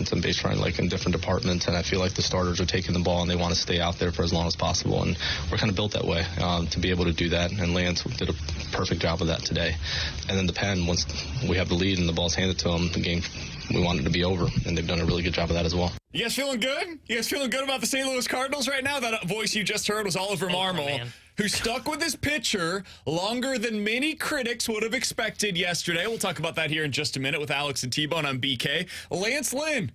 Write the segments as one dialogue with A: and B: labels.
A: offense and base running, like in different departments. And I feel like the starters are taking the ball and they want to stay out there for as long as possible. And we're kind of built that way to be able to do that. And Lance did a perfect job of that today. And then the Pen, once we have the lead and the ball's handed to them, the game, we want it to be over. And they've done a really good job of that as well.
B: You guys feeling good? You guys feeling good about the St. Louis Cardinals right now? That voice you just heard was Oliver Marmol, who stuck with his pitcher longer than many critics would have expected yesterday. We'll talk about that here in just a minute with Alex and T-Bone on BK. Lance Lynn.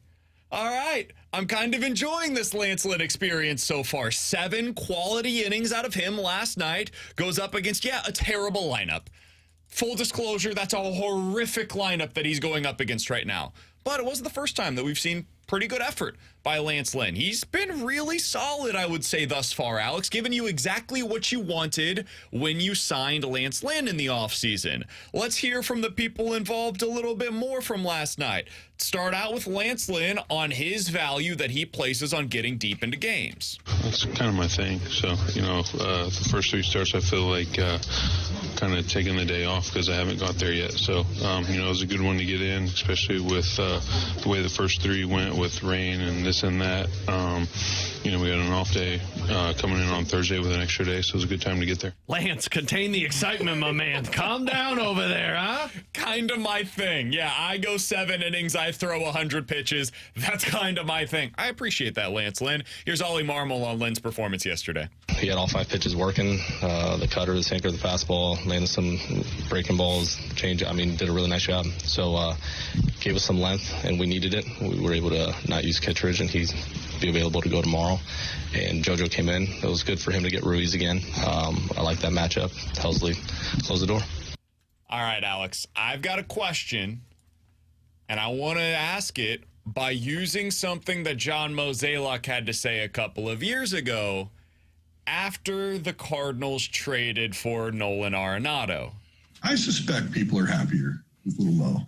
B: All right. I'm kind of enjoying this Lance Lynn experience so far. 7 quality innings out of him last night. Goes up against, a terrible lineup. Full disclosure, that's a horrific lineup that he's going up against right now. But it wasn't the first time that we've seen pretty good effort by Lance Lynn. He's been really solid, I would say, thus far, Alex, giving you exactly what you wanted when you signed Lance Lynn in the offseason. Let's hear from the people involved a little bit more from last night. Start out with Lance Lynn on his value that he places on getting deep into games.
C: That's kind of my thing. So, the first 3 starts, I feel like kind of taking the day off because I haven't got there yet. So, it was a good one to get in, especially with the way the first 3 went with rain and this and that. We had an off day coming in on Thursday with an extra day, so it was a good time to get there.
D: Lance, contain the excitement, my man. Calm down over there, huh?
B: Kind of my thing. Yeah, I go 7 innings, I throw 100 pitches. That's kind of my thing. I appreciate that, Lance Lynn. Here's Ollie Marmol on Lynn's performance yesterday.
A: He had all 5 pitches working, the cutter, the sinker, the fastball, landed some breaking balls, did a really nice job. So gave us some length, and we needed it. We were able to not use Kittredge, and he's be available to go tomorrow. And JoJo came in. It was good for him to get Ruiz again. I like that matchup. Helsley closed the door.
B: All right, Alex, I've got a question, and I want to ask it by using something that John Mozeliak had to say a couple of years ago after the Cardinals traded for Nolan Arenado.
E: I suspect people are happier with Little Mo.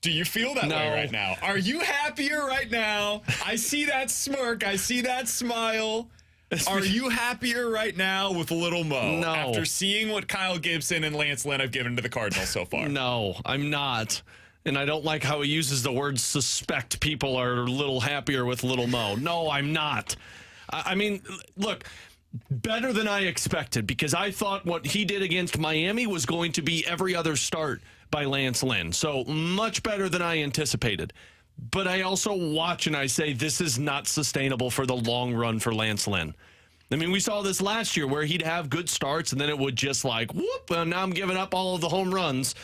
B: Do you feel that way right now? Are you happier right now? I see that smirk. I see that smile. Are you happier right now with Little Mo?
D: No.
B: After seeing what Kyle Gibson and Lance Lynn have given to the Cardinals so far?
D: No, I'm not. And I don't like how he uses the word suspect people are a little happier with Little Mo. No, I'm not. Look, better than I expected because I thought what he did against Miami was going to be every other start by Lance Lynn. So much better than I anticipated. But I also watch and I say this is not sustainable for the long run for Lance Lynn. We saw this last year where he'd have good starts and then it would just whoop, and now I'm giving up all of the home runs.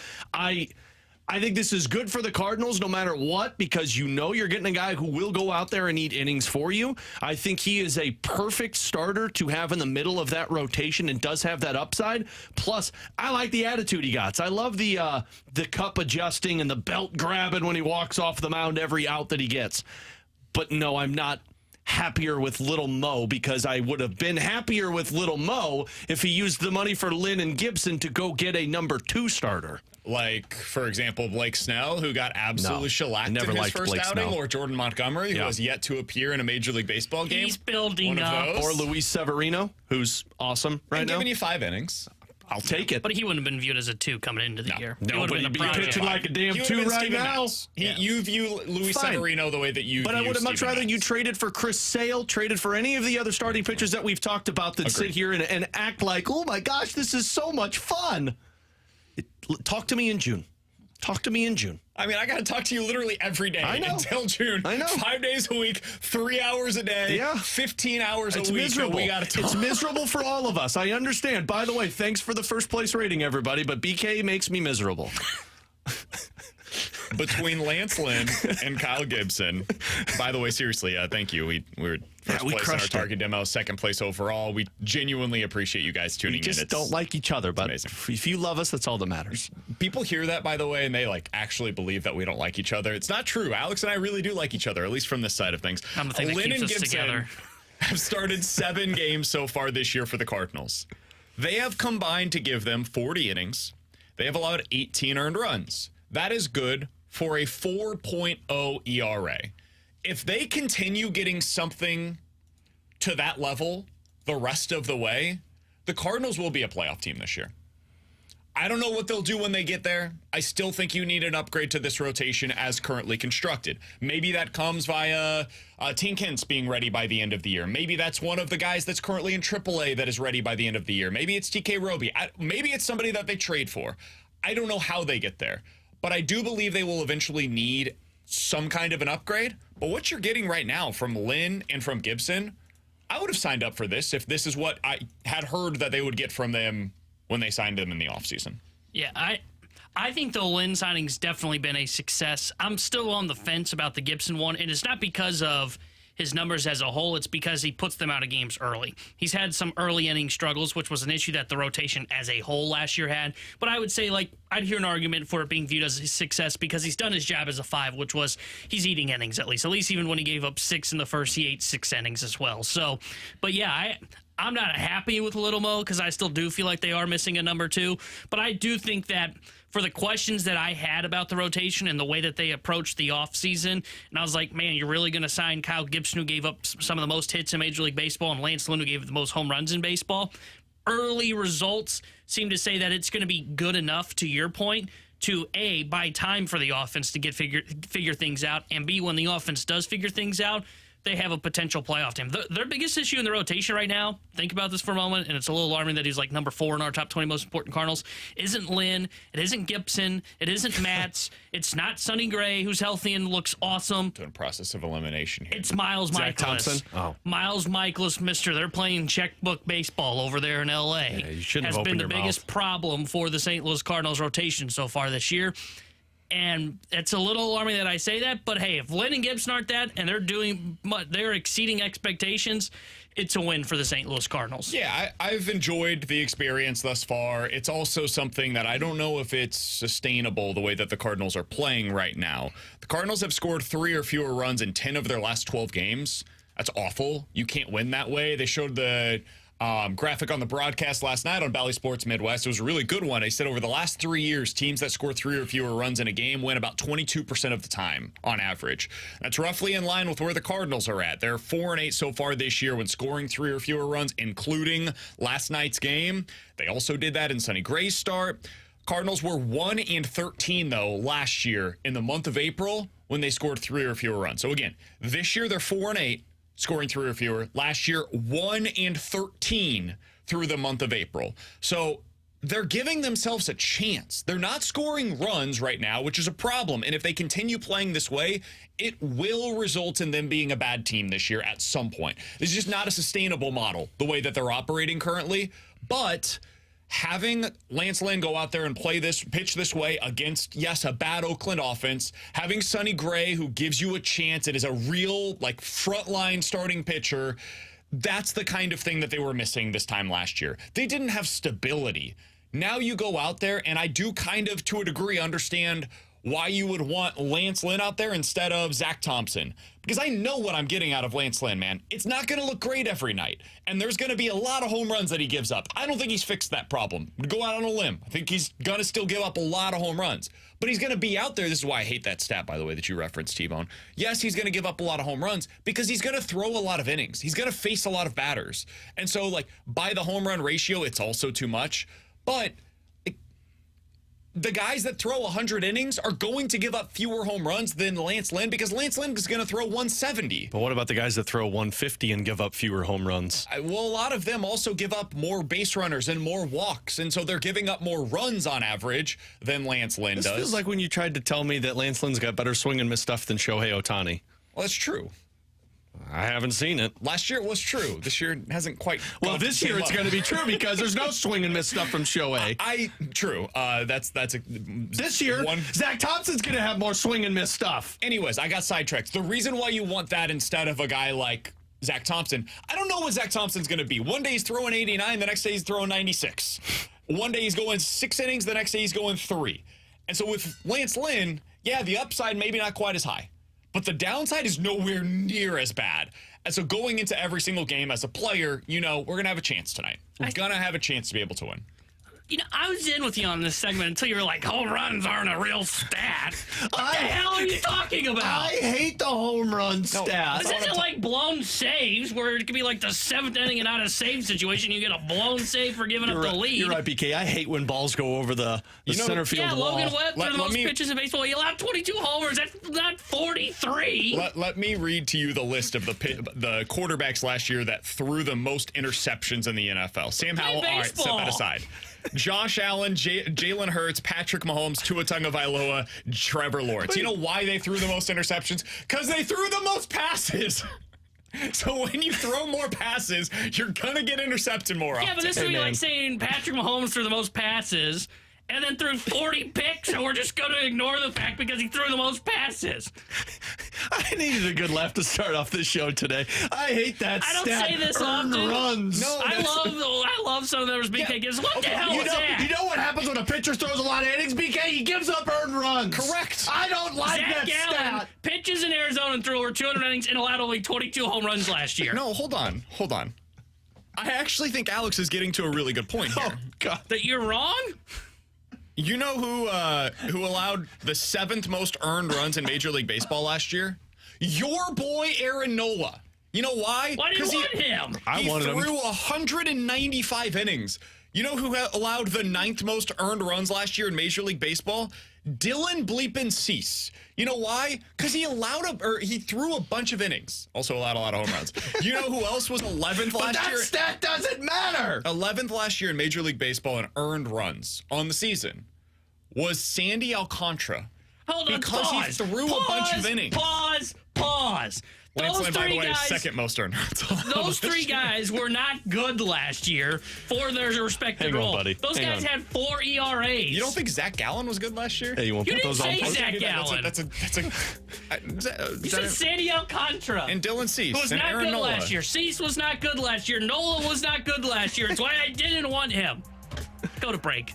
D: I think this is good for the Cardinals no matter what because you're getting a guy who will go out there and eat innings for you. I think he is a perfect starter to have in the middle of that rotation and does have that upside. Plus, I like the attitude he got. I love the cup adjusting and the belt grabbing when he walks off the mound every out that he gets. But no, I'm not happier with Little Mo because I would have been happier with Little Mo if he used the money for Lynn and Gibson to go get a number 2 starter.
B: Like, for example, Blake Snell, who got absolutely shellacked in his first outing, or Jordan Montgomery, who has yet to appear in a Major League Baseball game.
F: He's building up.
D: Or Luis Severino, who's awesome right now.
B: Giving you 5 innings.
D: I'll take it.
F: But he wouldn't have been viewed as a 2 coming into the year.
D: No, but he'd be pitching like a damn 2 right now.
B: You view Luis Severino the way that you
D: But I would have much rather you traded for Chris Sale, traded for any of the other starting pitchers that we've talked about that sit here and act like, oh my gosh, this is so much fun. Talk to me in June. Talk to me in June.
B: I got to talk to you literally every day until June.
D: I know.
B: 5 days a week, 3 hours a day, 15 hours a week.
D: Miserable.
B: We got to talk.
D: It's miserable for all of us. I understand. By the way, thanks for the first place rating, everybody, but BK makes me miserable.
B: Between Lance Lynn and Kyle Gibson, by the way, seriously, thank you. We were first place in our target demo, second place overall. We genuinely appreciate you guys tuning in.
D: We just don't like each other, but amazing. If you love us, that's all that matters.
B: People hear that, by the way, and they actually believe that we don't like each other. It's not true. Alex and I really do like each other, at least from this side of things.
F: I'm the thing that keeps us together.
B: Have started 7 games so far this year for the Cardinals. They have combined to give them 40 innings. They have allowed 18 earned runs. That is good for a 4.0 ERA. If they continue getting something to that level the rest of the way, the Cardinals will be a playoff team this year. I don't know what they'll do when they get there. I still think you need an upgrade to this rotation as currently constructed. Maybe that comes via Tinkins being ready by the end of the year. Maybe that's one of the guys that's currently in AAA that is ready by the end of the year. Maybe it's TK Roby. Maybe it's somebody that they trade for. I don't know how they get there. But I do believe they will eventually need some kind of an upgrade. But what you're getting right now from Lynn and from Gibson, I would have signed up for this if this is what I had heard that they would get from them when they signed them in the offseason.
F: Yeah, I think the Lynn signing's definitely been a success. I'm still on the fence about the Gibson one, and it's not because of his numbers as a whole. It's because he puts them out of games early. He's had some early inning struggles, which was an issue that the rotation as a whole last year had. But I would say, I'd hear an argument for it being viewed as a success because he's done his job as a 5, which was he's eating innings at least. At least even when he gave up 6 in the first, he ate 6 innings as well. So, but yeah, I'm not happy with Little Mo because I still do feel like they are missing a number 2. But I do think that for the questions that I had about the rotation and the way that they approached the offseason, and I was like, man, you're really going to sign Kyle Gibson, who gave up some of the most hits in Major League Baseball, and Lance Lynn, who gave the most home runs in baseball. Early results seem to say that it's going to be good enough, to your point, to A, buy time for the offense to get figure things out, and B, when the offense does figure things out, they have a potential playoff team. Their biggest issue in the rotation right now, think about this for a moment, and it's a little alarming that he's like number 4 in our top 20 most important Cardinals, isn't Lynn, it isn't Gibson, it isn't Matz, it's not Sonny Gray, who's healthy and looks awesome.
B: Doing process of elimination here.
F: It's Miles
D: Zach
F: Michaelis.
D: Thompson? Oh.
F: Miles Michaelis, mister. They're playing checkbook baseball over there in L.A.
D: Yeah, you shouldn't
F: has
D: have
F: been
D: opened
F: the
D: your
F: biggest
D: mouth.
F: problem for the St. Louis Cardinals rotation so far this year. And it's a little alarming that I say that, but hey, if Lynn and Gibson aren't that, and they're exceeding expectations, it's a win for the St. Louis Cardinals.
B: Yeah, I've enjoyed the experience thus far. It's also something that I don't know if it's sustainable the way that the Cardinals are playing right now. The Cardinals have scored 3 or fewer runs in 10 of their last 12 games. That's awful. You can't win that way. They showed the graphic on the broadcast last night on Bally Sports Midwest. It was a really good one. They said over the last 3 years, teams that score 3 or fewer runs in a game win about 22% of the time on average. That's roughly in line with where the Cardinals are at. They're 4-8 so far this year when scoring 3 or fewer runs, including last night's game. They also did that in Sonny Gray's start. Cardinals were 1-13 though last year in the month of April when they scored 3 or fewer runs. So again, this year they're 4-8. Scoring 3 or fewer. Last year, 1-13 through the month of April. So they're giving themselves a chance. They're not scoring runs right now, which is a problem. And if they continue playing this way, it will result in them being a bad team this year at some point. This is just not a sustainable model, the way that they're operating currently. But having Lance Lynn go out there and pitch this way against, yes, a bad Oakland offense, having Sonny Gray, who gives you a chance, it is a real, frontline starting pitcher, that's the kind of thing that they were missing this time last year. They didn't have stability. Now you go out there, and I do kind of, to a degree, understand why you would want Lance Lynn out there instead of Zach Thompson. Because I know what I'm getting out of Lance Lynn, man. It's not going to look great every night. And there's going to be a lot of home runs that he gives up. I don't think he's fixed that problem. Go out on a limb. I think he's going to still give up a lot of home runs. But he's going to be out there. This is why I hate that stat, by the way, that you referenced, T-Bone. Yes, he's going to give up a lot of home runs because he's going to throw a lot of innings. He's going to face a lot of batters. And so, by the home run ratio, it's also too much. But the guys that throw 100 innings are going to give up fewer home runs than Lance Lynn because Lance Lynn is going to throw 170.
D: But what about the guys that throw 150 and give up fewer home runs?
B: Well, a lot of them also give up more base runners and more walks, and so they're giving up more runs on average than Lance Lynn does.
D: This feels like when you tried to tell me that Lance Lynn's got better swing and miss stuff than Shohei Ohtani.
B: Well, that's true.
D: I haven't seen it.
B: Last year it was true. This year hasn't quite.
D: Well, this year it's going to be true because there's no swing and miss stuff from Shohei.
B: True.
D: This year, Zach Thompson's going to have more swing and miss stuff.
B: Anyways, I got sidetracked. The reason why you want that instead of a guy like Zach Thompson, I don't know what Zach Thompson's going to be. One day he's throwing 89, the next day he's throwing 96. One day he's going 6 innings, the next day he's going 3. And so with Lance Lynn, yeah, the upside maybe not quite as high. But the downside is nowhere near as bad. And so going into every single game as a player, we're going to have a chance tonight. We're going to have a chance to be able to win.
F: I was in with you on this segment until you were like, home runs aren't a real stat. What the hell are you talking about?
D: I hate the home run stat.
F: This isn't like blown saves where it could be like the 7th inning and not a save situation. You get a blown save for giving up the lead.
D: You're right, BK. I hate when balls go over the center field wall.
F: Logan Webb threw the most pitches in baseball. He allowed 22 homers. That's not 43.
B: Let me read to you the list of the quarterbacks last year that threw the most interceptions in the NFL. Sam Howell, all right, set that aside. Josh Allen, Jalen Hurts, Patrick Mahomes, Tua Tagovailoa, Trevor Lawrence. You know why they threw the most interceptions? Because they threw the most passes. So when you throw more passes, you're going to get intercepted more often.
F: Yeah, but this would be like saying Patrick Mahomes threw the most passes and then threw 40 picks, and we're just going to ignore the fact because he threw the most passes.
D: I needed a good laugh to start off this show today. I hate that stat.
F: I don't say this
D: Earned
F: often.
D: runs.
F: No, I love some of those BK gives. What the hell is that?
D: You know what happens when a pitcher throws a lot of innings, BK? He gives up earned runs.
B: Correct.
D: I don't like
F: Zach
D: that
F: Gallen
D: stat.
F: pitches in Arizona and threw over 200 innings and allowed only 22 home runs last year.
B: No, hold on. I actually think Alex is getting to a really good point here.
D: Oh, God.
F: That you're wrong?
B: You know who allowed the 7th most earned runs in Major League Baseball last year? Your boy Aaron Nola. You know why?
F: Why do you want him?
B: He threw 195 innings. You know who allowed the 9th most earned runs last year in Major League Baseball? Dylan Bleepin Cease. You know why? Because he he threw a bunch of innings. Also allowed a lot of home runs. You know who else was 11th last year?
D: That stat doesn't matter.
B: 11th last year in Major League Baseball in earned runs on the season was Sandy Alcantara.
F: Hold on,
B: because he threw a bunch of innings.
F: Pause.
B: Lance
F: Those
B: Lynn, by the
F: three
B: way,
F: guys,
B: 2nd most earned runs.
F: Those 3 guys were not good last year for their respective
D: Hang on,
F: role.
D: buddy.
F: Those
D: Hang
F: guys
D: on.
F: had 4 ERAs.
B: You don't think Zach Gallen was good last year?
D: Hey, you want to
F: You
D: put those
F: didn't
D: on?
F: say Zach Gallen.
B: That's a
F: You said Sandy Alcantara.
B: and Dylan Cease
F: Who was
B: and
F: not
B: Aaron
F: good
B: Nola.
F: last year. Cease was not good last year. Nola was not good last year. It's why I didn't want him. Go to break.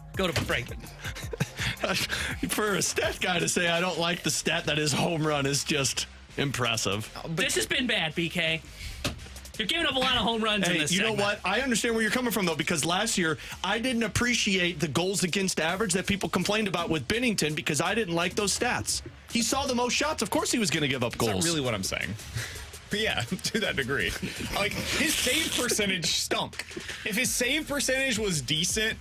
D: For a stat guy to say I don't like the stat that is home run is just impressive.
F: This has been bad, BK. You're giving up a lot of home runs in
D: Hey,
F: this
D: you
F: segment.
D: know what? I understand where you're coming from, though, because last year I didn't appreciate the goals against average that people complained about with Bennington because I didn't like those stats. He saw the most shots. Of course he was going to give up goals.
B: That's not really what I'm saying. But yeah, to that degree. Like, his save percentage stunk. If his save percentage was decent,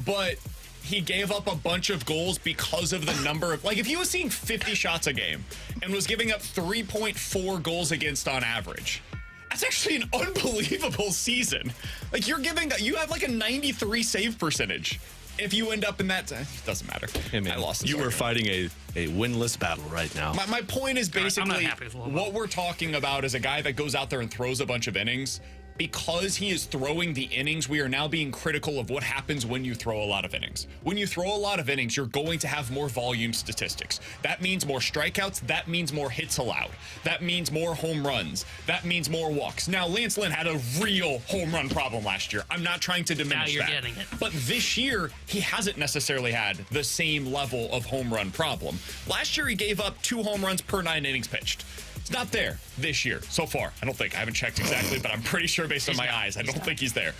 B: but he gave up a bunch of goals because of the number of... Like, if he was seeing 50 shots a game and was giving up 3.4 goals against on average... That's actually an unbelievable season. Like, you have like a 93 save percentage. If you end up in that, it doesn't matter.
D: Hey, man,
B: I lost.
D: You were fighting a winless battle right now.
B: My point is basically
F: happy with
B: what we're talking about is a guy that goes out there and throws a bunch of innings. Because he is throwing the innings, we are now being critical of what happens when you throw a lot of innings. When you throw a lot of innings, you're going to have more volume statistics. That means more strikeouts. That means more hits allowed. That means more home runs. That means more walks. Now, Lance Lynn had a real home run problem last year. I'm not trying to diminish
F: you're
B: that.
F: getting it.
B: But this year, he hasn't necessarily had the same level of home run problem. Last year, he gave up 2 home runs per 9 innings pitched. It's not there this year so far. I don't think. I haven't checked exactly, but I'm pretty sure based on my eyes, I don't think he's there.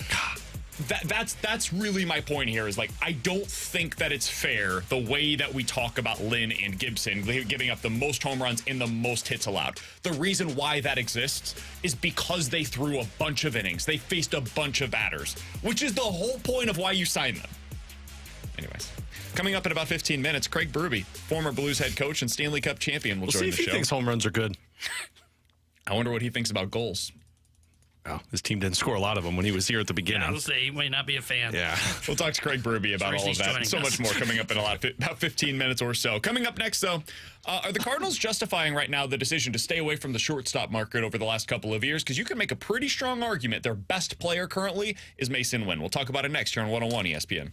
B: That's really my point here is, like, I don't think that it's fair the way that we talk about Lynn and Gibson giving up the most home runs and the most hits allowed. The reason why that exists is because they threw a bunch of innings. They faced a bunch of batters, which is the whole point of why you signed them. Anyways, coming up in about 15 minutes, Craig Berube, former Blues head coach and Stanley Cup champion, will
D: We'll
B: join
D: see
B: the
D: if he
B: show.
D: thinks home runs are good.
B: I wonder what he thinks about goals.
D: Oh, his team didn't score a lot of them when he was here at the beginning.
F: I will say he might not be a fan.
D: Yeah.
B: We'll talk to Craig Berube about all of that and so much more coming up in about 15 minutes or so. Coming up next, though, are the Cardinals justifying right now the decision to stay away from the shortstop market over the last couple of years? Because you can make a pretty strong argument their best player currently is Mason Wynn. We'll talk about it next here on 101 ESPN.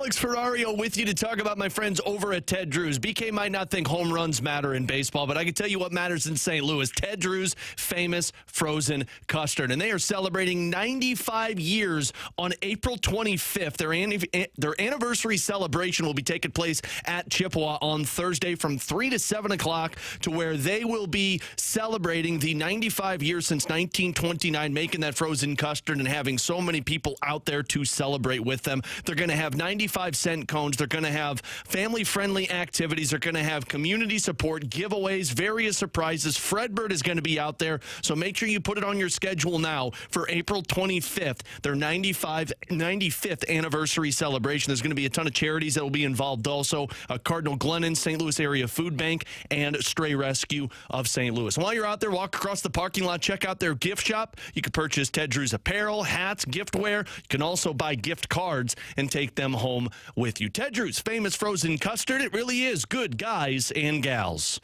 D: Alex Ferrario with you to talk about my friends over at Ted Drew's. BK might not think home runs matter in baseball, but I can tell you what matters in St. Louis. Ted Drew's famous frozen custard. And they are celebrating 95 years on April 25th. Their anniversary celebration will be taking place at Chippewa on Thursday from 3 to 7 o'clock, to where they will be celebrating the 95 years since 1929, making that frozen custard and having so many people out there to celebrate with them. They're going to have 95-cent cones. They're going to have family-friendly activities. They're going to have community support, giveaways, various surprises. Fredbird is going to be out there, so make sure you put it on your schedule now for April 25th, their 95th anniversary celebration. There's going to be a ton of charities that will be involved also. Cardinal Glennon, St. Louis Area Food Bank, and Stray Rescue of St. Louis. And while you're out there, walk across the parking lot, check out their gift shop. You can purchase Ted Drew's apparel, hats, giftware. You can also buy gift cards and take them home with you. Ted Drew's famous frozen custard. It really is good, guys and gals.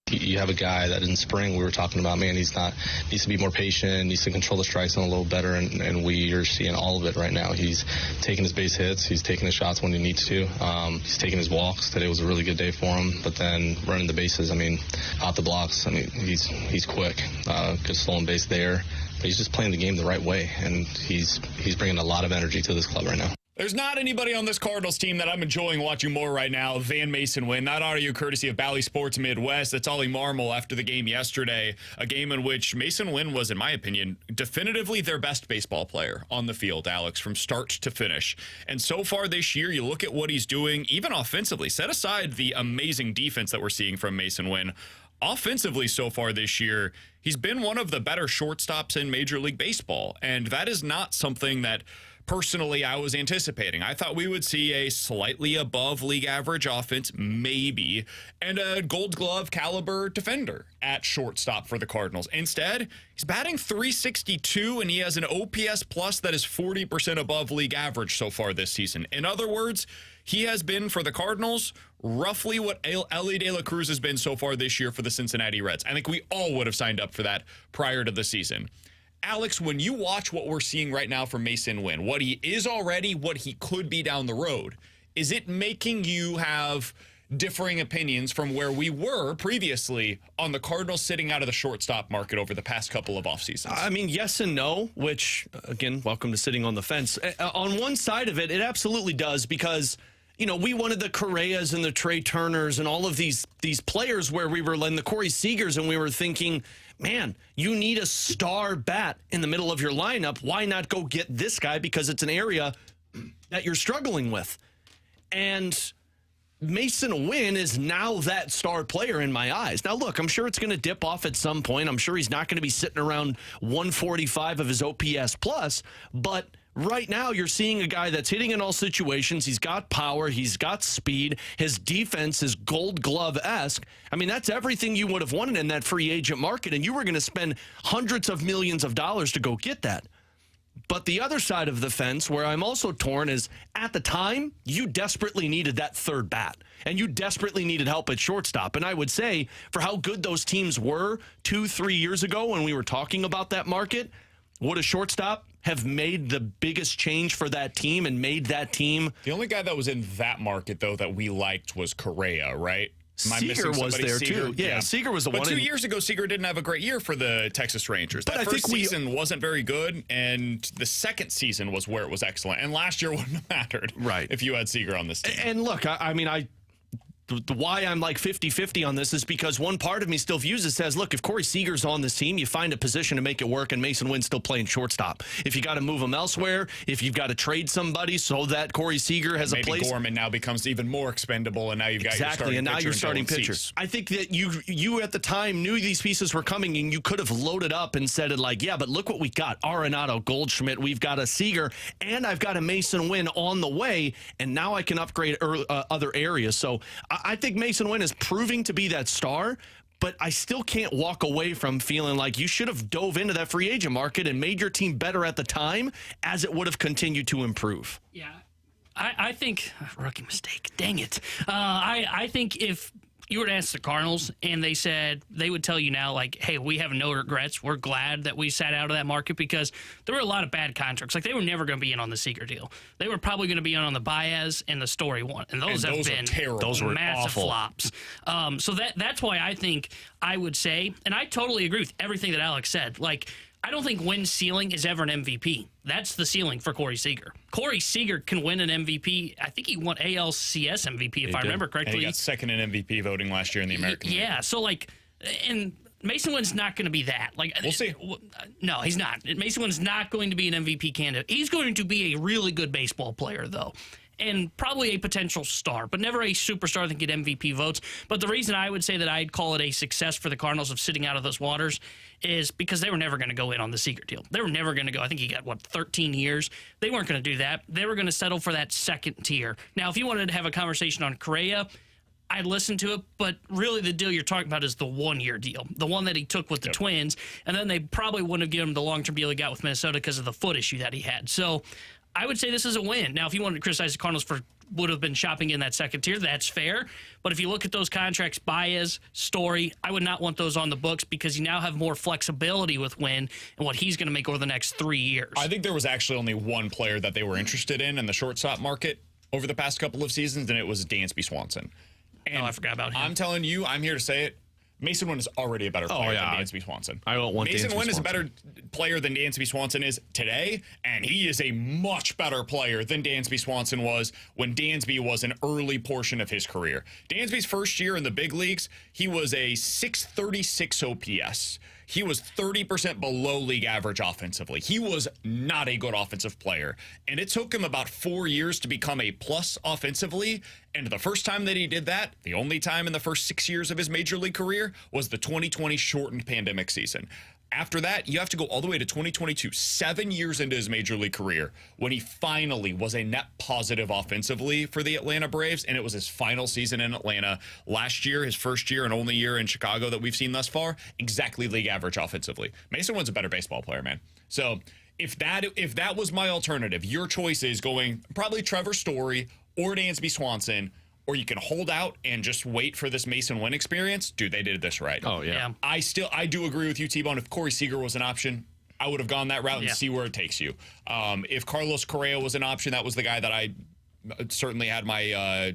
A: You have a guy that in spring we were talking about, man, needs to be more patient, needs to control the strike zone a little better, and we are seeing all of it right now. He's taking his base hits, he's taking his shots when he needs to, he's taking his walks. Today was a really good day for him, but then running the bases, out the blocks, he's quick, good stolen base there, but he's just playing the game the right way, and he's bringing a lot of energy to this club right now.
B: There's not anybody on this Cardinals team that I'm enjoying watching more right now than Mason Wynn. That audio courtesy of Bally Sports Midwest. That's Ollie Marmol after the game yesterday, a game in which Mason Wynn was, in my opinion, definitively their best baseball player on the field, Alex, from start to finish. And so far this year, you look at what he's doing, even offensively. Set aside the amazing defense that we're seeing from Mason Wynn. Offensively so far this year, he's been one of the better shortstops in Major League Baseball. And that is not something that personally I was anticipating. I thought we would see a slightly above league average offense, maybe, and a Gold Glove caliber defender at shortstop for the Cardinals. Instead, he's batting .362, and he has an OPS plus that is 40% above league average so far this season. In other words, he has been, for the Cardinals, roughly what Elly De La Cruz has been so far this year for the Cincinnati Reds. I think we all would have signed up for that prior to the season. Alex, when you watch what we're seeing right now from Mason Wynn, what he is already, what he could be down the road, is it making you have differing opinions from where we were previously on the Cardinals sitting out of the shortstop market over the past couple of off seasons?
D: Yes and no, which, again, welcome to sitting on the fence. On one side of it, it absolutely does, because we wanted the Correas and the Trey Turners and all of these players where we were in the Corey Seagers, and we were thinking, man, you need a star bat in the middle of your lineup. Why not go get this guy? Because it's an area that you're struggling with. And Mason Wynn is now that star player in my eyes. Now, look, I'm sure it's going to dip off at some point. I'm sure he's not going to be sitting around 145 of his OPS plus, but right now, you're seeing a guy that's hitting in all situations. He's got power. He's got speed. His defense is Gold Glove-esque. That's everything you would have wanted in that free agent market, and you were going to spend hundreds of millions of dollars to go get that. But the other side of the fence, where I'm also torn, is at the time, you desperately needed that third bat, and you desperately needed help at shortstop. And I would say, for how good those teams were 2-3 years ago when we were talking about that market, would a shortstop have made the biggest change for that team and made that team?
B: The only guy that was in that market, though, that we liked was Correa, right?
D: Seager was there, too. Yeah, Seager was the one.
B: But 2 years ago, Seager didn't have a great year for the Texas Rangers. That first season wasn't very good, and the second season was where it was excellent. And last year wouldn't have mattered if you had Seager on this team.
D: And look, the why I'm like 50-50 on this is because one part of me still views it says, look, if Corey Seager's on this team, you find a position to make it work, and Mason Wynn's still playing shortstop. If you got to move him elsewhere, if you've got to trade somebody so that Corey Seager has a place.
B: Maybe Gorman now becomes even more expendable, and now you've got your starting pitcher.
D: I think that you at the time knew these pieces were coming, and you could have loaded up and said it like, yeah, but look what we got. Arenado, Goldschmidt, we've got a Seager, and I've got a Mason Wynn on the way, and now I can upgrade other areas. So I think Mason Wynn is proving to be that star, but I still can't walk away from feeling like you should have dove into that free agent market and made your team better at the time as it would have continued to improve.
F: Yeah. I think rookie mistake. Dang it. I think if you were to ask the Cardinals and they would tell you now, like, hey, we have no regrets. We're glad that we sat out of that market because there were a lot of bad contracts. Like, they were never going to be in on the Seager deal. They were probably going to be in on the Baez and the Story one. And those have been
B: terrible.
D: Those were
F: massive
D: awful
F: flops. So that's why I think I would say, and I totally agree with everything that Alex said. Like, I don't think Wynn's ceiling is ever an MVP. That's the ceiling for Corey Seager. Corey Seager can win an MVP. I think he won ALCS MVP, if I remember correctly.
B: And he got second in MVP voting last year in the American League.
F: Yeah, so, like, and Mason Wynn's not going to be that. Like,
B: we'll see.
F: No, he's not. Mason Wynn's not going to be an MVP candidate. He's going to be a really good baseball player, though, and probably a potential star, but never a superstar that can get MVP votes. But the reason I would say that I'd call it a success for the Cardinals of sitting out of those waters is because they were never going to go in on the Seager deal. They were never going to go. I think he got, 13 years? They weren't going to do that. They were going to settle for that second tier. Now, if you wanted to have a conversation on Correa, I'd listen to it, but really the deal you're talking about is the 1-year deal, the one that he took with the Twins, and then they probably wouldn't have given him the long-term deal he got with Minnesota because of the foot issue that he had. So I would say this is a win. Now, if you wanted to criticize the Cardinals for would have been shopping in that second tier, that's fair. But if you look at those contracts, Baez, Story, I would not want those on the books because you now have more flexibility with Wynn and what he's going to make over the next 3 years.
B: I think there was actually only one player that they were interested in the shortstop market over the past couple of seasons, and it was Dansby Swanson. And
F: I forgot about him.
B: I'm telling you, I'm here to say it. Mason Wynn is already a better player than Dansby Swanson.
D: I don't want
B: Mason
D: Dansby
B: Wynn is a
D: Swanson.
B: better player than Dansby Swanson is today, and he is a much better player than Dansby Swanson was when Dansby was an early portion of his career. Dansby's first year in the big leagues, he was a 636 OPS. He was 30% below league average offensively. He was not a good offensive player. And it took him about 4 years to become a plus offensively. And the first time that he did that, the only time in the first 6 years of his major league career, was the 2020 shortened pandemic season. After that, you have to go all the way to 2022, 7 years into his major league career, when he finally was a net positive offensively for the Atlanta Braves, and it was his final season in Atlanta. Last year, his first year and only year in Chicago that we've seen thus far, exactly league average offensively. Mason Wynn's a better baseball player, man. So if that was my alternative, your choice is going probably Trevor Story or Dansby Swanson, or you can hold out and just wait for this Mason Wynn experience. Dude, they did this right.
D: Oh, yeah.
B: I do agree with you, T-Bone. If Corey Seager was an option, I would have gone that route and see where it takes you. If Carlos Correa was an option, that was the guy that I certainly had my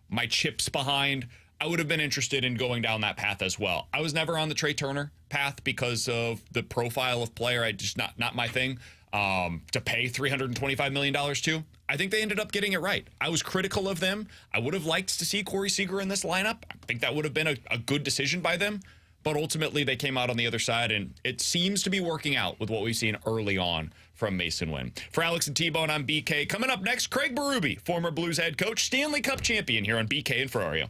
B: my chips behind. I would have been interested in going down that path as well. I was never on the Trey Turner path because of the profile of player. I just not my thing. To pay $325 million to. I think they ended up getting it right. I was critical of them. I would have liked to see Corey Seager in this lineup. I think that would have been a good decision by them. But ultimately, they came out on the other side, and it seems to be working out with what we've seen early on from Mason Wynn. For Alex and T-Bone, I'm BK. Coming up next, Craig Berube, former Blues head coach, Stanley Cup champion here on BK and Ferrario.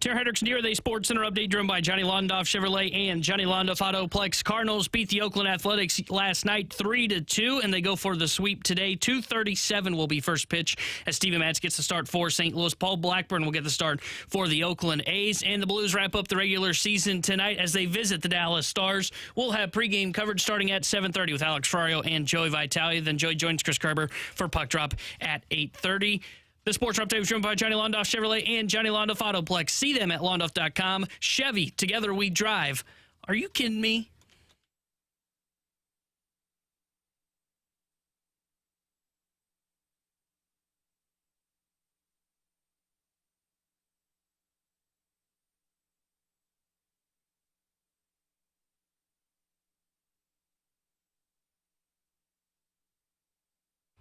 F: Terra Hendricks Near Day Sports Center update driven by Johnny Londoff Chevrolet and Johnny Londoff Autoplex. Cardinals beat the Oakland Athletics last night 3-2, and they go for the sweep today. 2:37 will be first pitch as Steven Matz gets the start for St. Louis. Paul Blackburn will get the start for the Oakland A's, and the Blues wrap up the regular season tonight as they visit the Dallas Stars. We'll have pregame coverage starting at 7:30 with Alex Ferrario and Joey Vitale. Then Joey joins Chris Kerber for Puck Drop at 8:30. The Sports Update was driven by Johnny Londoff Chevrolet and Johnny Londoff Autoplex. See them at londoff.com. Chevy, together we drive. Are you kidding me?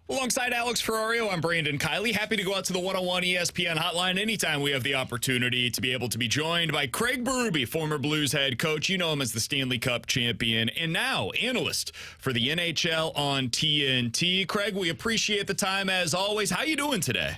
B: Alongside Alex Ferrario, I'm Brandon Kiley. Happy to go out to the 101 ESPN hotline anytime we have the opportunity to be able to be joined by Craig Berube, former Blues head coach. You know him as the Stanley Cup champion and now analyst for the NHL on TNT. Craig, we appreciate the time as always. How you doing today?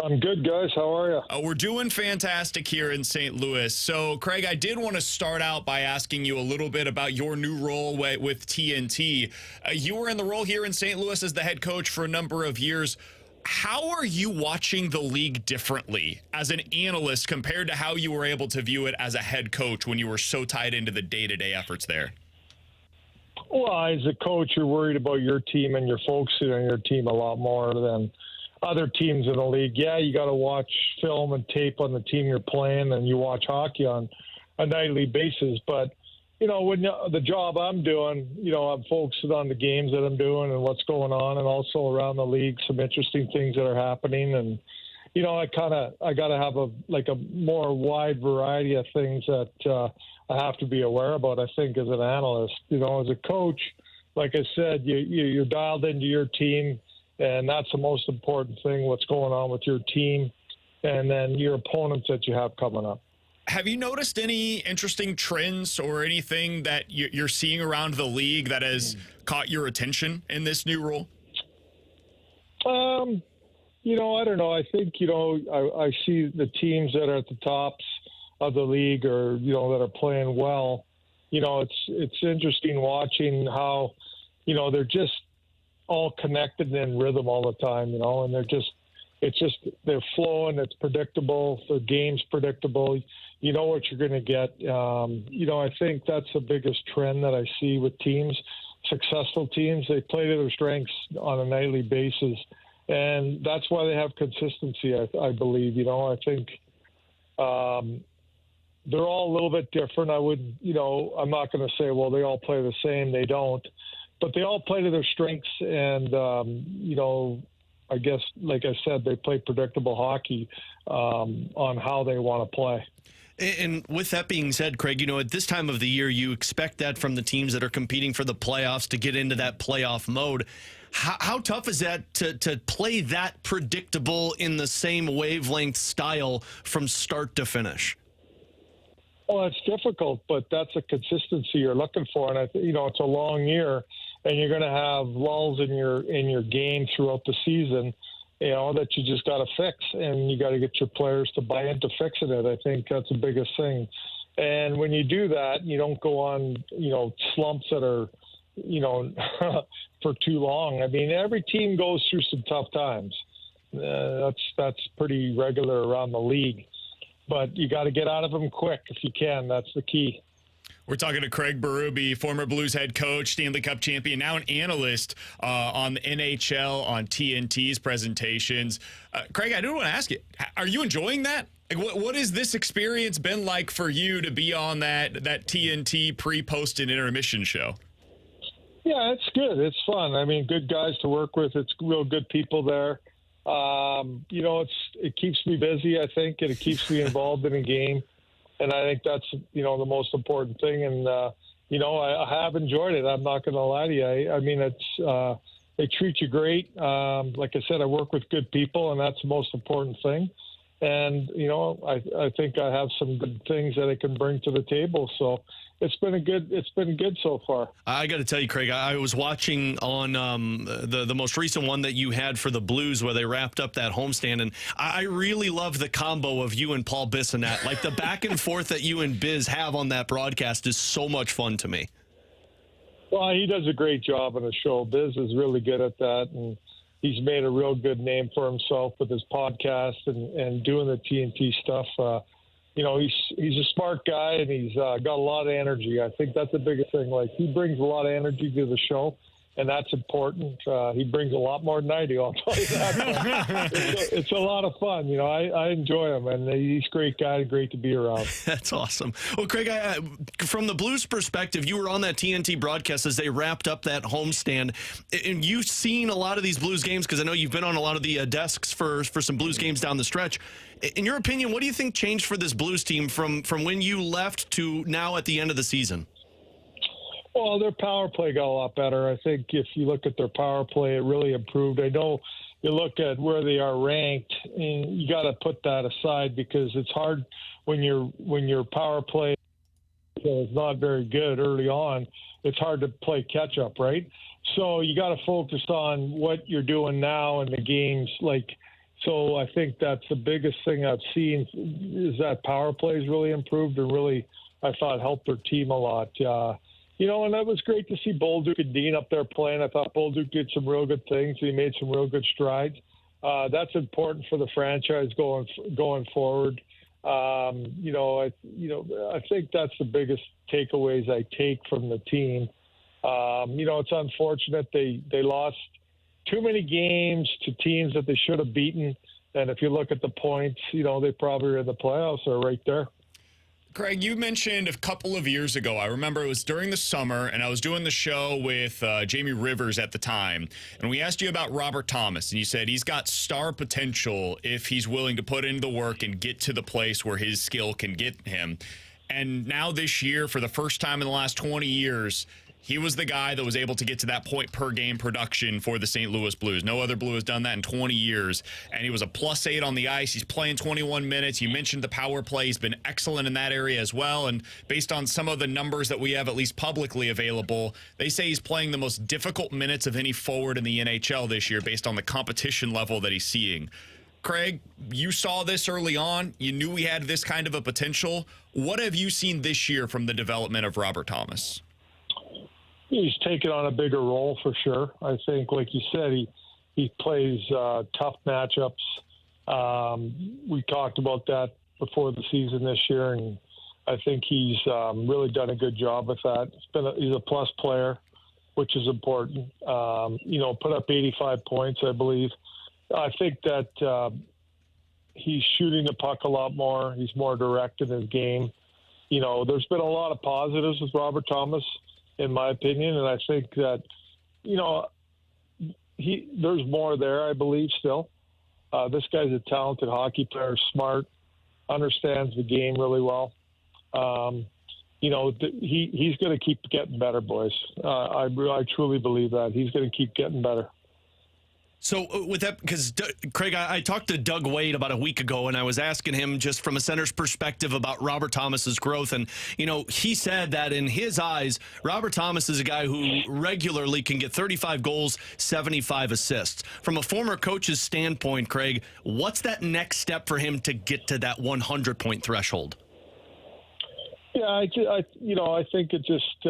G: I'm good, guys. How are you?
B: We're doing fantastic here in St. Louis. So, Craig, I did want to start out by asking you a little bit about your new role with TNT. You were in the role here in St. Louis as the head coach for a number of years. How are you watching the league differently as an analyst compared to how you were able to view it as a head coach when you were so tied into the day-to-day efforts there?
G: Well, as a coach, you're worried about your team and you're focusing on your team a lot more than other teams in the league. Yeah, you got to watch film and tape on the team you're playing, and you watch hockey on a nightly basis. But, you know, when the job I'm doing, you know, I'm focusing on the games that I'm doing and what's going on, and also around the league, some interesting things that are happening. And, you know, I got to have a more wide variety of things that I have to be aware about, I think, as an analyst. You know, as a coach, like I said, you're dialed into your team, and that's the most important thing, what's going on with your team and then your opponents that you have coming up.
B: Have you noticed any interesting trends or anything that you're seeing around the league that has caught your attention in this new role?
G: You know, I don't know. I think, you know, I see the teams that are at the tops of the league or, you know, that are playing well. You know, it's interesting watching how, you know, they're just all connected and in rhythm all the time, you know, and they're flowing. It's predictable. The game's predictable. You know what you're going to get. You know, I think that's the biggest trend that I see with teams, successful teams. They play to their strengths on a nightly basis, and that's why they have consistency, I believe. You know, I think they're all a little bit different. You know, I'm not going to say, well, they all play the same. They don't. But they all play to their strengths, and, you know, I guess, like I said, they play predictable hockey on how they want to play.
D: And with that being said, Craig, you know, at this time of the year, you expect that from the teams that are competing for the playoffs to get into that playoff mode. How tough is that to play that predictable in the same wavelength style from start to finish?
G: Well, it's difficult, but that's a consistency you're looking for. And, you know, it's a long year, and you're going to have lulls in your game throughout the season, you know, that you just got to fix, and you got to get your players to buy into fixing it. I think that's the biggest thing. And when you do that, you don't go on, you know, slumps that are, you know, for too long. I mean, every team goes through some tough times. That's pretty regular around the league. But you got to get out of them quick if you can. That's the key.
B: We're talking to Craig Berube, former Blues head coach, Stanley Cup champion, now an analyst on the NHL on TNT's presentations. Craig, I do want to ask you, are you enjoying that? Like, what has this experience been like for you to be on that TNT pre-post and intermission show?
G: Yeah, it's good. It's fun. I mean, good guys to work with. It's real good people there. You know, it keeps me busy, I think, and it keeps me involved in a game. And I think that's, you know, the most important thing. And, you know, I have enjoyed it. I'm not going to lie to you. I mean, they treat you great. Like I said, I work with good people, and that's the most important thing. And, I think I have some good things that I can bring to the table. So it's been good so far.
D: I got to tell you, Craig, I was watching on the most recent one that you had for the Blues where they wrapped up that homestand, and I really love the combo of you and Paul Bissonnette. Like the back and forth that you and Biz have on that broadcast is so much fun to me.
G: Well, he does a great job on the show. Biz is really good at that, and he's made a real good name for himself with his podcast and doing the TNT stuff. He's a smart guy, and he's got a lot of energy. I think that's the biggest thing. Like, he brings a lot of energy to the show, and that's important. He brings a lot more than I do, I'll tell you that. It's a lot of fun. I enjoy him, and he's a great guy, great to be around.
D: That's awesome. Well, Craig, from the Blues perspective, you were on that TNT broadcast as they wrapped up that homestand, and you've seen a lot of these Blues games because I know you've been on a lot of the desks for some Blues games down the stretch. In your opinion, what do you think changed for this Blues team from when you left to now at the end of the season?
G: Well, their power play got a lot better. I think if you look at their power play, it really improved. I know you look at where they are ranked, and you got to put that aside because it's hard when your power play is not very good early on. It's hard to play catch up, right? So you got to focus on what you're doing now in the games. So I think that's the biggest thing I've seen is that power play has really improved and really, I thought, helped their team a lot. And that was great to see Bolduc and Dean up there playing. I thought Bolduc did some real good things. He made some real good strides. That's important for the franchise going forward. I think that's the biggest takeaways I take from the team. It's unfortunate they lost too many games to teams that they should have beaten. And if you look at the points, they probably are in the playoffs or right there.
B: Craig, you mentioned a couple of years ago, I remember it was during the summer, and I was doing the show with Jamie Rivers at the time, and we asked you about Robert Thomas, and you said he's got star potential if he's willing to put in the work and get to the place where his skill can get him. And now this year, for the first time in the last 20 years, he was the guy that was able to get to that point-per-game production for the St. Louis Blues. No other Blue has done that in 20 years. And he was a +8 on the ice. He's playing 21 minutes. You mentioned the power play. He's been excellent in that area as well. And based on some of the numbers that we have at least publicly available, they say he's playing the most difficult minutes of any forward in the NHL this year based on the competition level that he's seeing. Craig, you saw this early on. You knew he had this kind of a potential. What have you seen this year from the development of Robert Thomas?
G: He's taken on a bigger role for sure. I think, like you said, he plays tough matchups. We talked about that before the season this year, and I think he's really done a good job with that. He's a plus player, which is important. Put up 85 points, I believe. I think that he's shooting the puck a lot more. He's more direct in his game. There's been a lot of positives with Robert Thomas, in my opinion, and I think that, there's more there, I believe, still. This guy's a talented hockey player, smart, understands the game really well. He's going to keep getting better, boys. I truly believe that. He's going to keep getting better.
D: So with that, because Craig, I talked to Doug Wade about a week ago, and I was asking him just from a center's perspective about Robert Thomas's growth, and he said that in his eyes, Robert Thomas is a guy who regularly can get 35 goals, 75 assists. From a former coach's standpoint, Craig, what's that next step for him to get to that 100-point threshold?
G: Yeah, I think it just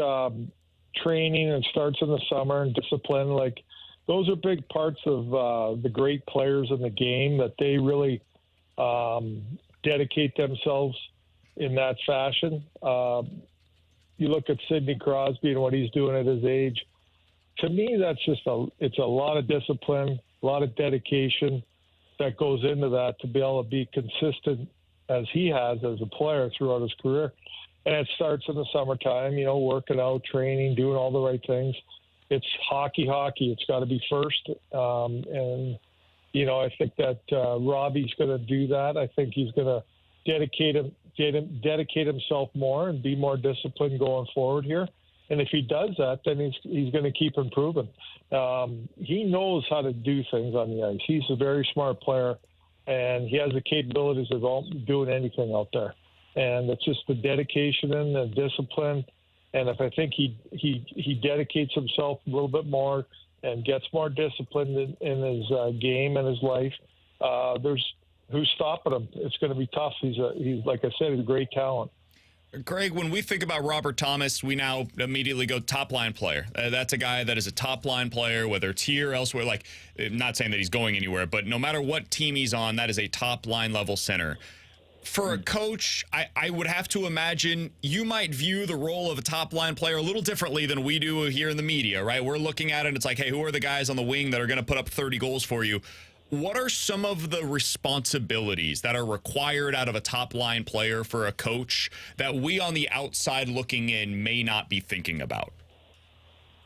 G: training and starts in the summer and discipline, those are big parts of the great players in the game, that they really dedicate themselves in that fashion. You look at Sidney Crosby and what he's doing at his age. To me, that's just it's a lot of discipline, a lot of dedication that goes into that to be able to be consistent as he has as a player throughout his career. And it starts in the summertime, working out, training, doing all the right things. It's hockey. It's got to be first. I think that Robbie's going to do that. I think he's going to dedicate himself more and be more disciplined going forward here. And if he does that, then he's going to keep improving. He knows how to do things on the ice. He's a very smart player, and he has the capabilities of doing anything out there. And it's just the dedication and the discipline. And if I think he dedicates himself a little bit more and gets more disciplined in his game and his life, there's who's stopping him. It's going to be tough. He's like I said, he's a great talent.
B: Greg, when we think about Robert Thomas, we now immediately go top-line player. That's a guy that is a top-line player, whether it's here or elsewhere. Like, not saying that he's going anywhere, but no matter what team he's on, that is a top-line level center. For a coach, I would have to imagine you might view the role of a top-line player a little differently than we do here in the media, right? We're looking at it, and it's like, hey, who are the guys on the wing that are going to put up 30 goals for you? What are some of the responsibilities that are required out of a top-line player for a coach that we on the outside looking in may not be thinking about?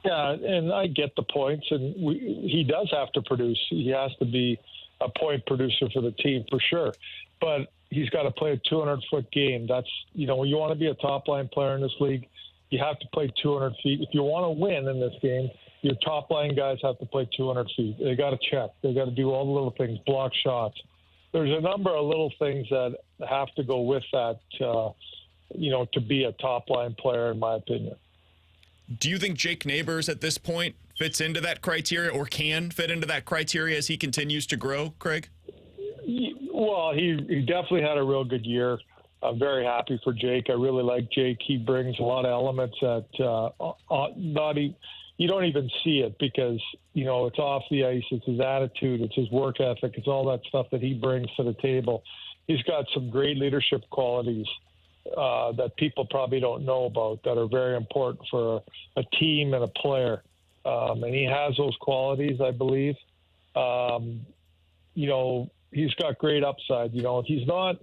G: Yeah, and I get the points, and he does have to produce. He has to be a point producer for the team for sure. But he's got to play a 200-foot game. That's, when you want to be a top-line player in this league, you have to play 200 feet. If you want to win in this game, your top-line guys have to play 200 feet. They got to check. They got to do all the little things, block shots. There's a number of little things that have to go with that, to be a top-line player, in my opinion.
B: Do you think Jake Neighbors at this point fits into that criteria or can fit into that criteria as he continues to grow, Craig?
G: Well, he definitely had a real good year. I'm very happy for Jake. I really like Jake. He brings a lot of elements that you don't even see it because, it's off the ice. It's his attitude. It's his work ethic. It's all that stuff that he brings to the table. He's got some great leadership qualities that people probably don't know about that are very important for a team and a player. And he has those qualities, I believe. He's got great upside. He's not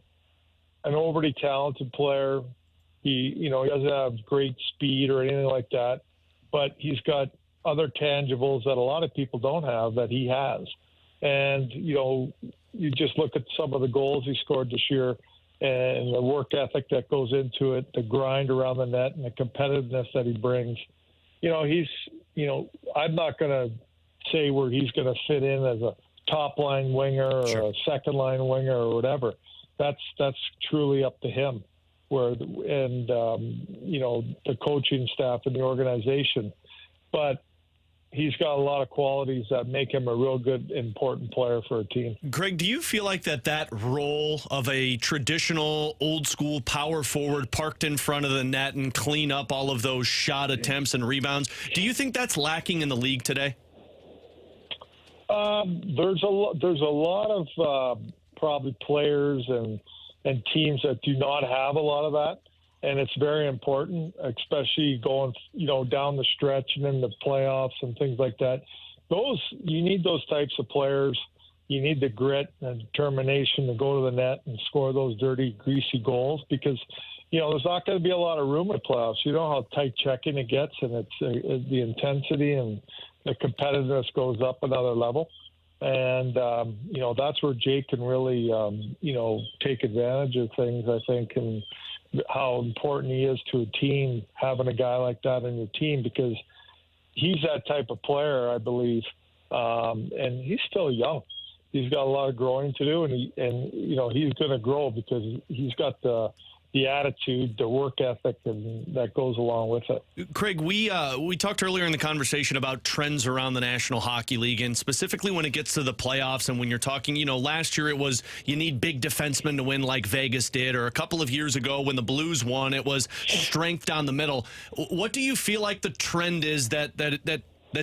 G: an overly talented player. He doesn't have great speed or anything like that, but he's got other tangibles that a lot of people don't have that he has. And, you just look at some of the goals he scored this year and the work ethic that goes into it, the grind around the net and the competitiveness that he brings. I'm not going to say where he's going to fit in as a top-line winger or a second-line winger or whatever. That's truly up to him. The coaching staff and the organization. But he's got a lot of qualities that make him a real good, important player for a team.
D: Greg, do you feel like that role of a traditional, old-school power forward parked in front of the net and clean up all of those shot attempts and rebounds, do you think that's lacking in the league today?
G: There's a lot of probably players and teams that do not have a lot of that, and it's very important, especially going down the stretch and in the playoffs and things like that. You need those types of players. You need the grit and determination to go to the net and score those dirty, greasy goals because there's not going to be a lot of room in the playoffs. You know how tight checking it gets, and it's the intensity and the competitiveness goes up another level. And, that's where Jake can really, take advantage of things, I think, and how important he is to a team, having a guy like that in your team, because he's that type of player, I believe. And he's still young. He's got a lot of growing to do, and he's going to grow because he's got the attitude, the work ethic, and that goes along with it.
D: Craig, we talked earlier in the conversation about trends around the National Hockey League, and specifically when it gets to the playoffs and when you're talking, last year it was you need big defensemen to win like Vegas did, or a couple of years ago when the Blues won, it was strength down the middle. What do you feel like the trend is that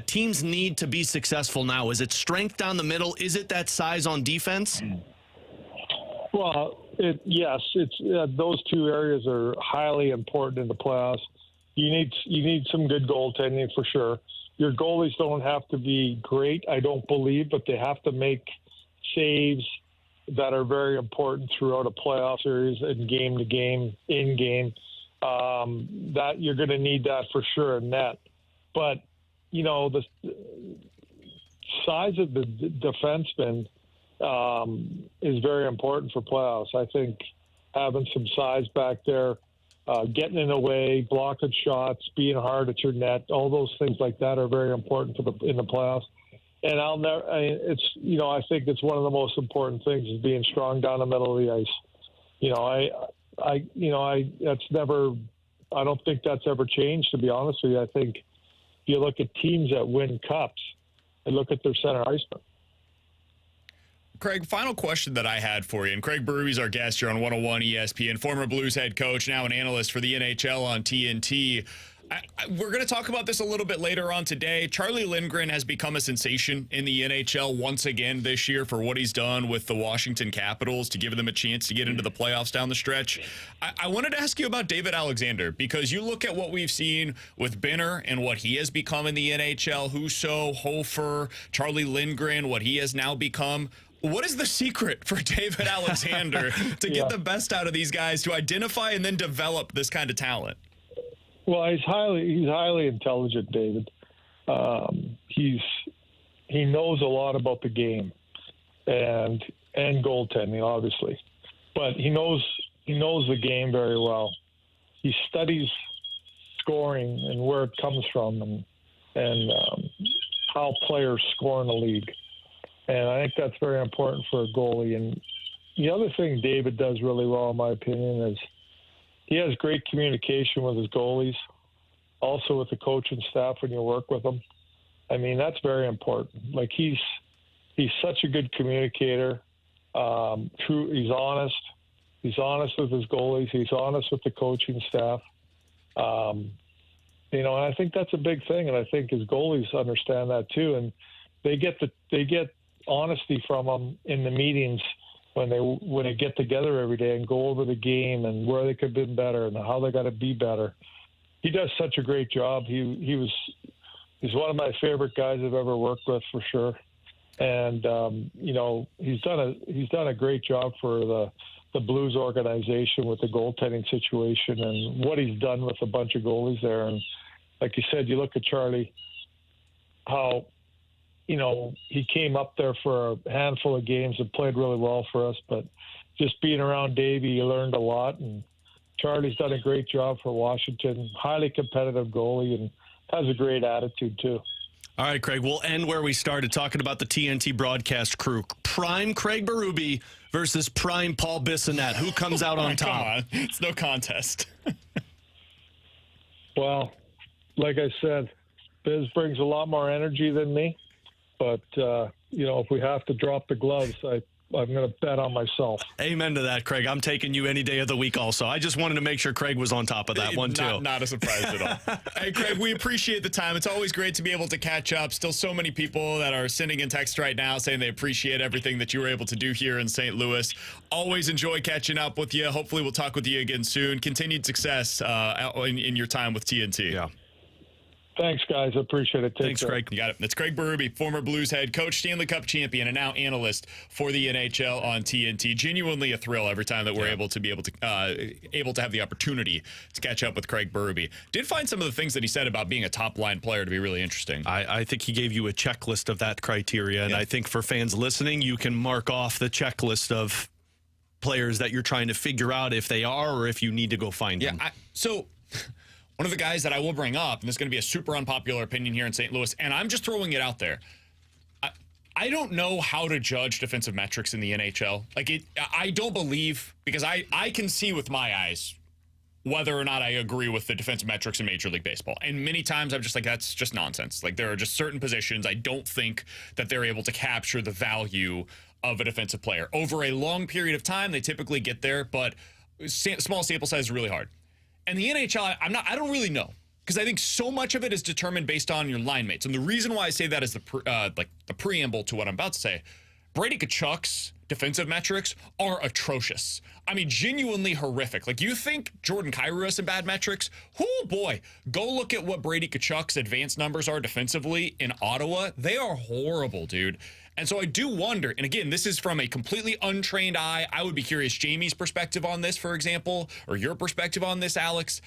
D: teams need to be successful now? Is it strength down the middle? Is it that size on defense?
G: Well, yes, it's those two areas are highly important in the playoffs. You need some good goaltending for sure. Your goalies don't have to be great, I don't believe, but they have to make saves that are very important throughout a playoff series and game to game, in game. That you're going to need that for sure in net. But the size of the defenseman is very important for playoffs. I think having some size back there, getting in the way, blocking shots, being hard at your net, all those things like that are very important in the playoffs. And it's, I think it's one of the most important things is being strong down the middle of the ice. I don't think that's ever changed, to be honest with you. I think if you look at teams that win cups and look at their center iceman.
B: Craig, final question that I had for you, and Craig Berube's our guest here on 101 ESPN, former Blues head coach, now an analyst for the NHL on TNT. We're going to talk about this a little bit later on today. Charlie Lindgren has become a sensation in the NHL once again this year for what he's done with the Washington Capitals to give them a chance to get into the playoffs down the stretch. I wanted to ask you about David Alexander, because you look at what we've seen with Benner and what he has become in the NHL, Husso, Hofer, Charlie Lindgren, what he has now become. What is the secret for David Alexander to get the best out of these guys, to identify and then develop this kind of talent?
G: Well, he's highly intelligent, David. He knows a lot about the game and goaltending, obviously, but he knows the game very well. He studies scoring and where it comes from and how players score in the league. And I think that's very important for a goalie. And the other thing David does really well, in my opinion, is he has great communication with his goalies, also with the coaching staff when you work with them. I mean, that's very important. Like, he's such a good communicator. He's honest. He's honest with his goalies. He's honest with the coaching staff. And I think that's a big thing. And I think his goalies understand that too. And they get honesty from him in the meetings when they get together every day and go over the game and where they could have been better and how they got to be better. He does such a great job. He's one of my favorite guys I've ever worked with, for sure. And he's done a great job for the Blues organization with the goaltending situation and what he's done with a bunch of goalies there. And like you said, you look at Charlie, how he came up there for a handful of games and played really well for us. But just being around Davey, you learned a lot. And Charlie's done a great job for Washington. Highly competitive goalie and has a great attitude too.
D: All right, Craig, we'll end where we started, talking about the TNT broadcast crew. Prime Craig Berube versus prime Paul Bissonnette. Who comes out on top?
B: Come on. It's no contest.
G: Well, like I said, Biz brings a lot more energy than me. But, if we have to drop the gloves, I'm going to bet on myself.
D: Amen to that, Craig. I'm taking you any day of the week also. I just wanted to make sure Craig was on top of that one, too.
B: Not a surprise at all. Hey, Craig, we appreciate the time. It's always great to be able to catch up. Still so many people that are sending in text right now saying they appreciate everything that you were able to do here in St. Louis. Always enjoy catching up with you. Hopefully we'll talk with you again soon. Continued success in your time with TNT.
D: Yeah.
G: Thanks, guys. I appreciate it.
D: Thanks, Craig.
B: You got it. That's Craig Berube, former Blues head coach, Stanley Cup champion, and now analyst for the NHL on TNT. Genuinely a thrill every time that we're able to have the opportunity to catch up with Craig Berube. Did find some of the things that he said about being a top-line player to be really interesting.
D: I think he gave you a checklist of that criteria, and I think for fans listening, you can mark off the checklist of players that you're trying to figure out if they are or if you need to go find them.
B: One of the guys that I will bring up, and this is going to be a super unpopular opinion here in St. Louis, and I'm just throwing it out there. I don't know how to judge defensive metrics in the NHL. I don't believe, because I can see with my eyes whether or not I agree with the defensive metrics in Major League Baseball. And many times I'm just like, that's just nonsense. Like, there are just certain positions I don't think that they're able to capture the value of a defensive player. Over a long period of time, they typically get there, but small sample size is really hard. And the NHL, I don't really know, because I think so much of it is determined based on your line mates. And the reason why I say that is the preamble to what I'm about to say. Brady Tkachuk's defensive metrics are atrocious. I mean, genuinely horrific. Like, you think Jordan Kyrou has some bad metrics? Oh boy, go look at what Brady Tkachuk's advanced numbers are defensively in Ottawa. They are horrible, dude. And so I do wonder, and again, this is from a completely untrained eye. I would be curious Jamie's perspective on this, for example, or your perspective on this, Alex.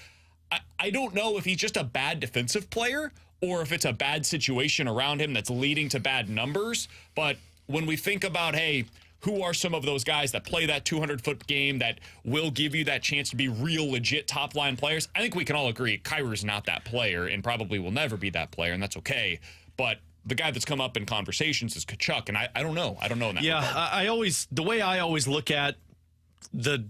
B: I don't know if he's just a bad defensive player or if it's a bad situation around him that's leading to bad numbers. But when we think about, hey, who are some of those guys that play that 200-foot game that will give you that chance to be real, legit top-line players? I think we can all agree Kyrou's not that player and probably will never be that player, and that's okay. But the guy that's come up in conversations is Kachuk, and I don't know. I don't know in that regard.
D: The way I always look at the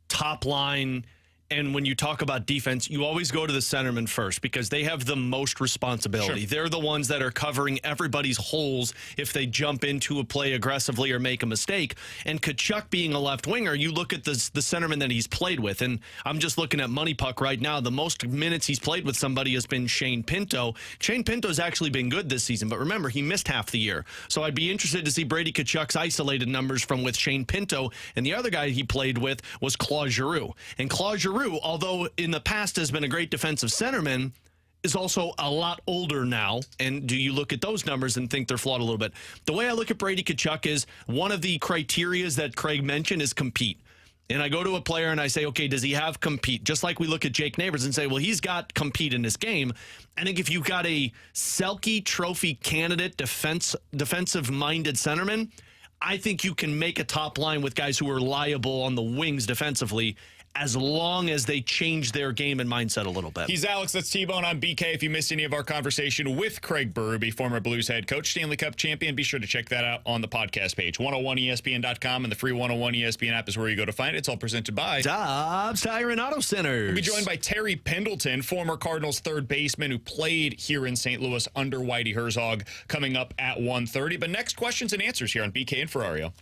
D: top line, and when you talk about defense, you always go to the centerman first because they have the most responsibility.
B: Sure.
D: They're the ones that are covering everybody's holes if they jump into a play aggressively or make a mistake. And Kachuk being a left winger, you look at the centerman that he's played with, and I'm just looking at Money Puck right now. The most minutes he's played with somebody has been Shane Pinto. Shane Pinto's actually been good this season, but remember, he missed half the year. So I'd be interested to see Brady Kachuk's isolated numbers from with Shane Pinto. And the other guy he played with was Claude Giroux. And Claude Giroux, although in the past has been a great defensive centerman, is also a lot older now. And do you look at those numbers and think they're flawed a little bit? The way I look at Brady Kachuk is one of the criterias that Craig mentioned is compete. And I go to a player and I say, okay, does he have compete? Just like we look at Jake Neighbors and say, well, he's got compete in this game. I think if you've got a Selke Trophy candidate defensive-minded centerman, I think you can make a top line with guys who are liable on the wings defensively as long as they change their game and mindset a little bit.
B: He's Alex, that's T-Bone on BK. If you missed any of our conversation with Craig Berube, former Blues head coach, Stanley Cup champion, be sure to check that out on the podcast page. 101ESPN.com and the free 101 ESPN app is where you go to find it. It's all presented by
D: Dobbs Tire and Auto Centers.
B: We'll be joined by Terry Pendleton, former Cardinals third baseman who played here in St. Louis under Whitey Herzog, coming up at 1:30. But next, questions and answers here on BK and Ferrario.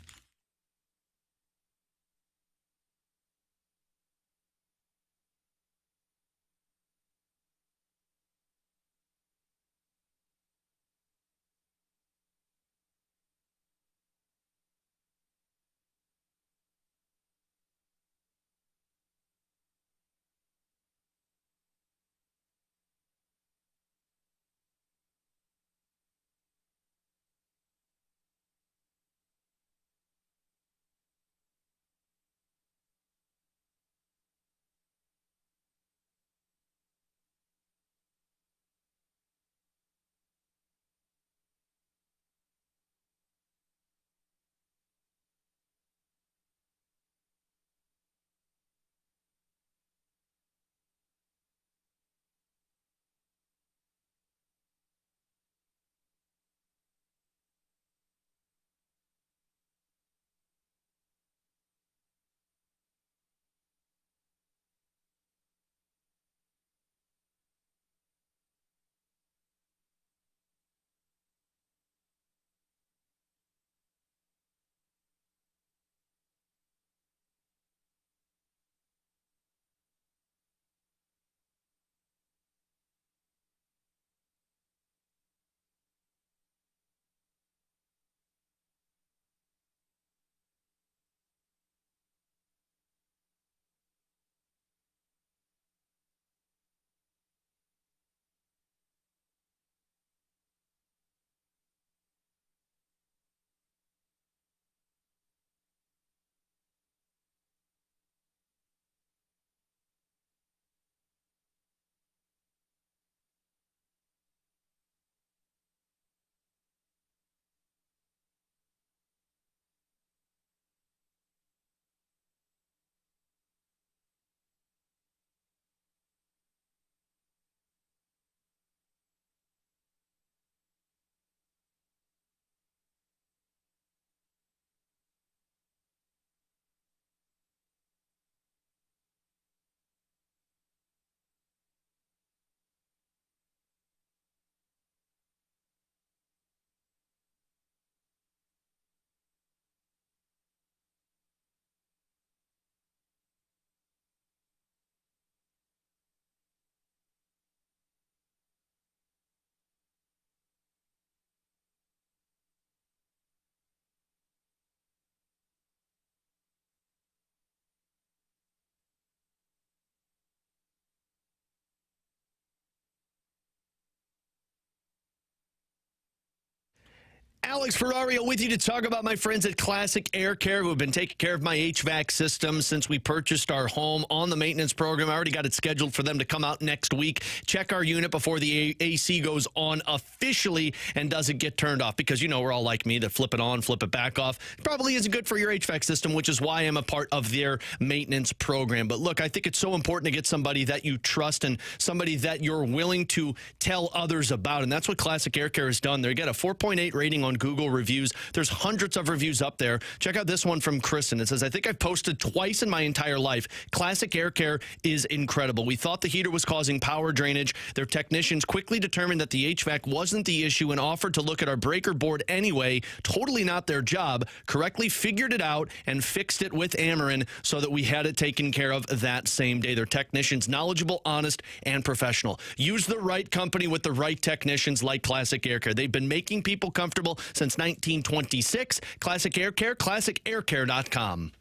D: Alex Ferrario with you to talk about my friends at Classic Air Care who have been taking care of my HVAC system since we purchased our home on the maintenance program. I already got it scheduled for them to come out next week, check our unit before the AC goes on officially and doesn't get turned off, because you know we're all like me that flip it on, flip it back off. Probably isn't good for your HVAC system, which is why I'm a part of their maintenance program. But look, I think it's so important to get somebody that you trust and somebody that you're willing to tell others about, and that's what Classic Air Care has done. They get a 4.8 rating on Google reviews. There's hundreds of reviews up there. Check out this one from Kristen. It says, I think I've posted twice in my entire life. Classic Air Care is incredible. We thought the heater was causing power drainage. Their technicians quickly determined that the HVAC wasn't the issue and offered to look at our breaker board anyway. Totally not their job. Correctly figured it out and fixed it with Ameren so that we had it taken care of that same day. Their technicians knowledgeable, honest, and professional. Use the right company with the right technicians like Classic Air Care. They've been making people comfortable since 1926. Classic Air Care, classicaircare.com.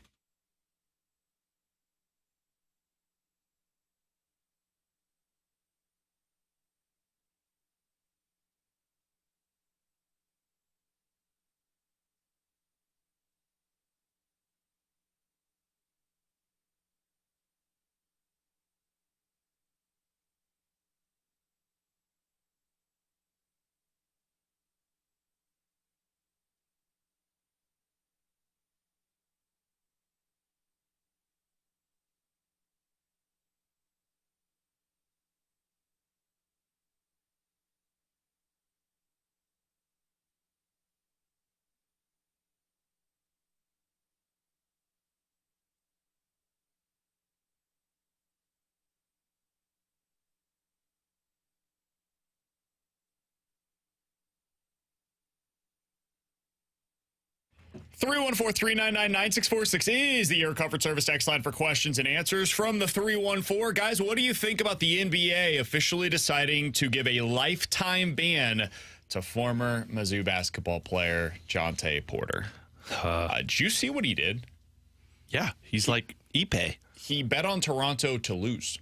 B: Three 314-399-9646 is the Air Comfort Service text line for questions and answers from the 314. Guys, what do you think about the NBA officially deciding to give a lifetime ban to former Mizzou basketball player Jontay Porter? Did you see what he did?
D: Yeah, he's like Ipe.
B: He bet on Toronto to lose.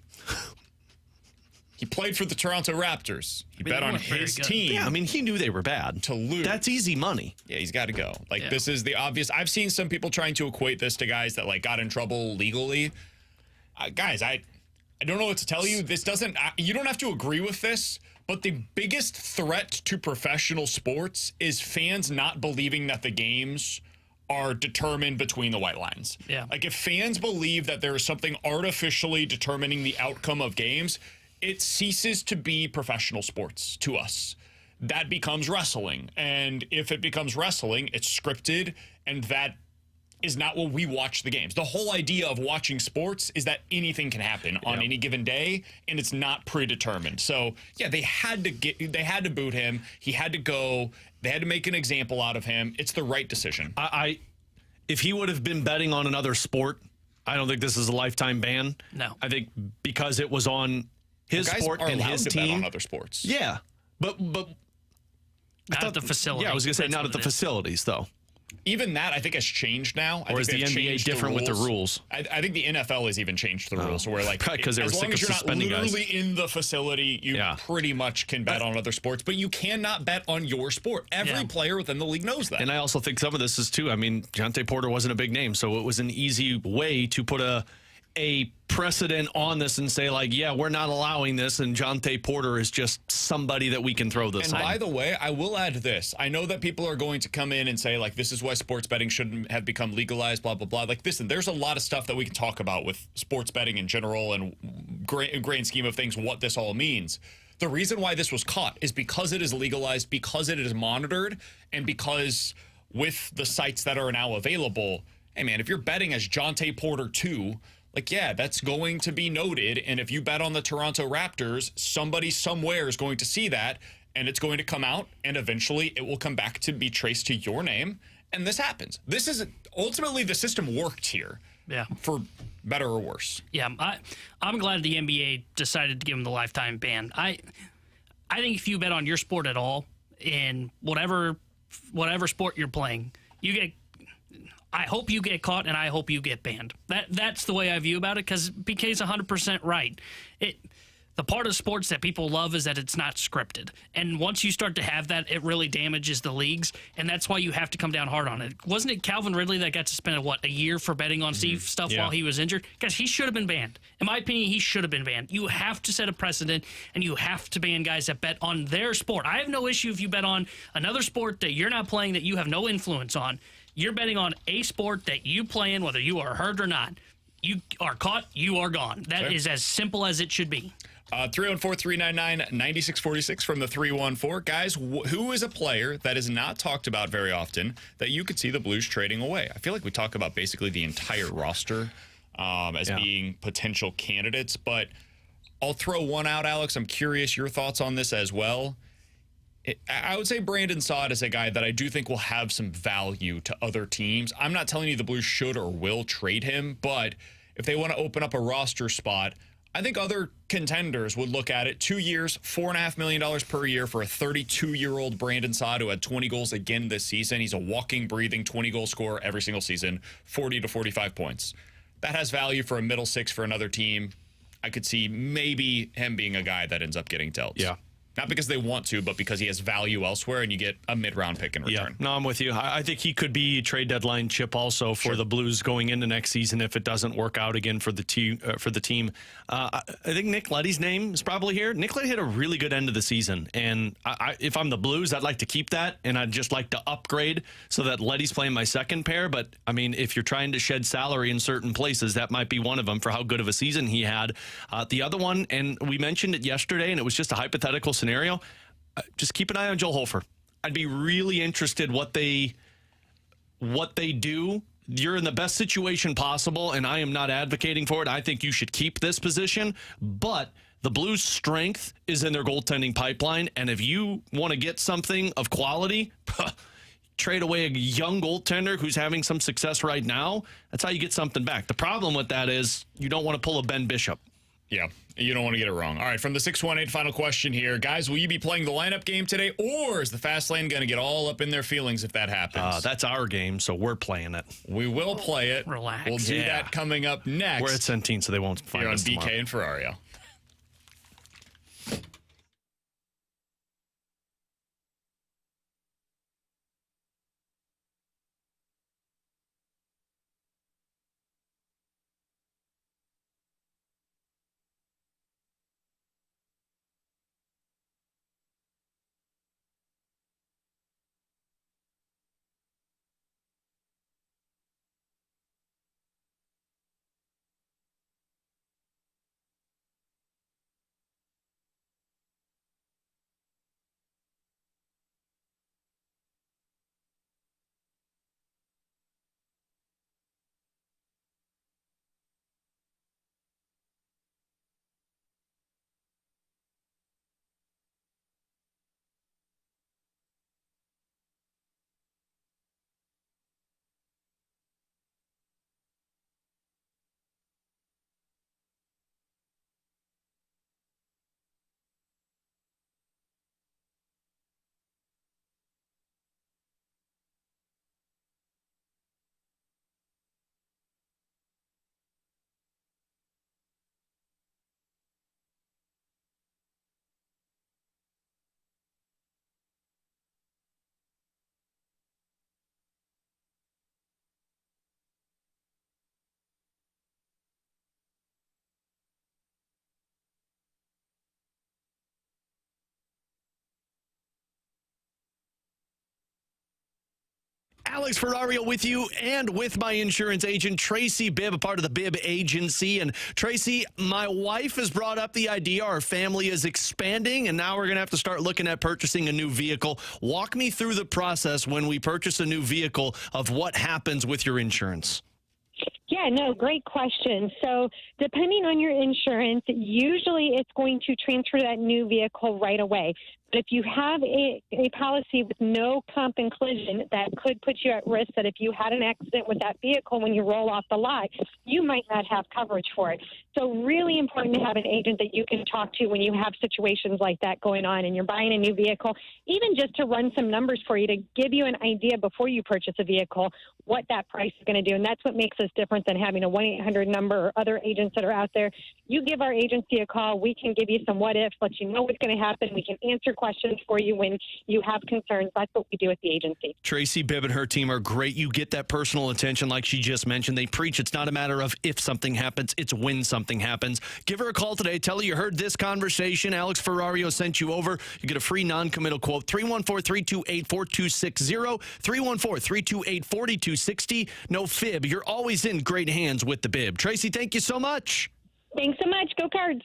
B: He played for the Toronto Raptors. He bet on his team.
D: Yeah, I mean, he knew they were bad.
B: To lose.
D: That's easy money.
B: Yeah, he's got to go. Like, this is the obvious. I've seen some people trying to equate this to guys that, like, got in trouble legally. Guys, I don't know what to tell you. This doesn't, you don't have to agree with this, but the biggest threat to professional sports is fans not believing that the games are determined between the white lines.
F: Yeah.
B: Like, if fans believe that there is something artificially determining the outcome of games, it ceases to be professional sports to us. That becomes wrestling. And if it becomes wrestling, it's scripted, and that is not what we watch the games. The whole idea of watching sports is that anything can happen on any given day, and it's not predetermined. So, yeah, they had to boot him. He had to go. They had to make an example out of him. It's the right decision.
D: If he would have been betting on another sport, I don't think this is a lifetime ban.
F: No.
D: I think because it was on his sport and his team.
B: Bet on other sports.
D: Yeah, but
F: not at the facility.
D: Yeah, I was going to say not at the facilities, though.
B: Even that, I think, has changed now.
D: Or is the NBA different with the rules?
B: I think the NFL has even changed the rules. So where, like,
D: because they were sick of suspending guys.
B: As long as you're not literally in the facility, you pretty much can bet on other sports, but you cannot bet on your sport. Every player within the league knows that.
D: And I also think some of this is, too, I mean, Jontay Porter wasn't a big name, so it was an easy way to put a precedent on this and say, like, yeah, we're not allowing this, and Jontay Porter is just somebody that we can throw this on.
B: And by the way, I will add this. I know that people are going to come in and say, like, this is why sports betting shouldn't have become legalized, blah, blah, blah. Like, listen, there's a lot of stuff that we can talk about with sports betting in general and grand scheme of things, what this all means. The reason why this was caught is because it is legalized, because it is monitored, and because with the sites that are now available, hey, man, if you're betting as Jontay Porter 2, like, yeah, that's going to be noted. And if you bet on the Toronto Raptors, somebody somewhere is going to see that, and it's going to come out, and eventually it will come back to be traced to your name. And this happens. This is ultimately the system worked here.
F: Yeah.
B: For better or worse.
F: Yeah. I'm glad the NBA decided to give him the lifetime ban. I think if you bet on your sport at all, in whatever sport you're playing, I hope you get caught, and I hope you get banned. That's the way I view about it, because BK's 100% right. The part of sports that people love is that it's not scripted. And once you start to have that, it really damages the leagues. And that's why you have to come down hard on it. Wasn't it Calvin Ridley that got to spend, a year for betting on Steve stuff while he was injured? Guys, he should have been banned. In my opinion, he should have been banned. You have to set a precedent, and you have to ban guys that bet on their sport. I have no issue if you bet on another sport that you're not playing, that you have no influence on. You're betting on a sport that you play in, whether you are hurt or not. You are caught, you are gone. That is as simple as it should be.
B: 314-399-9646 from the 314. Guys, who is a player that is not talked about very often that you could see the Blues trading away? I feel like we talk about basically the entire roster as being potential candidates, but I'll throw one out, Alex. I'm curious your thoughts on this as well. I would say Brandon Saad is a guy that I do think will have some value to other teams. I'm not telling you the Blues should or will trade him, but if they want to open up a roster spot, I think other contenders would look at it. 2 years, $4.5 million per year for a 32-year-old Brandon Saad who had 20 goals again this season. He's a walking, breathing 20-goal scorer every single season, 40 to 45 points. That has value for a middle six for another team. I could see maybe him being a guy that ends up getting dealt.
D: Yeah.
B: Not because they want to, but because he has value elsewhere, and you get a mid-round pick in return.
D: Yeah, no, I'm with you. I think he could be trade deadline chip also for the Blues going into next season if it doesn't work out again for the team. I think Nick Leddy's name is probably here. Nick Leddy had a really good end of the season, and if I'm the Blues, I'd like to keep that, and I'd just like to upgrade so that Leddy's playing my second pair. But I mean, if you're trying to shed salary in certain places, that might be one of them for how good of a season he had. The other one, and we mentioned it yesterday, and it was just a hypothetical scenario. Just keep an eye on Joel Hofer. I'd be really interested what they do. You're in the best situation possible, and I am not advocating for it. I think you should keep this position, but the Blues' strength is in their goaltending pipeline, and if you want to get something of quality, trade away a young goaltender who's having some success right now. That's how you get something back. The problem with that is you don't want to pull a Ben Bishop.
B: Yeah, you don't want to get it wrong. All right, from the 618, final question here. Guys, will you be playing the lineup game today, or is the fast lane going to get all up in their feelings if that happens?
D: That's our game, so we're playing it.
B: We will play it.
F: Relax.
B: We'll do that coming up next.
D: We're at Centene, so they won't find
B: here on
D: us
B: BK
D: tomorrow.
B: and Ferrario.
D: Alex Ferrario with you and with my insurance agent, Tracy Bibb, a part of the Bibb Agency. And Tracy, my wife has brought up the idea our family is expanding, and now we're going to have to start looking at purchasing a new vehicle. Walk me through the process when we purchase a new vehicle of what happens with your insurance.
H: Yeah, no, great question. So depending on your insurance, usually it's going to transfer that new vehicle right away. But if you have a policy with no comp and collision, that could put you at risk that if you had an accident with that vehicle when you roll off the lot, you might not have coverage for it. So really important to have an agent that you can talk to when you have situations like that going on and you're buying a new vehicle, even just to run some numbers for you to give you an idea before you purchase a vehicle what that price is going to do. And that's what makes us different than having a 1-800 number or other agents that are out there. You give our agency a call. We can give you some what ifs, let you know what's going to happen. We can answer questions for you when you have concerns. That's what we do at the agency.
D: Tracy Bibb and her team are great. You get that personal attention like she just mentioned. They preach it's not a matter of if something happens, it's when something happens. Give her a call today. Tell her you heard this conversation. Alex Ferrario sent you over. You get a free non-committal quote. 314-328-4260. 314-328-4260. No fib. You're always in great hands with the Bib. Tracy, thank you so much.
H: Thanks so much. Go Cards.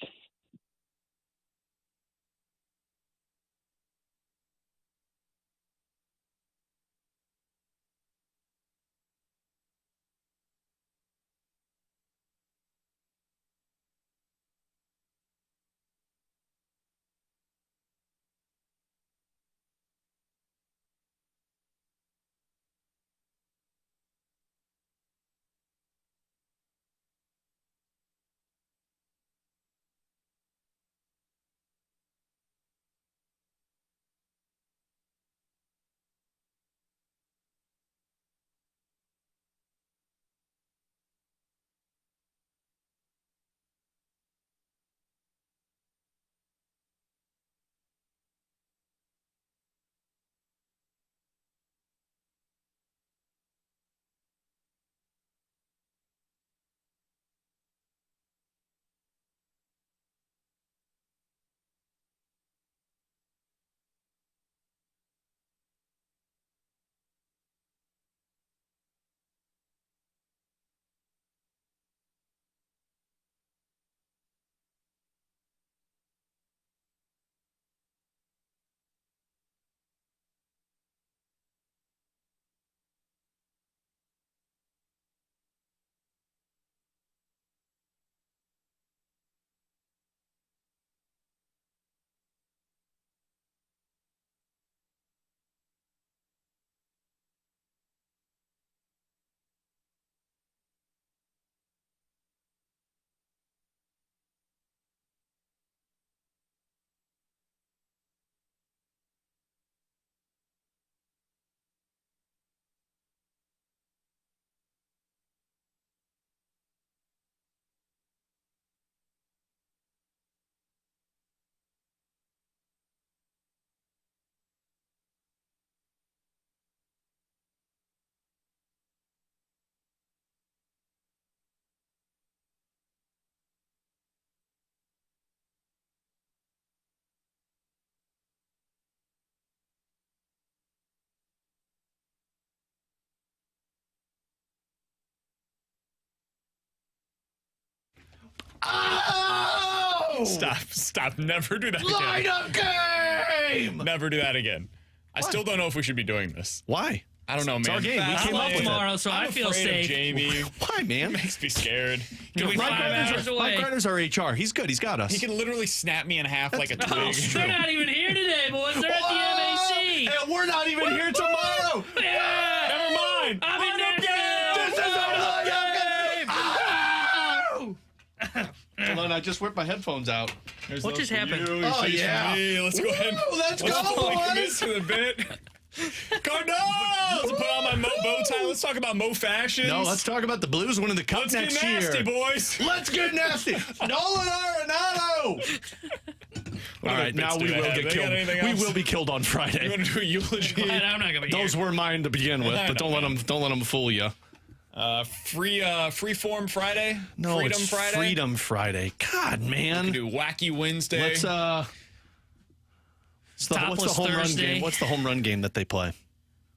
D: Oh!
B: Stop. Never do that again.
D: Line up game!
B: Never do that again. I still don't know if we should be doing this.
D: Why?
B: I don't know, man.
D: It's our game. We came up with
F: tomorrow,
D: it.
F: so
B: I'm
F: I feel
B: afraid
F: safe.
B: of Jamie.
D: Why, man?
B: Makes me scared.
F: Can we 5 hours away?
D: Mike Greider's our HR. He's good. He's got us.
B: He can literally snap me in half like a twig.
F: They're not even here today, boys. They're at the MAC.
D: And we're not even here tomorrow.
F: Yeah.
B: Never mind.
F: I'm in there.
D: This is our game. Hold on, I just whipped my headphones out.
F: What just happened?
B: Oh, yeah. Let's go ahead.
D: Let's go,
B: fully commit
D: boys.
B: to the bit. Cardinals! Put on my Mo bow tie. Let's talk about Mo fashions.
D: No, let's talk about the Blues winning the Cup
B: Let's
D: next
B: get nasty,
D: year.
B: boys.
D: Let's get nasty. Nolan Arenado. All right, now we will get killed. We will be killed on
B: You
D: Friday.
B: want to do a eulogy?
F: I'm not gonna be
D: Those
F: here.
D: were mine to begin with, but don't let them fool you.
B: Free form Friday.
D: No,
B: Freedom
D: it's
B: Friday.
D: Freedom Friday. God,
B: We
D: man.
B: can do Wacky Wednesday.
D: What's the
F: Topless
D: home run
F: Thursday.
D: game? What's the home run game that they play?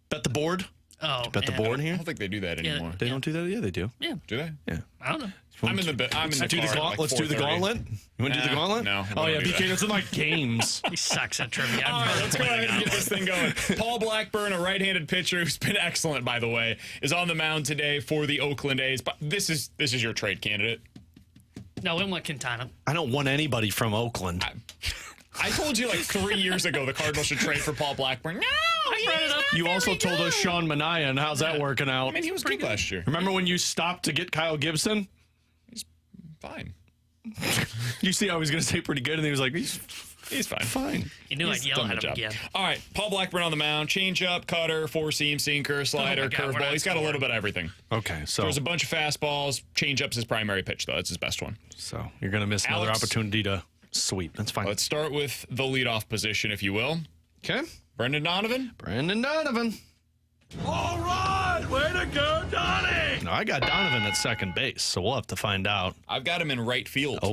D: Bet the board?
F: Oh,
D: Bet the
F: man.
D: board
B: I
D: here?
B: don't think they do that anymore.
D: They don't do that? Yeah, they do.
F: Yeah,
B: Do they?
D: Yeah.
F: I don't know.
B: I'm in the
D: Let's do the
B: car at like
D: let's do the
B: 4:30.
D: gauntlet. You want to do the
B: Nah,
D: gauntlet?
B: no, we
D: Oh
B: don't
D: yeah,
B: do
D: BK.
B: that.
D: It's in like games.
F: He sucks at trivia.
B: All right, let's go ahead and get this thing going. Paul Blackburn, a right-handed pitcher who's been excellent, by the way, is on the mound today for the Oakland A's. But this is your trade candidate.
F: No, we want Quintana.
D: I don't want anybody from Oakland.
B: I told you like 3 years ago the Cardinals should trade for Paul Blackburn. No,
F: I brought it up.
D: You also told us Sean Manaea, and how's that working out?
B: I mean, he was good last year.
D: Remember when you stopped to get Kyle Gibson?
B: Fine.
D: You see, I was going to say pretty good, and he was like, he's
B: fine.
D: fine.
F: You knew I'd yell at him again.
B: All right, Paul Blackburn on the mound. Change-up, cutter, four-seam, sinker, slider, curveball. He's got a little bit of everything.
D: Okay, so
B: There's a bunch of fastballs. Change-up's his primary pitch, though. That's his best one.
D: So you're going to miss another
B: Alex.
D: opportunity to sweep. That's fine.
B: Let's start with the leadoff position, if you will.
D: Okay.
B: Brendan Donovan.
D: Brandon Donovan.
I: All right, way to go, Donnie!
D: No, I got Donovan at second base, so we'll have to find out.
B: I've got him in right field. My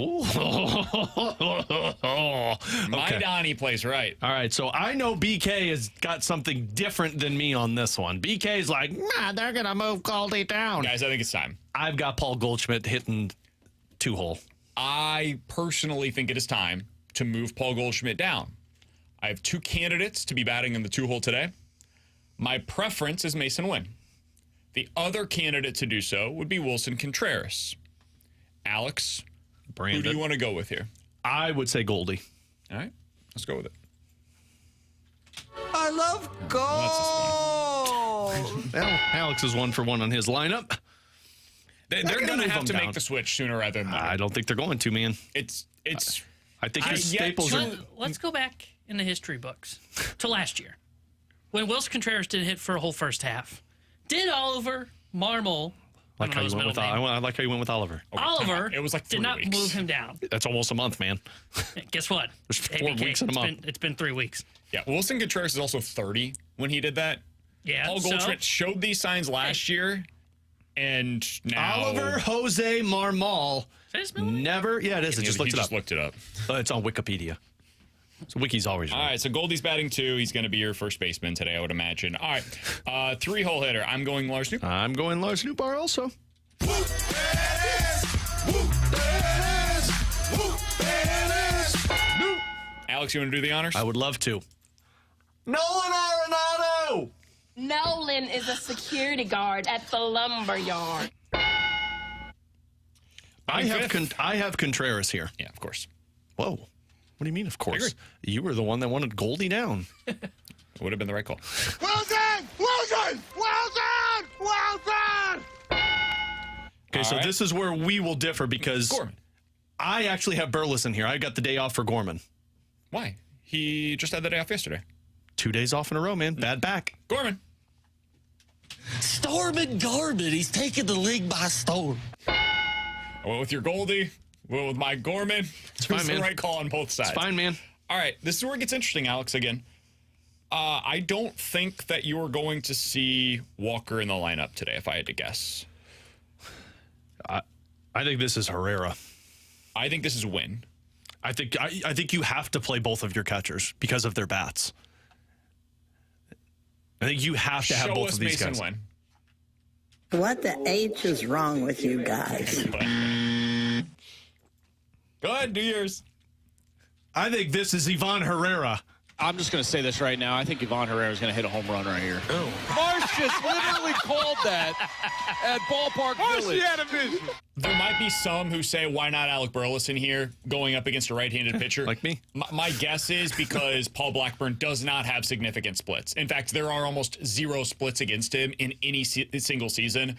D: Okay.
B: Donnie plays right.
D: All right, so I know BK has got something different than me on this one. BK's like, nah, they're going to move Goldie down.
B: Guys, I think it's time.
D: I've got Paul Goldschmidt hitting 2-hole.
B: I personally think it is time to move Paul Goldschmidt down. I have 2 candidates to be batting in the 2-hole today. My preference is Mason Wynn. The other candidate to do so would be Wilson Contreras. Alex,
D: Brandon.
B: who do you want to go with here?
D: I would say Goldie.
B: All right, let's go with it.
I: I love gold!
D: Well, Alex is 1-for-1 on his lineup.
B: They're
D: gonna
B: going to
D: move
B: have
D: him
B: to
D: down.
B: make the switch sooner rather than later.
D: I don't think they're going to, man.
B: It's
D: I think his
B: yet
D: staples
B: to-
D: are...
F: Let's go back in the history books to last year when Wilson Contreras didn't hit for a whole first half. Did Oliver Marmol?
D: I like how you went with Oliver.
F: Oliver
B: It was like 3
F: did not
B: weeks.
F: move him down.
D: That's almost a month, man.
F: Guess what?
D: There's 4 weeks in a month.
F: It's been 3 weeks.
B: Yeah, Wilson Contreras is also 30 when he did that.
F: Yeah.
B: Paul Goldschmidt showed these signs last year, and now
D: Oliver Jose Marmol never... Yeah, it is. I just looked it up.
B: looked it up.
D: It's on Wikipedia. So Wiki's always
B: All
D: right.
B: right, so Goldie's batting 2. He's going to be your first baseman today, I would imagine. All right, 3-hole hitter. I'm going Lars Newbar.
D: I'm going Lars Newbar also.
B: Alex, you want to do the honors?
D: I would love to.
I: Nolan Arenado!
J: Nolan is a security guard at the lumber yard.
D: I have Contreras here.
B: Yeah, of course.
D: Whoa. What do you mean, of course?
B: agree.
D: You were the one that wanted Goldie down.
B: It would have been the right call.
I: Wilson! Wilson! Wilson! Wilson!
D: Okay, so
B: right.
D: this is where we will differ because
B: Gorman.
D: I actually have Burleson here. I got the day off for Gorman.
B: Why? He just had the day off yesterday.
D: 2 days off in a row, man. Bad back.
B: Gorman.
K: Storm and Garmin. He's taking the league by storm.
B: I went with your Goldie. Went with my Gorman. It
D: fine,
B: was the
D: man.
B: right call on both sides.
D: It's fine, man.
B: All right, this is where it gets interesting, Alex, again. I don't think that you're going to see Walker in the lineup today, if I had to guess.
D: I think this is Herrera.
B: I think this is Wynn.
D: I think you have to play both of your catchers because of their bats. I think you have to have
B: Show
D: both
B: us
D: of these
B: Mason
D: guys.
B: Wynn.
L: What the H is wrong with you guys?
B: Go ahead, do yours.
D: I think this is Ivan Herrera.
M: I'm just going to say this right now. I think Ivan Herrera is going to hit a home run right here.
I: Marsh just literally called that at Ballpark Village. Had a vision.
B: There might be some who say, why not Alec Burleson here going up against a right-handed pitcher?
D: Like me?
B: My guess is because Paul Blackburn does not have significant splits. In fact, there are almost 0 splits against him in any single season.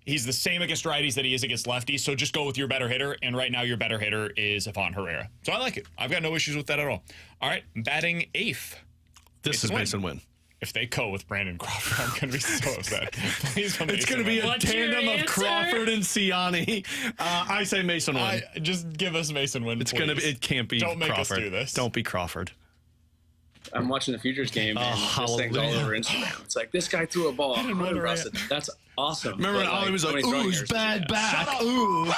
B: He's the same against righties that he is against lefties, so just go with your better hitter, and right now your better hitter is Ivan Herrera. So I like it. I've got no issues with that at all. All right, batting 8th.
D: This is Mason Wynn.
B: If they go with Brandon Crawford, I'm going to be so upset. Please don't
D: It's going to be a tandem of Crawford and Ciani. I say Mason Wynn.
B: Just give us Mason Wynn,
D: It's
B: please.
D: going to be. It can't be
B: Don't make
D: Crawford.
B: us do this.
D: Don't be Crawford.
M: I'm watching the Futures game, and this thing's all over Instagram. It's like, this guy threw a ball. That's awesome.
D: Remember when Ollie was like, ooh, it's bad back. Ooh.
B: All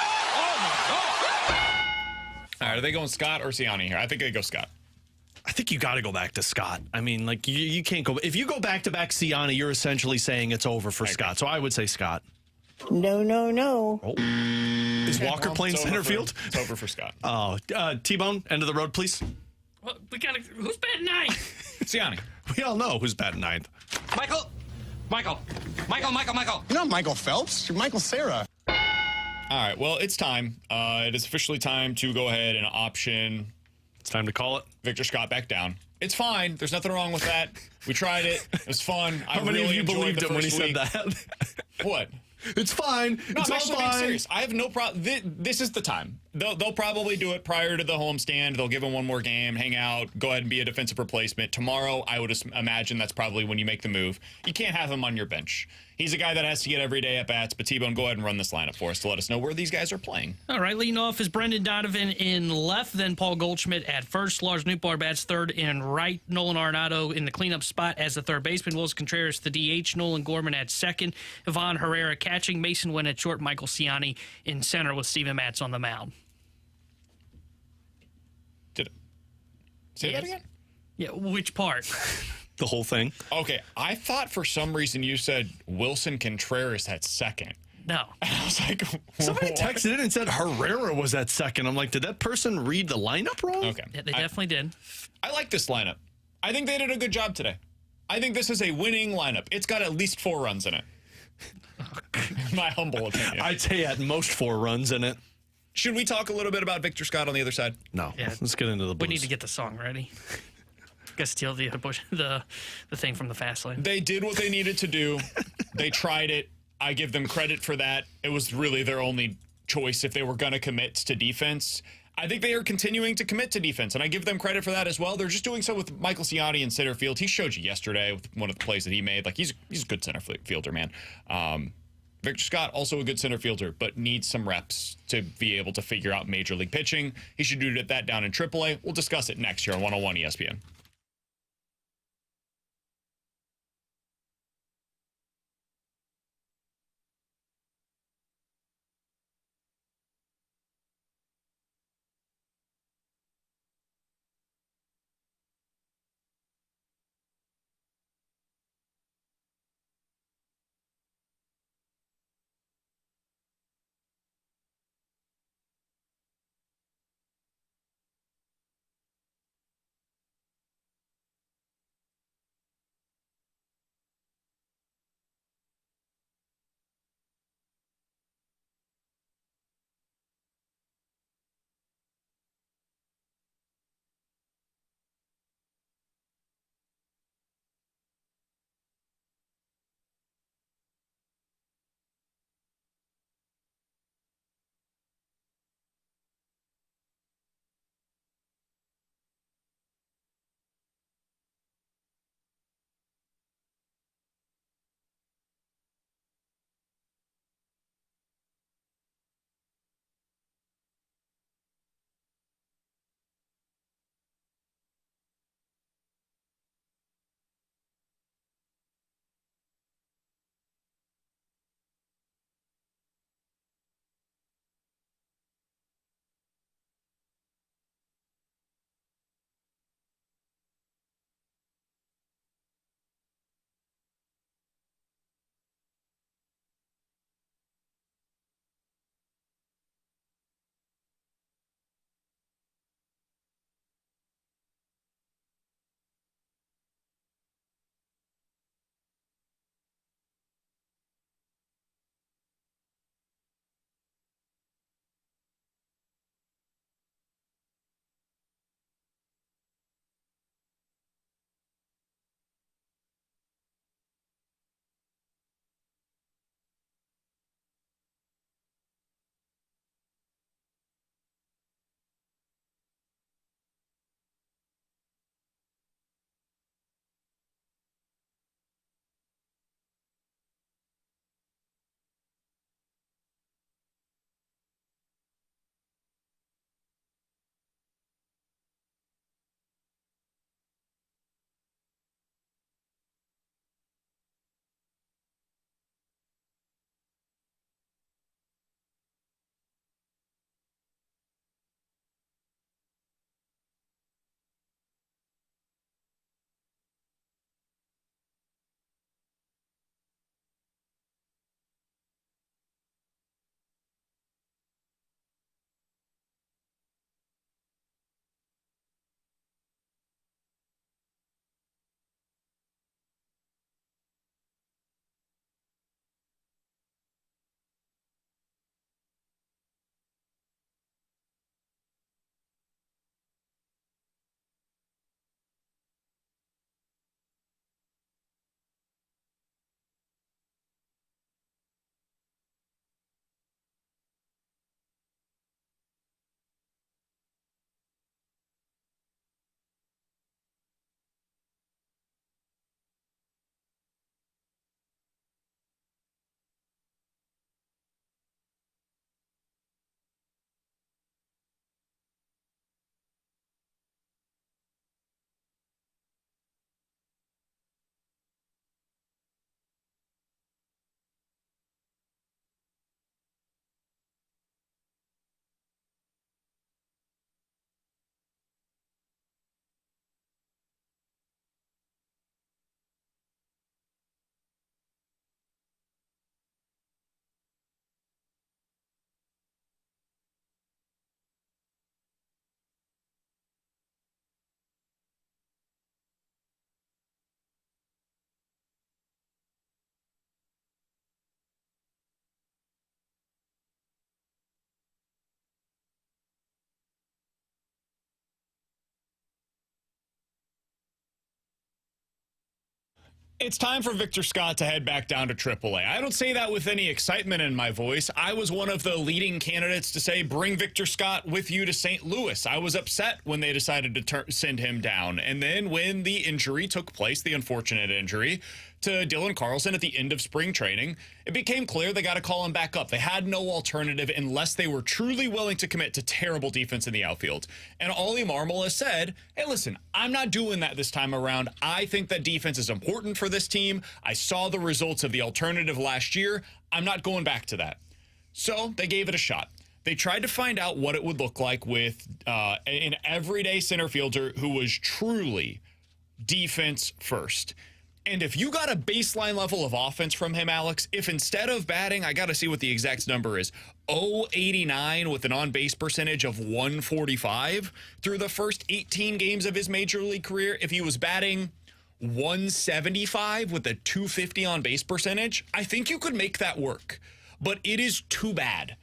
B: right, are they going Scott or Ciani here? I think they go Scott.
D: I think you got to go back to Scott. I mean, like, you can't go. If you go back-to-back Ciani, you're essentially saying it's over for Scott. So I would say Scott.
L: No, no, no.
D: Oh. Is Walker playing center field?
B: It's over for Scott.
D: Oh, T-Bone, end of the road, please.
F: Well, we got who's batting 9?
B: Ciani.
D: We all know who's batting 9th.
I: Michael. You're not Michael Phelps. You're Michael Cera.
B: All right, well, it's time. It is officially time to go ahead and option
D: It's time to call it.
B: Victor Scott back down. It's fine. There's nothing wrong with that. We tried it. It was fun.
D: How many of you believed him when he said that?
B: What?
D: It's fine.
B: No,
D: it's
B: I'm
D: all
B: actually
D: fine.
B: being serious. I have no problem. This is the time. They'll probably do it prior to the homestand. They'll give him one more game, hang out, go ahead and be a defensive replacement. Tomorrow, I would imagine that's probably when you make the move. You can't have him on your bench. He's a guy that has to get every day at bats. But T-Bone, go ahead and run this lineup for us to let us know where these guys are playing.
F: All right, leading off is Brendan Donovan in left, then Paul Goldschmidt at first. Lars Nootbaar bats third and right. Nolan Arenado in the cleanup spot as the third baseman. Willis Contreras the DH. Nolan Gorman at second. Ivan Herrera catching. Mason Wynn at short. Michael Ciani in center with Steven Matz on the mound.
B: Say that again?
F: Yeah, which part?
D: The whole thing.
B: Okay, I thought for some reason you said Wilson Contreras at second.
F: No.
B: I was like,
D: somebody texted in and said Herrera was at second. I'm like, did that person read the lineup wrong?
B: Okay.
F: Yeah, they definitely did.
B: I like this lineup. I think they did a good job today. I think this is a winning lineup. It's got at least 4 runs in it. In my humble opinion.
D: I'd say at most 4 runs in it.
B: Should we talk a little bit about Victor Scott on the other side?
D: No.
F: Yeah.
D: Let's get into the blues.
F: We need to get the song ready. Gotta steal the thing from the fast lane.
B: They did what they needed to do. They tried it. I give them credit for that. It was really their only choice if they were going to commit to defense. I think they are continuing to commit to defense, and I give them credit for that as well. They're just doing so with Michael Ciani in center field. He showed you yesterday with one of the plays that he made. Like, he's a good center fielder, man. Victor Scott, also a good center fielder, but needs some reps to be able to figure out major league pitching. He should do that down in AAA. We'll discuss it next year on 101 ESPN. It's time for Victor Scott to head back down to AAA. I don't say that with any excitement in my voice. I was one of the leading candidates to say, bring Victor Scott with you to St. Louis. I was upset when they decided to send him down. And then when the injury took place, the unfortunate injury to Dylan Carlson at the end of spring training, it became clear they got to call him back up. They had no alternative unless they were truly willing to commit to terrible defense in the outfield. And Ollie Marmol said, hey, listen, I'm not doing that this time around. I think that defense is important for this team. I saw the results of the alternative last year. I'm not going back to that. So they gave it a shot. They tried to find out what it would look like with an everyday center fielder who was truly defense first. And if you got a baseline level of offense from him, Alex, if instead of batting, I got to see what the exact number is, 089 with an on-base percentage of 145 through the first 18 games of his major league career, if he was batting 175 with a 250 on-base percentage, I think you could make that work. But it is too bad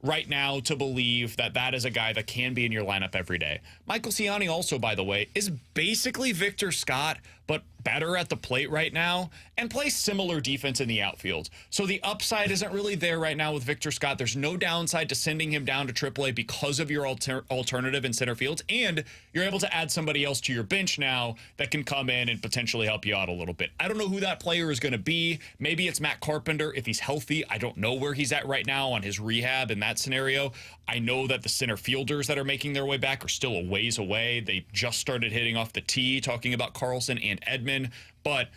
B: right now to believe that that is a guy that can be in your lineup every day. Michael Ciani also, by the way, is basically Victor Scott, but better at the plate right now and plays similar defense in the outfield. So the upside isn't really there right now with Victor Scott. There's no downside to sending him down to AAA because of your alternative in center field. And you're able to add somebody else to your bench now that can come in and potentially help you out a little bit. I don't know who that player is going to be. Maybe it's Matt Carpenter if he's healthy. I don't know where he's at right now on his rehab in that scenario. I know that the center fielders that are making their way back are still a ways away. They just started hitting off the tee, talking about Carlson and Edman. But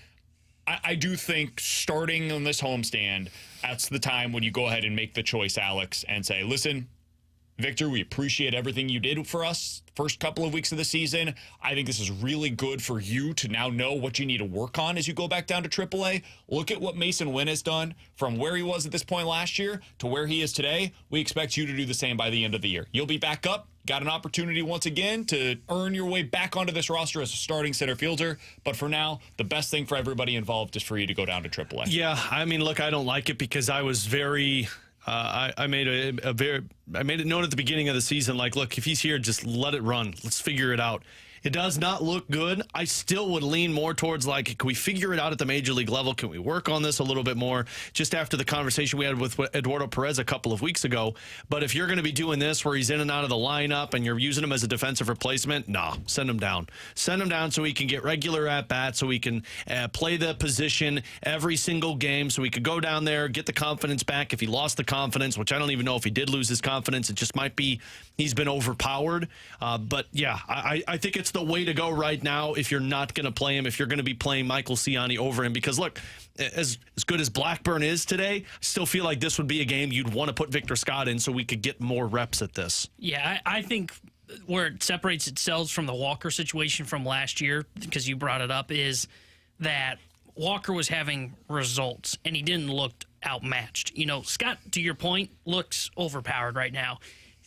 B: I do think starting on this homestand, that's the time when you go ahead and make the choice, Alex, and say, listen, Victor, we appreciate everything you did for us first couple of weeks of the season. I think this is really good for you to now know what you need to work on as you go back down to AAA. Look at what Mason Wynn has done from where he was at this point last year to where he is today. We expect you to do the same by the end of the year. You'll be back up. Got an opportunity once again to earn your way back onto this roster as a starting center fielder. But for now, the best thing for everybody involved is for you to go down to AAA.
D: Yeah, I mean, look, I don't like it because I was very... I made it known at the beginning of the season, like, look, if he's here, just let it run. Let's figure it out. It does not look good. I still would lean more towards, like, can we figure it out at the major league level? Can we work on this a little bit more? Just after the conversation we had with Eduardo Perez a couple of weeks ago. But if you're going to be doing this where he's in and out of the lineup and you're using him as a defensive replacement, send him down. Send him down so he can get regular at-bats, so he can play the position every single game, so he could go down there, get the confidence back if he lost the confidence, which I don't even know if he did lose his confidence. It just might be he's been overpowered. But, yeah, I think it's the way to go right now if you're not going to play him, if you're going to be playing Michael Ciani over him. Because, look, as good as Blackburn is today, I still feel like this would be a game you'd want to put Victor Scott in so we could get more reps at this.
F: Yeah, I think where it separates itself from the Walker situation from last year, because you brought it up, is that Walker was having results, and he didn't look outmatched. You know, Scott, to your point, looks overpowered right now.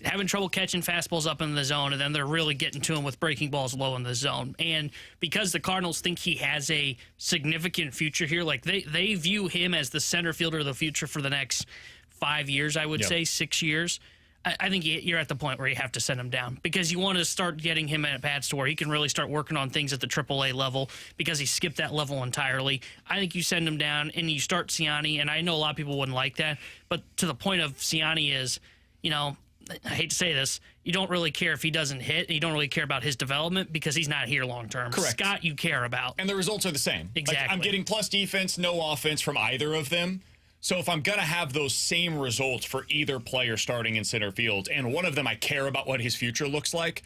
F: Having trouble catching fastballs up in the zone, and then they're really getting to him with breaking balls low in the zone. And because the Cardinals think he has a significant future here, like they view him as the center fielder of the future for the next 5 years, I would say 6 years. I think you're at the point where you have to send him down because you want to start getting him at bats to where he can really start working on things at the AAA level because he skipped that level entirely. I think you send him down and you start Ciani, and I know a lot of people wouldn't like that, but to the point of Ciani is, you know, I hate to say this, you don't really care if he doesn't hit. You don't really care about his development because he's not here long term.
B: Correct.
F: Scott, you care about.
B: And the results are the same.
F: Exactly.
B: Like, I'm getting plus defense, no offense from either of them. So if I'm going to have those same results for either player starting in center field, and one of them I care about what his future looks like,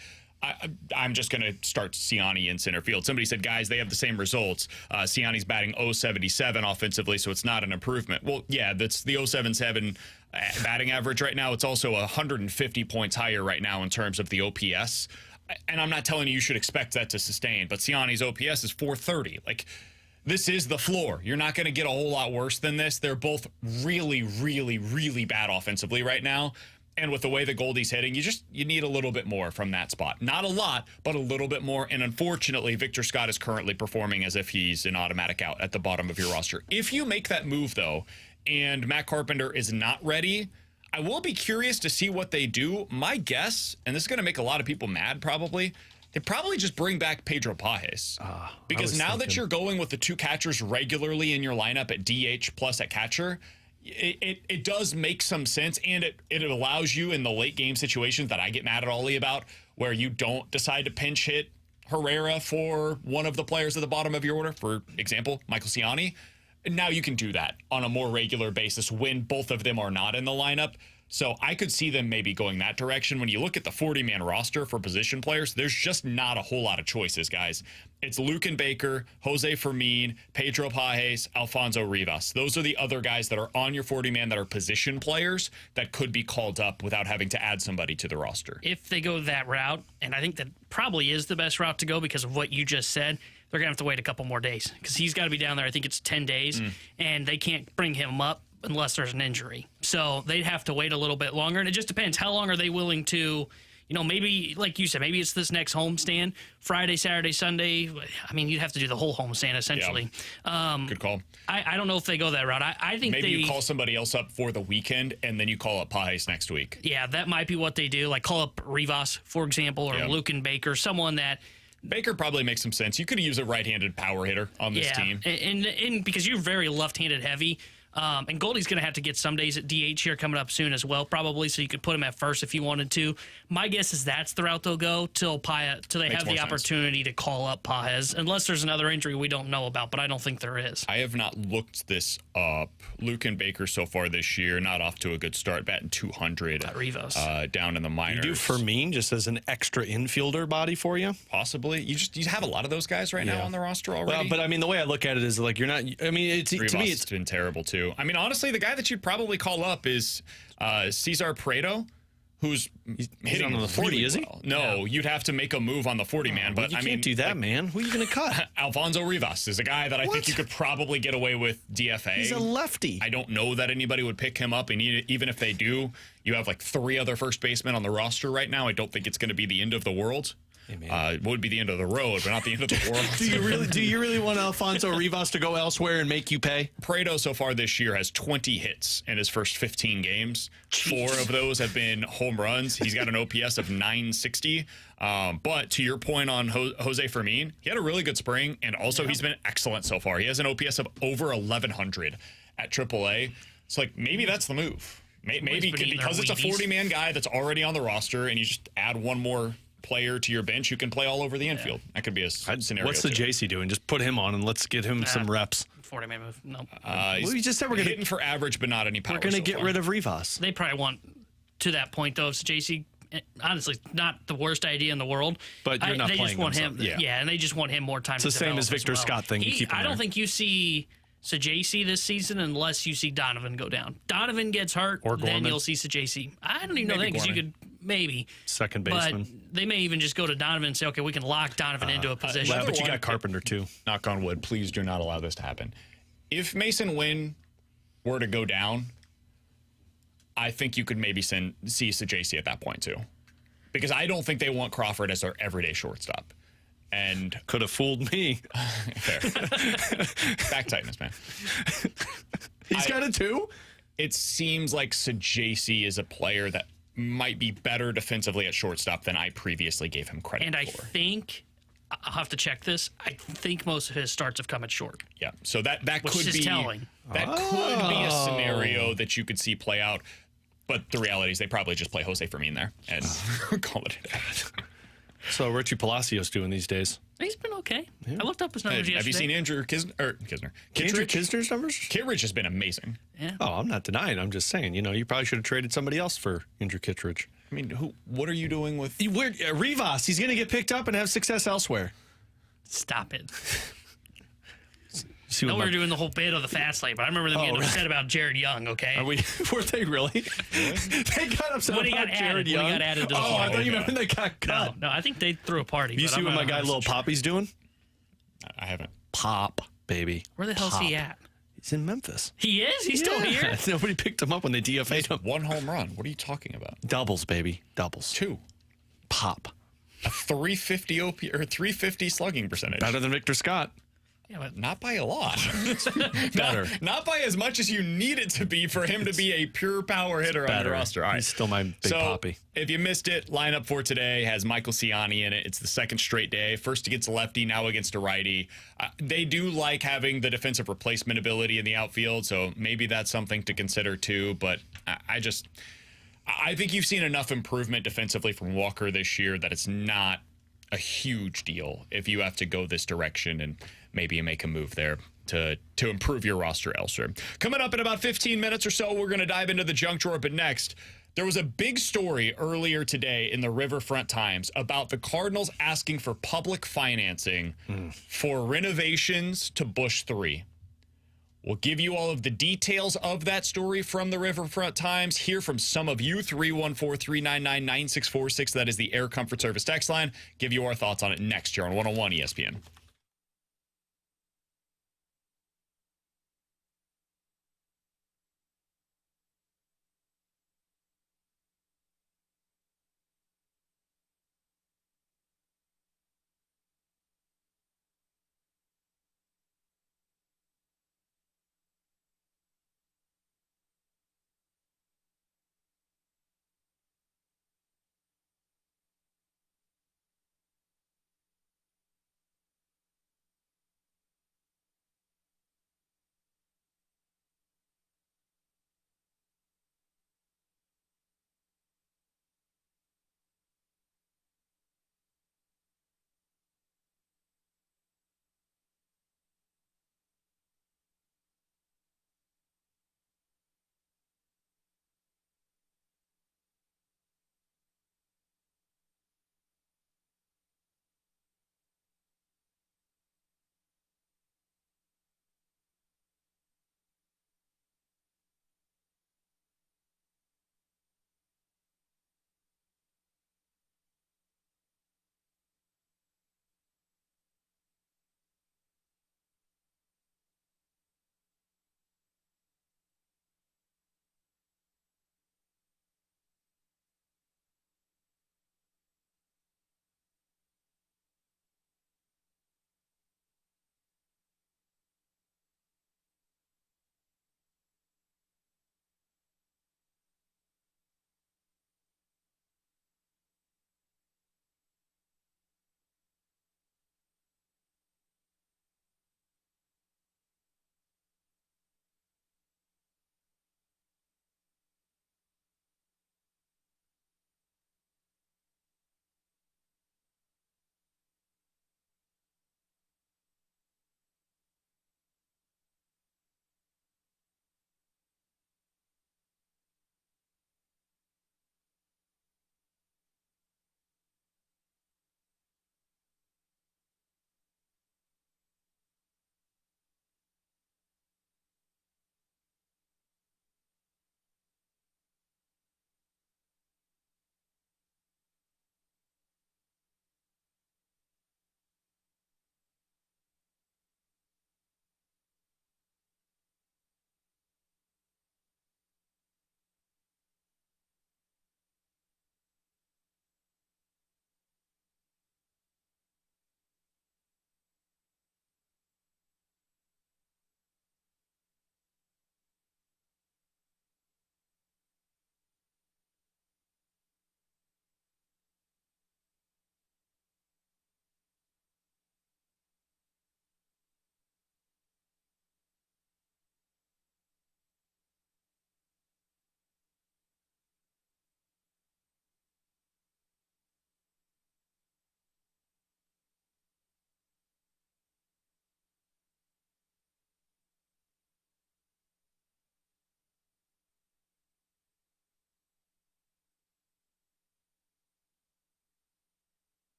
B: I'm just going to start Ciani in center field. Somebody said, guys, they have the same results. Ciani's batting .077 offensively, so it's not an improvement. Well, yeah, that's the .077 batting average right now. It's also 150 points higher right now in terms of the OPS. And I'm not telling you should expect that to sustain, but Ciani's OPS is 430. Like, this is the floor. You're not going to get a whole lot worse than this. They're both really, really, really bad offensively right now. And with the way that Goldie's hitting, you need a little bit more from that spot. Not a lot, but a little bit more. And unfortunately, Victor Scott is currently performing as if he's an automatic out at the bottom of your roster. If you make that move, though, and Matt Carpenter is not ready, I will be curious to see what they do. My guess, and this is going to make a lot of people mad probably, They probably just bring back Pedro Pajes. Because now that you're going with the 2 catchers regularly in your lineup at DH plus at catcher, it does make some sense, and it allows you in the late game situations that I get mad at Ollie about, where you don't decide to pinch hit Herrera for one of the players at the bottom of your order, for example, Michael Ciani. Now you can do that on a more regular basis when both of them are not in the lineup. So I could see them maybe going that direction. When you look at the 40-man roster for position players, there's just not a whole lot of choices, guys. It's Luken Baker, Jose Fermin, Pedro Pajes, Alfonso Rivas. Those are the other guys that are on your 40-man that are position players that could be called up without having to add somebody to the roster.
F: If they go that route, and I think that probably is the best route to go because of what you just said, they're going to have to wait a couple more days because he's got to be down there. I think it's 10 days, and they can't bring him up unless there's an injury. So they'd have to wait a little bit longer, and it just depends. How long are they willing to, maybe, like you said, maybe it's this next homestand, Friday, Saturday, Sunday. I mean, you'd have to do the whole homestand, essentially.
B: Yeah. Good call.
F: I don't know if they go that route. I think
B: maybe you call somebody else up for the weekend, and then you call up Pajes next week.
F: Yeah, that might be what they do. Like call up Rivas, for example, or Luken Baker, someone that...
B: Baker probably makes some sense. You could use a right-handed power hitter on this team.
F: And because you're very left-handed heavy, and Goldie's going to have to get some days at DH here coming up soon as well, probably, so you could put him at first if you wanted to. My guess is that's the route they'll go till they have the opportunity to call up Pajes, unless there's another injury we don't know about, but I don't think there is.
B: I have not looked this up. Luken Baker so far this year, not off to a good start, batting 200 down in the minors.
D: You do Fermin just as an extra infielder body for you?
B: Possibly. You have a lot of those guys right now on the roster already.
D: Well, but I mean, the way I look at it is like you're not. I mean, to me, it's
B: been terrible too. I mean, honestly, the guy that you'd probably call up is Cesar Pareto, who's hitting
D: on the 40,
B: really
D: is he?
B: well. No, you'd have to make a move on the 40-man. But
D: you
B: I
D: can't
B: mean,
D: do that, man. Who are you going to cut?
B: Alfonso Rivas is a guy that I think you could probably get away with DFA.
D: He's a lefty.
B: I don't know that anybody would pick him up, and even if they do, you have like 3 other first basemen on the roster right now. I don't think it's going to be the end of the world. It would be the end of the road, but not the end of the world.
D: Do you really want Alfonso Rivas to go elsewhere and make you pay?
B: Pareto so far this year has 20 hits in his first 15 games. Jeez. 4 of those have been home runs. He's got an OPS of 960. But to your point on Jose Fermin, he had a really good spring, and also he's been excellent so far. He has an OPS of over 1,100 at AAA. So like maybe that's the move. Maybe because it's a 40-man guy that's already on the roster, and you just add one more player to your bench who can play all over the infield. That could be a scenario.
D: What's the JC doing? Just put him on and let's get him some reps.
F: 40-man move. No.
D: We just said we're going to
B: hitting for average, but not any power.
D: We're going to get rid of Rivas.
F: They probably want to that point though. If JC, honestly, not the worst idea in the world.
D: But you're not
F: they
D: playing
F: just want him.
D: Yeah,
F: and they just want him more time.
D: It's the same as Victor Scott thing.
F: I don't think you see Sajc this season unless you see Donovan go down. Donovan gets hurt,
D: or
F: then you'll see Sajc. I don't even know that because you could maybe
D: second baseman.
F: But they may even just go to Donovan and say, okay, we can lock Donovan into a position.
D: But you got Carpenter too.
B: Knock on wood. Please do not allow this to happen. If Mason Wynn were to go down, I think you could maybe see Sajc at that point too, because I don't think they want Crawford as their everyday shortstop. And
D: could have fooled me.
B: Fair. Back tightness, man.
D: He's got it too.
B: It seems like Sajc is a player that might be better defensively at shortstop than I previously gave him credit for.
F: And I think, I'll have to check this, I think most of his starts have come at short.
B: Yeah, so that could be
F: telling.
B: That could be a scenario that you could see play out. But the reality is they probably just play Jose Fermin there and call it a day.
D: So Richie Palacios doing these days?
F: He's been okay. Yeah. I looked up his numbers yesterday.
B: Have you seen Andrew Kisner?
D: Andrew Kisner's numbers?
B: Kittredge has been amazing.
F: Yeah.
D: Oh, I'm not denying. I'm just saying, you probably should have traded somebody else for Andrew Kittredge.
B: I mean, what are you doing with...
D: Rivas, he's going to get picked up and have success elsewhere.
F: Stop it. We were doing the whole bit of the fast lane, but I remember them getting upset about Jared Young, okay?
D: Were they really? They got upset about Jared Young?
F: When he got added to the
D: I thought you meant when they got cut.
F: No, I think they threw a party.
D: You see what my guy Lil Poppy's doing?
B: I haven't.
D: Pop, baby.
F: Where the hell's he at?
D: He's in Memphis.
F: He is? He's still here?
D: Nobody picked him up when they DFA'd him.
B: 1 home run. What are you talking about?
D: Doubles, baby. Doubles.
B: 2.
D: Pop.
B: A 350 350 slugging percentage.
D: Better than Victor Scott.
B: Yeah, but not by a lot.
D: Better.
B: Not by as much as you need it to be for him to be a pure power hitter on the roster. All right.
D: He's still my big poppy.
B: If you missed it, lineup for today has Michael Ciani in it. It's the second straight day. First against a lefty, now against a righty. They do like having the defensive replacement ability in the outfield, so maybe that's something to consider too. But I think you've seen enough improvement defensively from Walker this year that it's not a huge deal if you have to go this direction, and maybe you make a move there to improve your roster elsewhere. Coming up in about 15 minutes or so, we're going to dive into the junk drawer. But next, there was a big story earlier today in the Riverfront Times about the Cardinals asking for public financing for renovations to Busch 3. We'll give you all of the details of that story from the Riverfront Times. Hear from some of you, 314-399-9646. That is the Air Comfort Service text line. Give you our thoughts on it next year on 101 ESPN.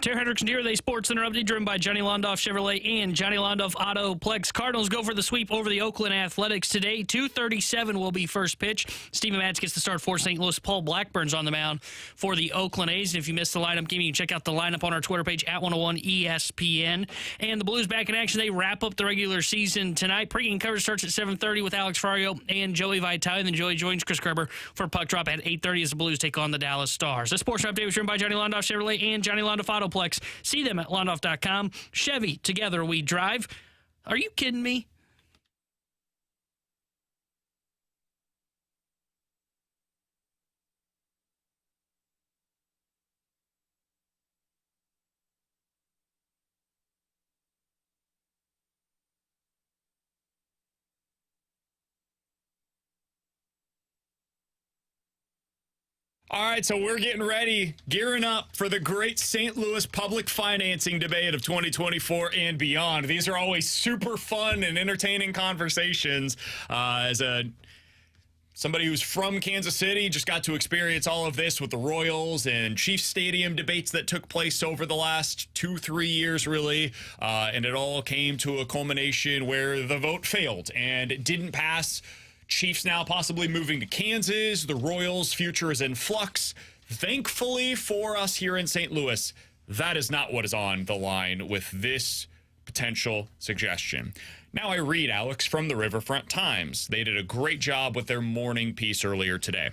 F: Tara Hendrickson here with a Sports Center update driven by Johnny Londoff Chevrolet and Johnny Londoff Autoplex. Cardinals go for the sweep over the Oakland Athletics today. 2:37 will be first pitch. Steven Matz gets the start for St. Louis. Paul Blackburn's on the mound for the Oakland A's. And if you missed the lineup game, you can check out the lineup on our Twitter page at 101 ESPN. And the Blues back in action. They wrap up the regular season tonight. Pre-game coverage starts at 7:30 with Alex Ferrario and Joey Vitale. And then Joey joins Chris Kerber for Puck Drop at 8:30 as the Blues take on the Dallas Stars. The Sports Update was driven by Johnny Londoff Chevrolet and Johnny Londoff Autoplex. See them at londoff.com. Chevy, together we drive. Are you kidding me?
B: All right, so we're getting ready, gearing up for the great St. Louis public financing debate of 2024 and beyond. These are always super fun and entertaining conversations. Somebody who's from Kansas City, just got to experience all of this with the Royals and Chiefs Stadium debates that took place over the last 2-3 years, really. And it all came to a culmination where the vote failed and it didn't pass. Chiefs now possibly moving to Kansas. The Royals' future is in flux. Thankfully for us here in St. Louis, that is not what is on the line with this potential suggestion. Now I read, Alex, from the Riverfront Times. They did a great job with their morning piece earlier today.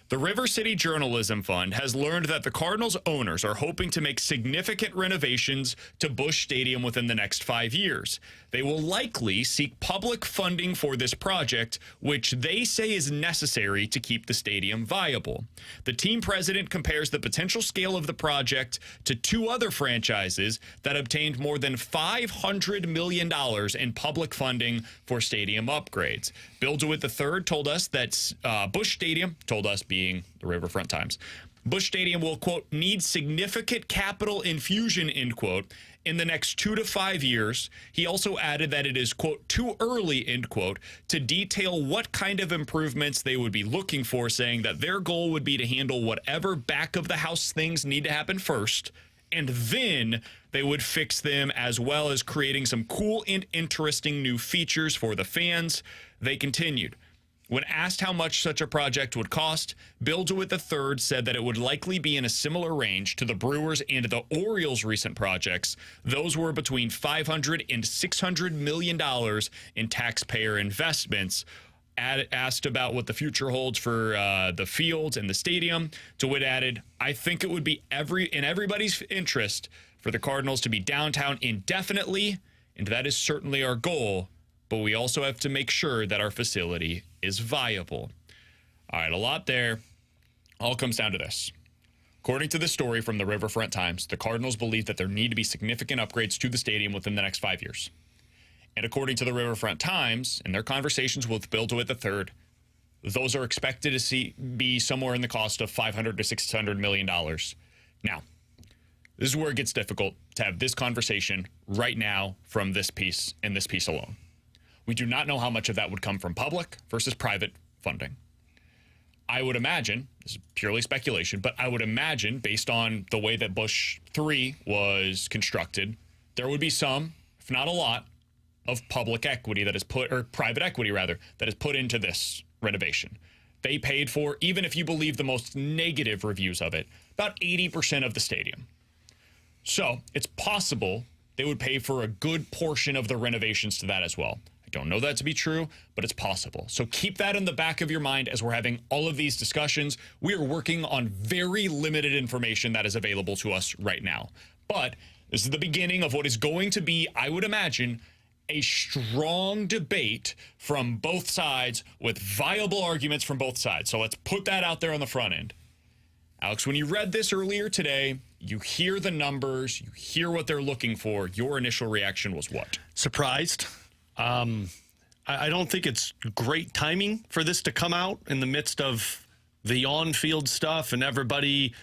B: The River City Journalism Fund has learned that the Cardinals owners are hoping to make significant renovations to Busch Stadium within the next 5 years. They will likely seek public funding for this project, which they say is necessary to keep the stadium viable. The team president compares the potential scale of the project to two other franchises that obtained more than $500 million in public funding for stadium upgrades. Bill DeWitt III told us that Busch Stadium, told us being the Riverfront Times, Busch Stadium will, quote, need significant capital infusion, end quote, in the next 2 to 5 years. He also added that it is, quote, too early, end quote, to detail what kind of improvements they would be looking for, saying that their goal would be to handle whatever back of the house things need to happen first, and then they would fix them, as well as creating some cool and interesting new features for the fans. They continued. When asked how much such a project would cost, Bill DeWitt III said that it would likely be in a similar range to the Brewers and the Orioles' recent projects. Those were between $500 and $600 million in taxpayer investments. Asked about what the future holds for the fields and the stadium, DeWitt added, I think it would be in everybody's interest for the Cardinals to be downtown indefinitely, and that is certainly our goal. But we also have to make sure that our facility is viable. All right, a lot there. All comes down to this. According to the story from the Riverfront Times, the Cardinals believe that there need to be significant upgrades to the stadium within the next 5 years. And according to the Riverfront Times, in their conversations with Bill DeWitt III, those are expected to be somewhere in the cost of $500 to $600 million. Now, this is where it gets difficult to have this conversation right now from this piece and this piece alone. We do not know how much of that would come from public versus private funding. I would imagine, this is purely speculation, but I would imagine, based on the way that Busch 3 was constructed, there would be some, if not a lot, of public equity that is put, or private equity rather, that is put into this renovation. They paid for, even if you believe the most negative reviews of it, about 80% of the stadium. So it's possible they would pay for a good portion of the renovations to that as well. I don't know that to be true, but it's possible. So keep that in the back of your mind as we're having all of these discussions. We are working on very limited information that is available to us right now. But this is the beginning of what is going to be, I would imagine, a strong debate from both sides with viable arguments from both sides. So let's put that out there on the front end. Alex, when you read this earlier today, you hear the numbers, you hear what they're looking for. Your initial reaction was what?
D: Surprised. I don't think it's great timing for this to come out in the midst of the on-field stuff and everybody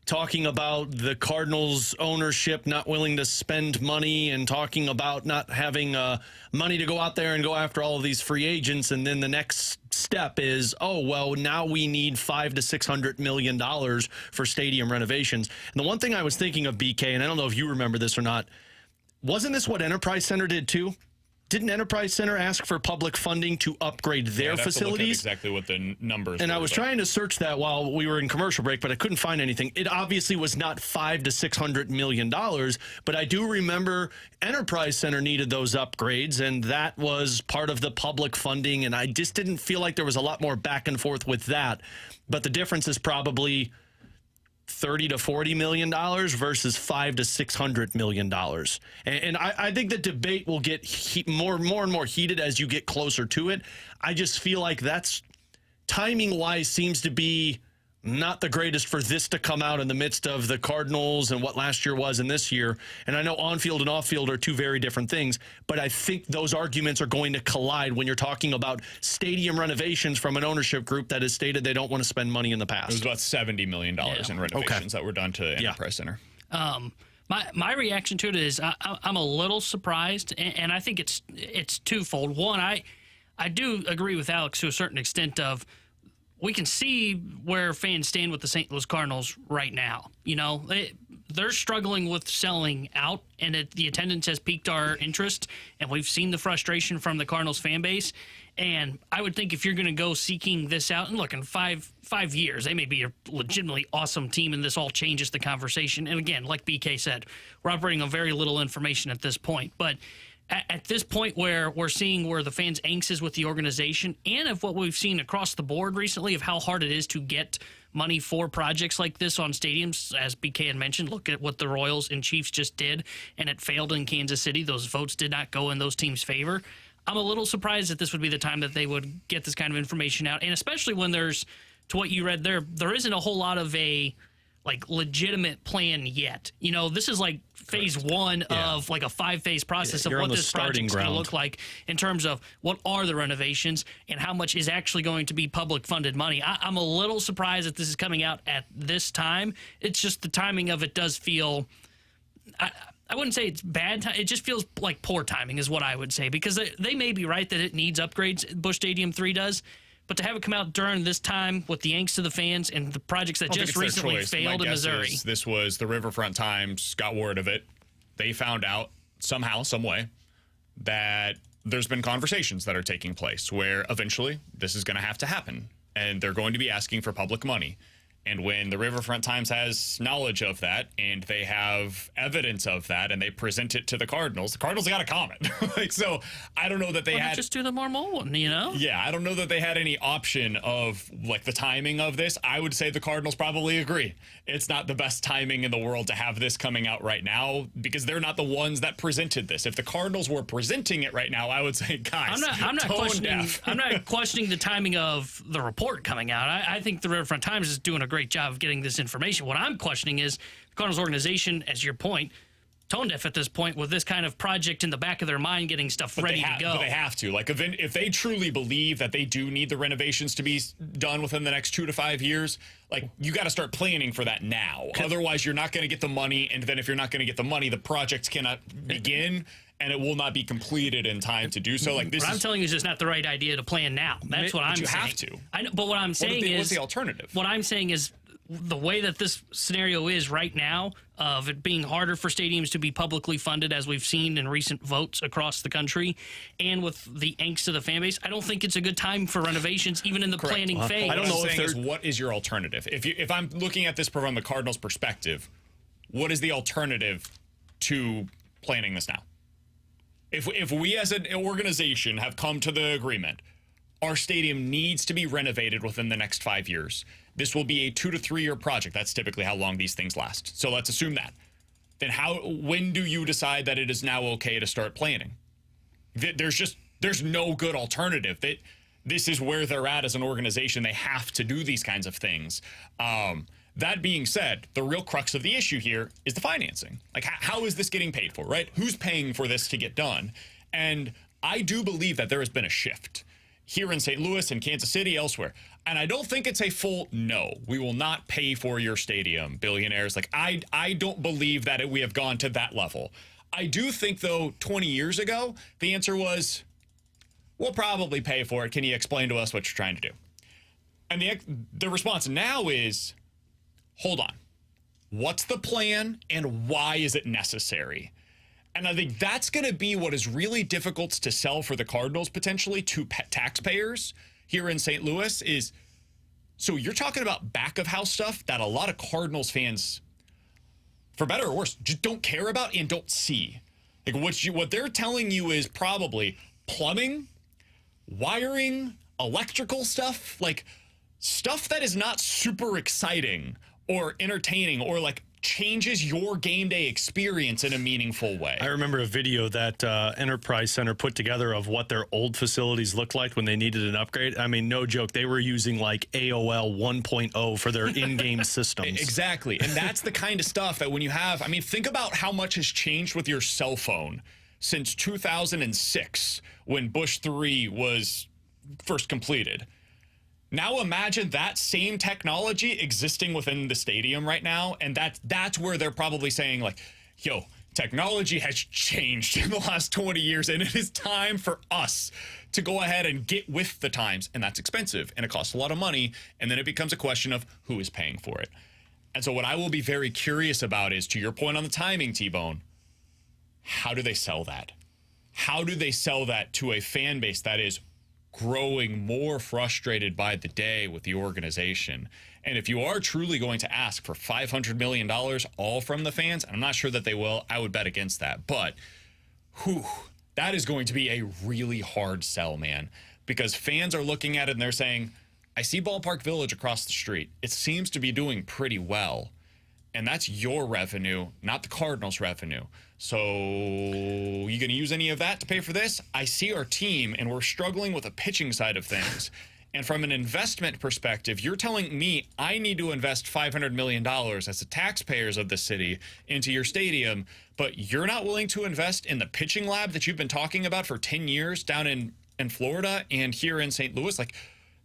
D: talking about the Cardinals ownership not willing to spend money and talking about not having money to go out there and go after all of these free agents. And then the next step is, oh, well, now we need $500 to $600 million for stadium renovations. And the one thing I was thinking of, BK, and I don't know if you remember this or not, wasn't this what Enterprise Center did too? Didn't Enterprise Center ask for public funding to upgrade their facilities?
B: Exactly what the numbers
D: and
B: were.
D: I was trying to search that while we were in commercial break, but I couldn't find anything. It obviously was not $500 to $600 million, but I do remember Enterprise Center needed those upgrades, and that was part of the public funding, and I just didn't feel like there was a lot more back and forth with that. But the difference is probably $30 to $40 million versus $500 to $600 million. And I think the debate will get more and more heated as you get closer to it. I just feel like that's timing-wise seems to be not the greatest for this to come out in the midst of the Cardinals and what last year was and this year. And I know on-field and off-field are two very different things, but I think those arguments are going to collide when you're talking about stadium renovations from an ownership group that has stated they don't want to spend money in the past.
B: It was about $70 million in renovations that were done to Enterprise Center.
F: My reaction to it is I'm a little surprised, and I think it's twofold. One, I do agree with Alex to a certain extent of we can see where fans stand with the St. Louis Cardinals right now. You know, they're struggling with selling out, and the attendance has piqued our interest, and we've seen the frustration from the Cardinals fan base. And I would think if you're going to go seeking this out, and look, in five years, they may be a legitimately awesome team, and this all changes the conversation. And again, like BK said, we're operating on very little information at this point. But at this point where we're seeing where the fans' angst is with the organization, and of what we've seen across the board recently of how hard it is to get money for projects like this on stadiums, as BK had mentioned, look at what the Royals and Chiefs just did, and it failed in Kansas City. Those votes did not go in those teams' favor. I'm a little surprised that this would be the time that they would get this kind of information out, and especially when there's, to what you read there isn't a whole lot of a legitimate plan yet. You know, this is like phase one of like a 5-phase process of what this project's going to look like in terms of what are the renovations and how much is actually going to be public funded money. I'm a little surprised that this is coming out at this time. It's just the timing of it does feel, I wouldn't say it's bad. It just feels like poor timing is what I would say, because they may be right that it needs upgrades. Busch Stadium 3 does. But to have it come out during this time with the angst of the fans and the projects that just recently failed in Missouri.
B: This was the Riverfront Times got word of it. They found out somehow, some way, that there's been conversations that are taking place where eventually this is going to have to happen. And they're going to be asking for public money. And when the Riverfront Times has knowledge of that and they have evidence of that and they present it to the Cardinals got a comment. So I don't know that they had
F: just do the normal one, you know?
B: Yeah, I don't know that they had any option of the timing of this. I would say the Cardinals probably agree. It's not the best timing in the world to have this coming out right now because they're not the ones that presented this. If the Cardinals were presenting it right now, I would say, guys,
F: I'm not questioning the timing of the report coming out. I think the Riverfront Times is doing a great job of getting this information. What I'm questioning is the Cardinals organization, as your point, tone deaf at this point with this kind of project in the back of their mind, getting stuff ready to go.
B: But they have to. If they truly believe that they do need the renovations to be done within the next 2 to 5 years, you got to start planning for that now. Otherwise, you're not going to get the money, and then if you're not going to get the money, the projects cannot begin, and it will not be completed in time to do so.
F: I'm telling you, it's just not the right idea to plan now. That's what I'm saying.
B: You have to.
F: I know, but what I'm saying is,
B: what's the alternative?
F: What I'm saying is, the way that this scenario is right now, of it being harder for stadiums to be publicly funded, as we've seen in recent votes across the country, and with the angst of the fan base, I don't think it's a good time for renovations, even in the planning phase.
B: I don't know if what is your alternative? If I'm looking at this from the Cardinals' perspective, what is the alternative to planning this now? If we as an organization have come to the agreement, our stadium needs to be renovated within the next 5 years. This will be a 2 to 3 year project. That's typically how long these things last. So let's assume that. Then when do you decide that it is now okay to start planning? There's no good alternative. This is where they're at as an organization. They have to do these kinds of things. That being said, the real crux of the issue here is the financing. How is this getting paid for, right? Who's paying for this to get done? And I do believe that there has been a shift here in St. Louis and Kansas City, elsewhere. And I don't think it's a full no. We will not pay for your stadium, billionaires. I don't believe that we have gone to that level. I do think, though, 20 years ago, the answer was, we'll probably pay for it. Can you explain to us what you're trying to do? And the response now is, hold on. What's the plan and why is it necessary? And I think that's going to be what is really difficult to sell for the Cardinals potentially to taxpayers here in St. Louis is, so you're talking about back of house stuff that a lot of Cardinals fans, for better or worse, just don't care about and don't see. Like what they're telling you is probably plumbing, wiring, electrical stuff, like stuff that is not super exciting or entertaining or like changes your game day experience in a meaningful way.
D: I remember a video that Enterprise Center put together of what their old facilities looked like when they needed an upgrade. I mean, no joke. They were using like AOL 1.0 for their in-game systems.
B: Exactly. And that's the kind of stuff that when you have, I mean, think about how much has changed with your cell phone since 2006 when Bush 3 was first completed. Now imagine that same technology existing within the stadium right now, and that's where they're probably saying, like, yo, technology has changed in the last 20 years, and it is time for us to go ahead and get with the times, and that's expensive, and it costs a lot of money, and then it becomes a question of who is paying for it. And so what I will be very curious about is, to your point on the timing, T-Bone, how do they sell that? How do they sell that to a fan base that is growing more frustrated by the day with the organization? And if you are truly going to ask for $500 million all from the fans, and I'm not sure that they will, I would bet against that. But that is going to be a really hard sell, man, because fans are looking at it and they're saying, I see Ballpark Village across the street. It seems to be doing pretty well. And that's your revenue, not the Cardinals' revenue. So you going to use any of that to pay for this? I see our team, and we're struggling with the pitching side of things. And from an investment perspective, you're telling me I need to invest $500 million as the taxpayers of the city into your stadium, but you're not willing to invest in the pitching lab that you've been talking about for 10 years down in Florida and here in St. Louis? Like,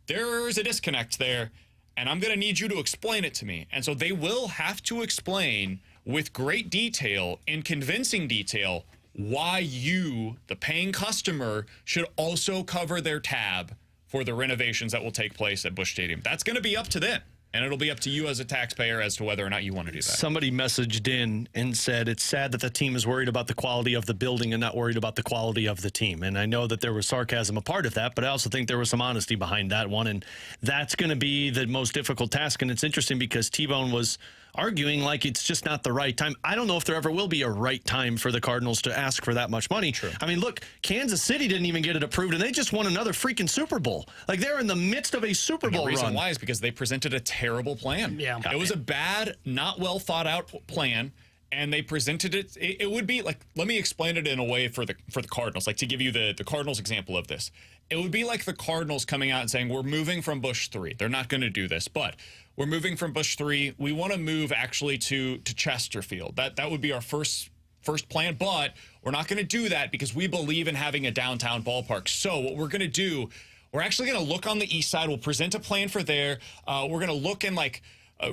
B: there's a disconnect there. And I'm going to need you to explain it to me. And so they will have to explain with great detail and convincing detail why you, the paying customer, should also cover their tab for the renovations that will take place at Busch Stadium. That's going to be up to them. And it'll be up to you as a taxpayer as to whether or not you want to do that.
D: Somebody messaged in and said it's sad that the team is worried about the quality of the building and not worried about the quality of the team. And I know that there was sarcasm a part of that, but I also think there was some honesty behind that one. And that's going to be the most difficult task. And it's interesting because T-Bone was arguing like it's just not the right time. I don't know if there ever will be a right time for the Cardinals to ask for that much money. True. I mean, look, Kansas City didn't even get it approved, and they just won another freaking Super Bowl. Like, they're in the midst of a Super Bowl run.
B: The reason why is because they presented a terrible plan. Yeah. It was a bad, not well thought out plan, and they presented it. It would be like, let me explain it in a way for the Cardinals, like to give you the Cardinals example of this. It would be like the Cardinals coming out and saying, we're moving from Busch 3. They're not going to do this, but we're moving from Busch 3. We want to move actually to Chesterfield. That would be our first plan, but we're not going to do that because we believe in having a downtown ballpark. So what we're going to do, we're actually going to look on the east side. We'll present a plan for there. We're going to look in like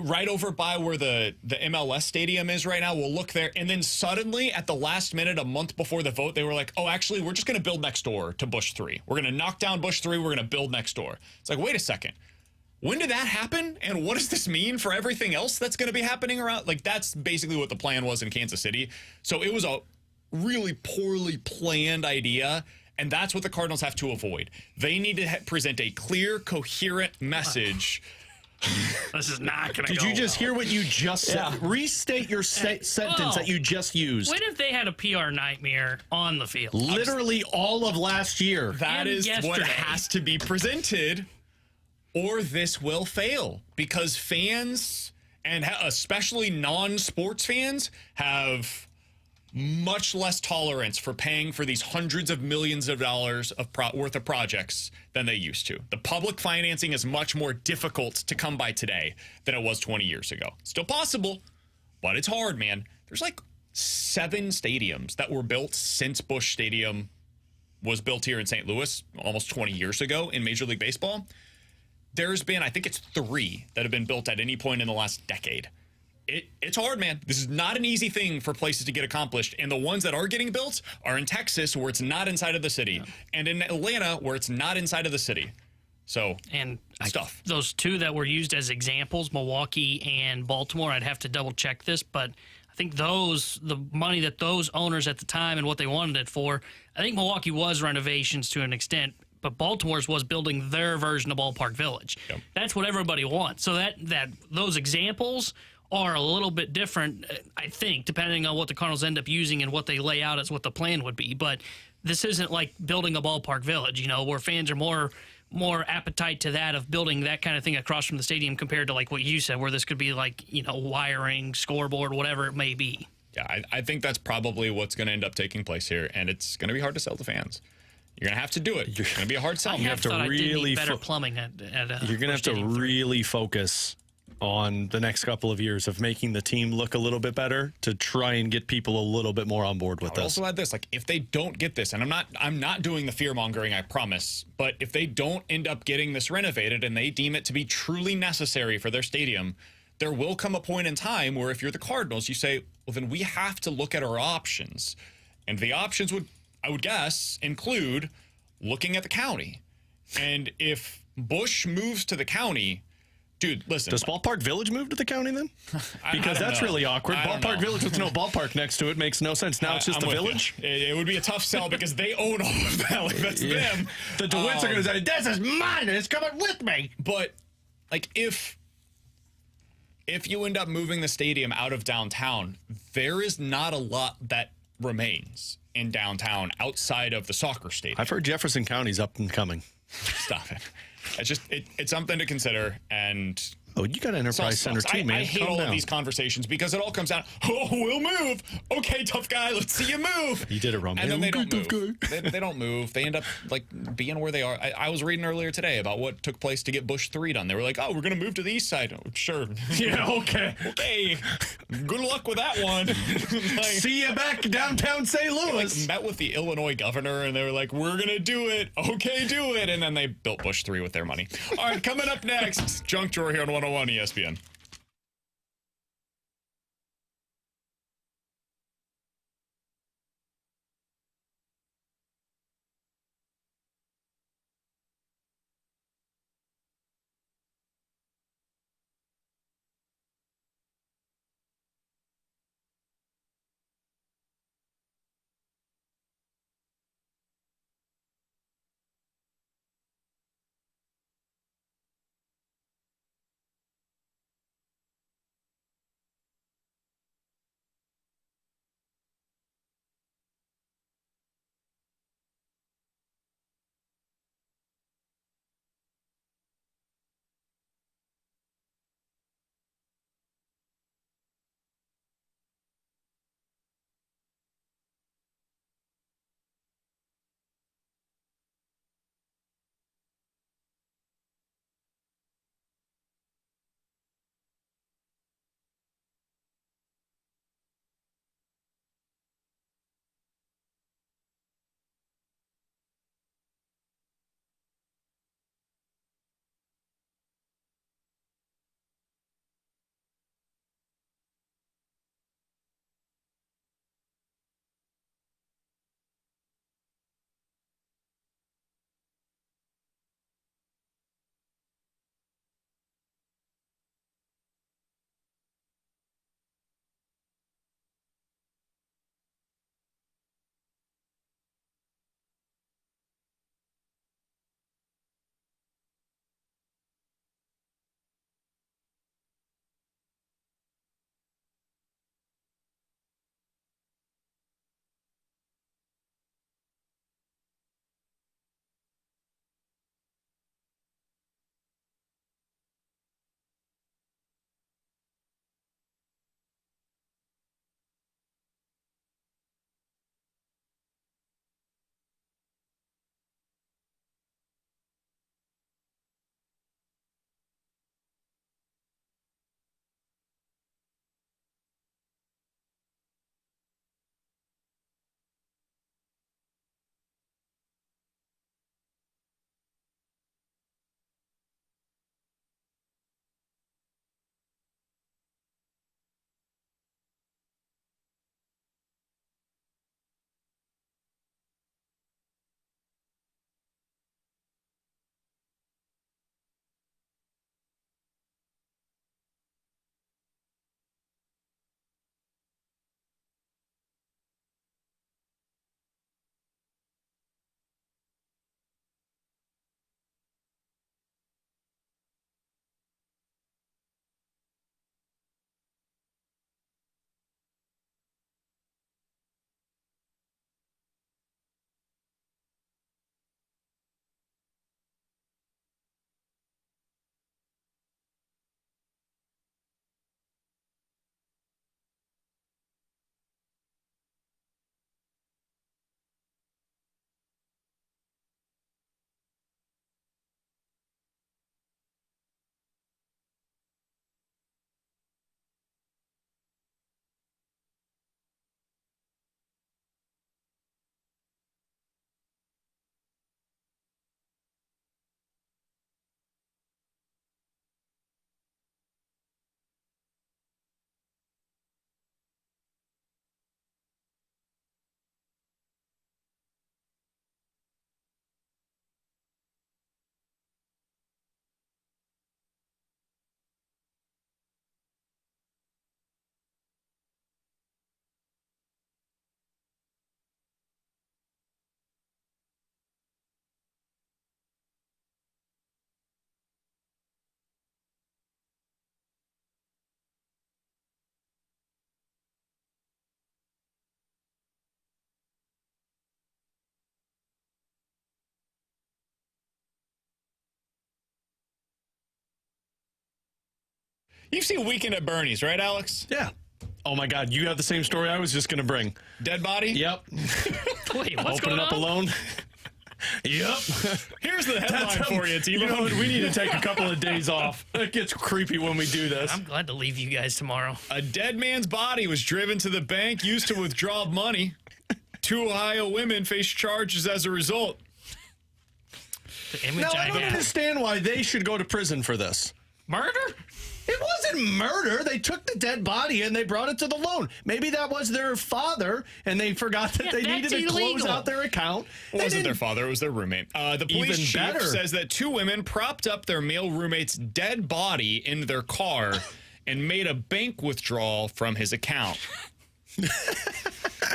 B: right over by where the MLS stadium is right now. We'll look there. And then suddenly at the last minute, a month before the vote, they were like, oh, actually, we're just going to build next door to Busch 3. We're going to knock down Busch 3. We're going to build next door. It's like, wait a second. When did that happen? And what does this mean for everything else that's going to be happening around? Like, that's basically what the plan was in Kansas City. So it was a really poorly planned idea. And that's what the Cardinals have to avoid. They need to present a clear, coherent message.
F: This is not going to go
D: Did you just hear what you just said? Yeah. Restate your sentence that you just used.
F: What if they had a PR nightmare on the field?
D: Literally all of last year.
B: That is what has to be presented, or this will fail. Because fans, and especially non-sports fans, have much less tolerance for paying for these hundreds of millions of dollars of worth of projects than they used to. The public financing is much more difficult to come by today than it was 20 years ago. Still possible, but it's hard, man. There's like 7 stadiums that were built since Busch Stadium was built here in St. Louis almost 20 years ago in Major League Baseball. There's been, I think it's 3 that have been built at any point in the last decade. it's hard, man. This is not an easy thing for places to get accomplished. And the ones that are getting built are in Texas, where it's not inside of the city, and in Atlanta, where it's not inside of the city. So,
F: and
B: stuff.
F: Those two that were used as examples, Milwaukee and Baltimore, I'd have to double check this, but I think the money that those owners at the time and what they wanted it for, I think Milwaukee was renovations to an extent, but Baltimore's was building their version of Ballpark Village.
B: Yep. That's
F: what everybody wants. So that those examples are a little bit different, I think, depending on what the Cardinals end up using and what they lay out as what the plan would be. But this isn't like building a Ballpark Village, where fans are more appetite to that of building that kind of thing across from the stadium compared to like what you said, where this could be like, wiring, scoreboard, whatever it may be.
B: Yeah, I think that's probably what's going to end up taking place here, and it's going to be hard to sell to fans. You're going to have to do it. You're going to be a hard sell.
F: You have to really better plumbing at
D: you're going to have to really focus on the next couple of years of making the team look a little bit better to try and get people a little bit more on board with this.
B: Also add this, like if they don't get this, and I'm not doing the fear mongering, I promise, but if they don't end up getting this renovated and they deem it to be truly necessary for their stadium, there will come a point in time where if you're the Cardinals, you say, well, then we have to look at our options. And the options would, I would guess, include looking at the county. And if Bush moves to the county, dude, listen.
D: Does Ballpark Village move to the county then? Because that's really awkward. Ballpark Village with no ballpark next to it makes no sense. Now it's just a village.
B: It would be a tough sell because they own all of that. Like, that's them.
D: The DeWitts are going to say, this is mine and it's coming with me.
B: But, like, if you end up moving the stadium out of downtown, there is not a lot that remains in downtown outside of the soccer stadium.
D: I've heard Jefferson County's up and coming.
B: Stop it. It's just it's something to consider. And
D: you got Enterprise Center too, man.
B: I hate all of these conversations because it all comes down, we'll move. Okay, tough guy, let's see you move.
D: You did it wrong.
B: And then they don't move. They don't move. They end up like being where they are. I was reading earlier today about what took place to get Bush 3 done. They were like, oh, we're going to move to the east side. Oh, sure.
D: Yeah, okay.
B: Okay. Good luck with that one.
D: See you back downtown St. Louis.
B: Like, met with the Illinois governor, and they were like, we're going to do it. Okay, do it. And then they built Bush 3 with their money. All right, coming up next, Junk Drawer here on 101 ESPN. You've seen Weekend at Bernie's, right, Alex?
D: Yeah. Oh, my God. You have the same story I was just going to bring.
B: Dead body?
D: Yep.
F: Wait, what's
D: Open
F: going
D: it up
F: on?
D: alone. Yep.
B: Here's the headline for you, T-Bone.
D: You know what? We need to take a couple of days off. It gets creepy when we do this.
F: I'm glad to leave you guys tomorrow.
B: A dead man's body was driven to the bank used to withdraw money. 2 Ohio women face charges as a result.
F: The image
D: Now, I don't
F: have.
D: understand why they should go to prison for this.
F: Murder?
D: It wasn't murder. They took the dead body and they brought it to the loan. Maybe that was their father, and they forgot that they needed to close out their account.
B: It wasn't their father. It was their roommate. The police
D: Even
B: chief
D: better.
B: says that 2 women propped up their male roommate's dead body in their car and made a bank withdrawal from his account.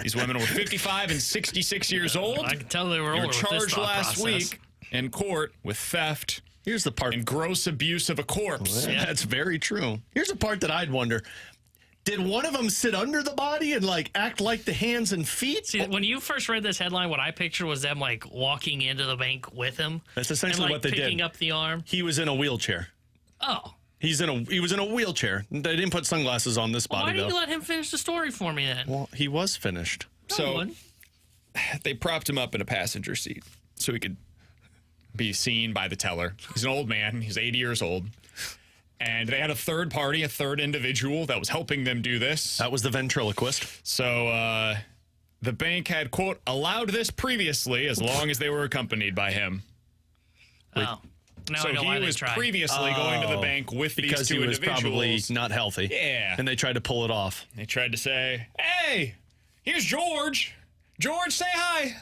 B: These women were 55 and 66 years old.
F: I can tell they were older.
B: They were
F: with this
B: charged
F: thought
B: last
F: process.
B: week in court with theft.
D: Here's the part.
B: And gross abuse of a corpse.
D: Yeah, that's very true. Here's the part that I'd wonder. Did one of them sit under the body and act like the hands and feet?
F: See, when you first read this headline, what I pictured was them walking into the bank with him.
D: That's essentially
F: and,
D: what they did.
F: Picking up the arm.
D: He was in a wheelchair.
F: Oh.
D: He was in a wheelchair. They didn't put sunglasses on this
F: Well,
D: body,
F: why didn't
D: though.
F: you let him finish the story for me then?
D: Well, he was finished.
B: So they propped him up in a passenger seat so he could be seen by the teller. He's an old man. He's 80 years old. And they had a third party, a third individual that was helping them do this.
D: That was the ventriloquist.
B: So the bank had, quote, allowed this previously as long as they were accompanied by him.
F: Oh. Now
B: So
F: I know why
B: he
F: they
B: was
F: tried.
B: previously going to the bank with these
D: because
B: 2
D: he was
B: individuals.
D: probably not healthy.
B: Yeah.
D: And they tried to pull it off.
B: They tried to say, hey, here's George. George, say hi.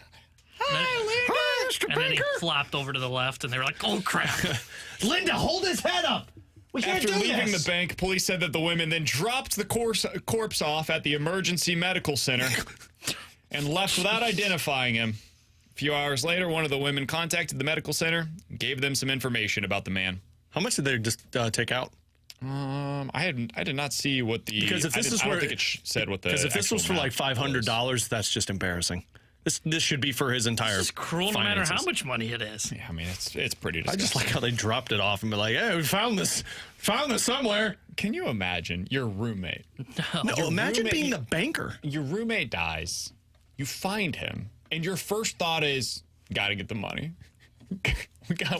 B: Hi, Linda.
D: Hi, Mr.
F: And then he
D: Baker.
F: flopped over to the left, and they were like, oh, crap.
D: Linda, hold his head up. We can't
B: After
D: do
B: leaving
D: this.
B: the bank, police said that the women then dropped the corpse off at the emergency medical center and left without identifying him. A few hours later, one of the women contacted the medical center and gave them some information about the man.
D: How much did they just take out?
B: I did not see what the
D: Because if this is
B: I
D: where
B: don't think it said what the
D: because if this was for
B: actual
D: like
B: amount
D: $500, that's just embarrassing. This should be for his entire.
F: It's cruel no matter how much money it is.
B: Yeah, I mean it's pretty
D: I
B: disgusting.
D: just like how they dropped it off and be like, "Hey, we found this somewhere."
B: Can you imagine your roommate?
D: No,
B: Your
D: imagine
B: roommate-
D: being the banker.
B: Your roommate dies. You find him, and your first thought is, "Got to get the money.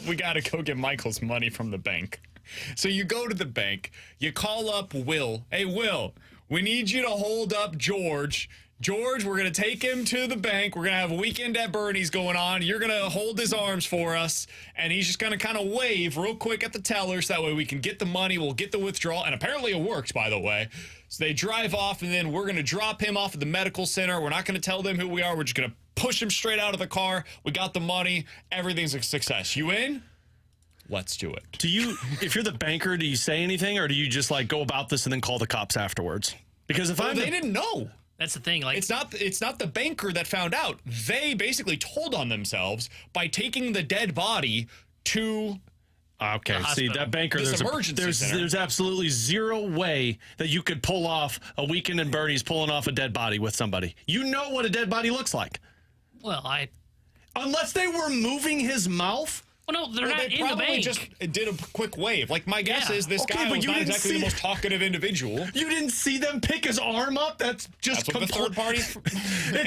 B: we got to go get Michael's money from the bank." So you go to the bank. You call up Will. Hey, Will, we need you to hold up George. George, we're going to take him to the bank. We're going to have a weekend at Bernie's going on. You're going to hold his arms for us. And he's just going to kind of wave real quick at the tellers. That way we can get the money. We'll get the withdrawal. And apparently it worked, by the way. So they drive off, and then we're going to drop him off at the medical center. We're not going to tell them who we are. We're just going to push him straight out of the car. We got the money. Everything's a success. You in? Let's do it.
D: Do you, if you're the banker, do you say anything, or do you just go about this and then call the cops afterwards? Because if
B: They didn't know.
F: That's the thing.
B: It's not the banker that found out. They basically told on themselves by taking the dead body to.
D: Okay, see that banker.
B: This emergency center.
D: There's absolutely zero way that you could pull off a weekend in Bernie's pulling off a dead body with somebody. You know what a dead body looks like.
F: Well,
D: unless they were moving his mouth.
F: Well, no, they're not
B: they
F: in the
B: probably
F: bank.
B: just did a quick wave. Like, my guess is this guy
D: but
B: was
D: you
B: not
D: didn't
B: exactly the
D: see-
B: most talkative individual.
D: You didn't see them pick his arm up? That's just
B: That's what the third party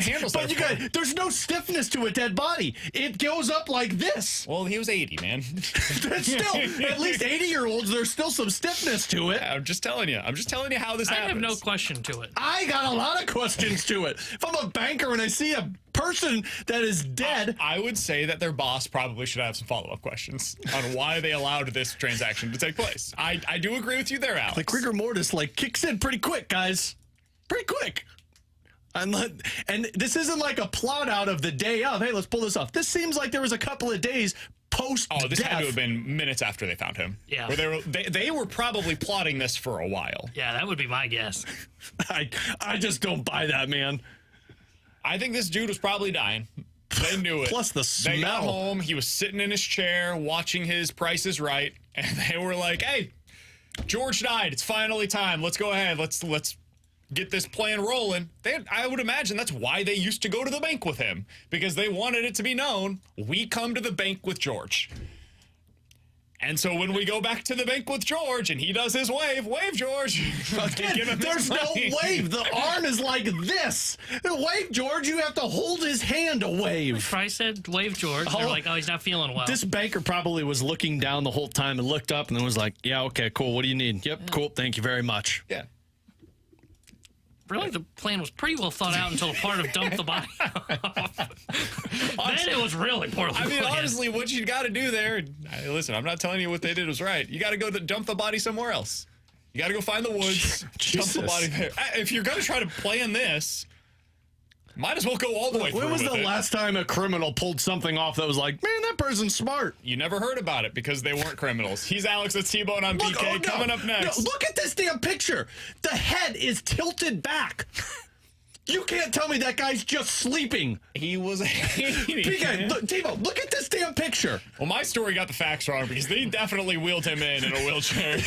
B: handles
D: But
B: that
D: you
B: for.
D: guys, there's no stiffness to a dead body. It goes up like this.
B: Well, he was 80, man.
D: That's still, at least 80-year-olds, there's still some stiffness to it.
B: I'm just telling you. I'm just telling you how this
F: I
B: happens.
F: have no question to it.
D: I got a lot of questions to it. If I'm a banker and I see a person that is dead,
B: I would say that their boss probably should have some follow-up questions on why they allowed this transaction to take place. I do agree with you there, Alex.
D: like rigor mortis, kicks in pretty quick, guys. Pretty quick. And this isn't like a plot out of the day of, hey, let's pull this off. This seems like there was a couple of days post-death.
B: Oh, this had to have been minutes after they found him.
F: Yeah.
B: Where they were probably plotting this for a while.
F: Yeah, that would be my guess.
D: I just don't buy that, man.
B: I think this dude was probably dying. They knew it.
D: Plus the smell.
B: They got home. He was sitting in his chair watching his Price is Right, and they were like, "Hey, George died. It's finally time. Let's go ahead. Let's get this plan rolling." I would imagine that's why they used to go to the bank with him, because they wanted it to be known we come to the bank with George. And so when we go back to the bank with George and he does his wave, George.
D: Again, there's no wave. The arm is like this. Wave, George. You have to hold his hand to wave.
F: Price said wave, George. They're like, oh, he's not feeling well.
D: This banker probably was looking down the whole time and looked up and then was like, yeah, okay, cool. What do you need? Yep, cool. Thank you very much.
B: Yeah.
F: Really, the plan was pretty well thought out until the part of dump the body off. Then it was really poorly planned.
B: Honestly, what you got to do there, listen, I'm not telling you what they did was right. You got to go dump the body somewhere else. You got to go find the woods, dump the body there. If you're going to try to plan this, might as well go all the way through.
D: When was the last time a criminal pulled something off that was like, man, that person's smart?
B: You never heard about it because they weren't criminals. He's Alex at T-Bone on BK. Coming up next.
D: No, look at this damn picture. The head is tilted back. You can't tell me that guy's just sleeping.
B: He was
D: BK, T-Bone, look at this damn picture.
B: Well, my story got the facts wrong because they definitely wheeled him in a wheelchair.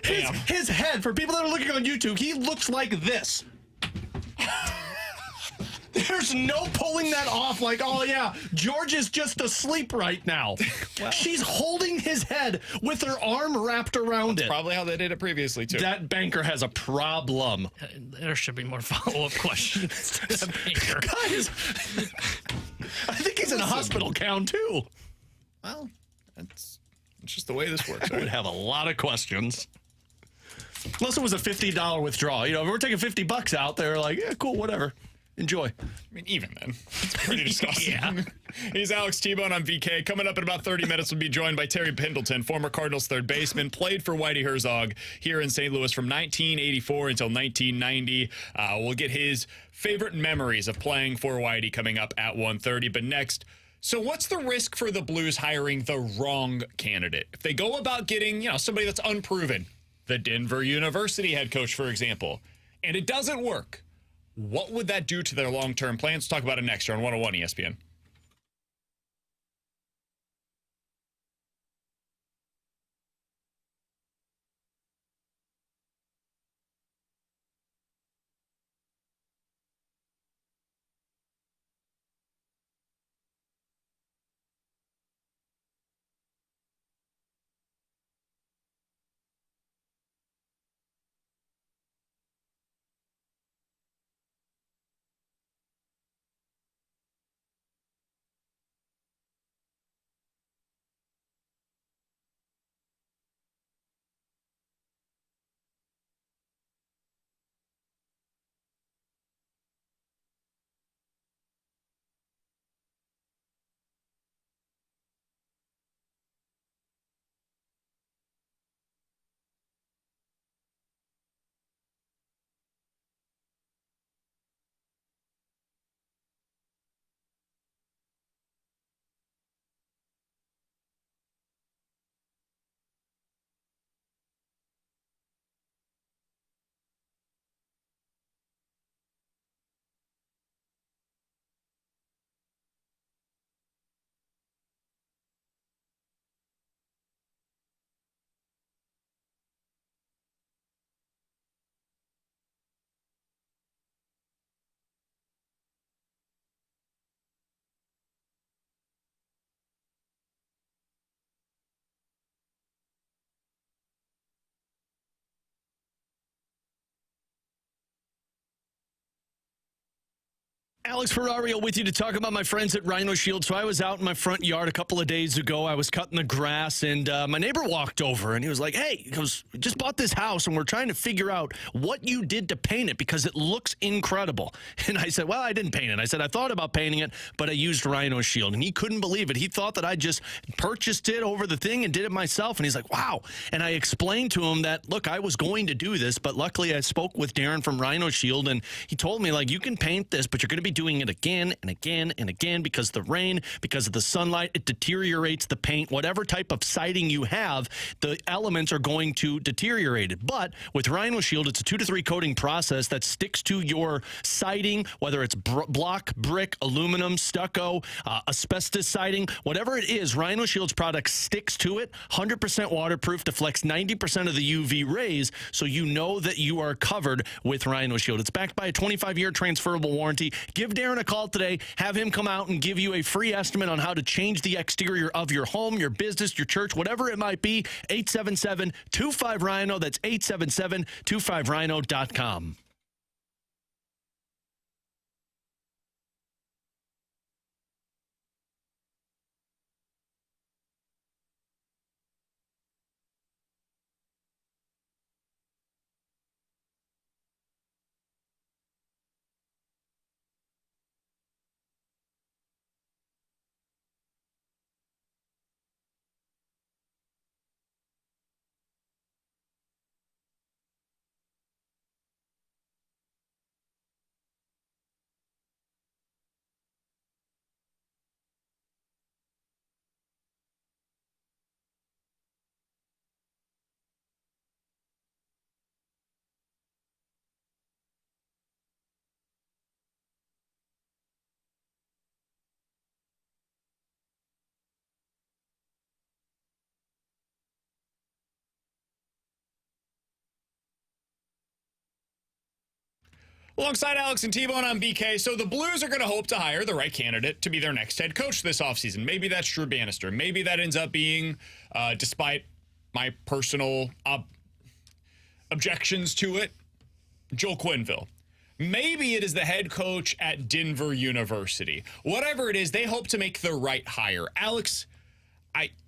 D: His head, for people that are looking on YouTube, he looks like this. There's no pulling that off like, oh, yeah, George is just asleep right now. Well, she's holding his head with her arm wrapped around it.
B: Probably how they did it previously, too.
D: That banker has a problem.
F: There should be more follow-up questions to the banker.
D: Guys, I think he's in a hospital gown, too.
B: Well, it's just the way this works.
D: I would have a lot of questions. Unless it was a $50 withdrawal. You know, if we're taking $50 out, they're like, yeah, cool, whatever. Enjoy.
B: I mean, even then, it's pretty disgusting. Yeah. He's Alex T-Bone on VK. Coming up in about 30 minutes, we'll be joined by Terry Pendleton, former Cardinals third baseman, played for Whitey Herzog here in St. Louis from 1984 until 1990. We'll get his favorite memories of playing for Whitey coming up at 1:30. But next, so what's the risk for the Blues hiring the wrong candidate? If they go about getting, somebody that's unproven, the Denver University head coach, for example, and it doesn't work, what would that do to their long-term plans? Let's talk about it next year on 101 ESPN.
D: Alex Ferrario with you to talk about my friends at Rhino Shield. So I was out in my front yard a couple of days ago. I was cutting the grass, and my neighbor walked over, and he was like, hey, he goes, we just bought this house, and we're trying to figure out what you did to paint it because it looks incredible. And I said, well, I didn't paint it. I said, I thought about painting it, but I used Rhino Shield. And he couldn't believe it. He thought that I just purchased it over the thing and did it myself. And he's like, wow. And I explained to him that, look, I was going to do this, but luckily I spoke with Darren from Rhino Shield, and he told me, like, you can paint this, but you're going to be doing it again and again and again because the rain, because of the sunlight, it deteriorates the paint. Whatever type of siding you have, the elements are going to deteriorate it. But with Rhino Shield, it's a 2 to 3 coating process that sticks to your siding, whether it's block, brick, aluminum, stucco, asbestos siding, whatever it is, Rhino Shield's product sticks to it, 100% waterproof, deflects 90% of the UV rays, so you know that you are covered with Rhino Shield. It's backed by a 25-year transferable warranty. Give Give Darren a call today. Have him come out and give you a free estimate on how to change the exterior of your home, your business, your church, whatever it might be. 877-25-RHINO. That's 877-25RHINO.com.
B: Alongside Alex and T-Bone, I'm BK. So the Blues are going to hope to hire the right candidate to be their next head coach this offseason. Maybe that's Drew Bannister. Maybe that ends up being, despite my personal objections to it, Joel Quenneville. Maybe it is the head coach at Denver University. Whatever it is, they hope to make the right hire. Alex,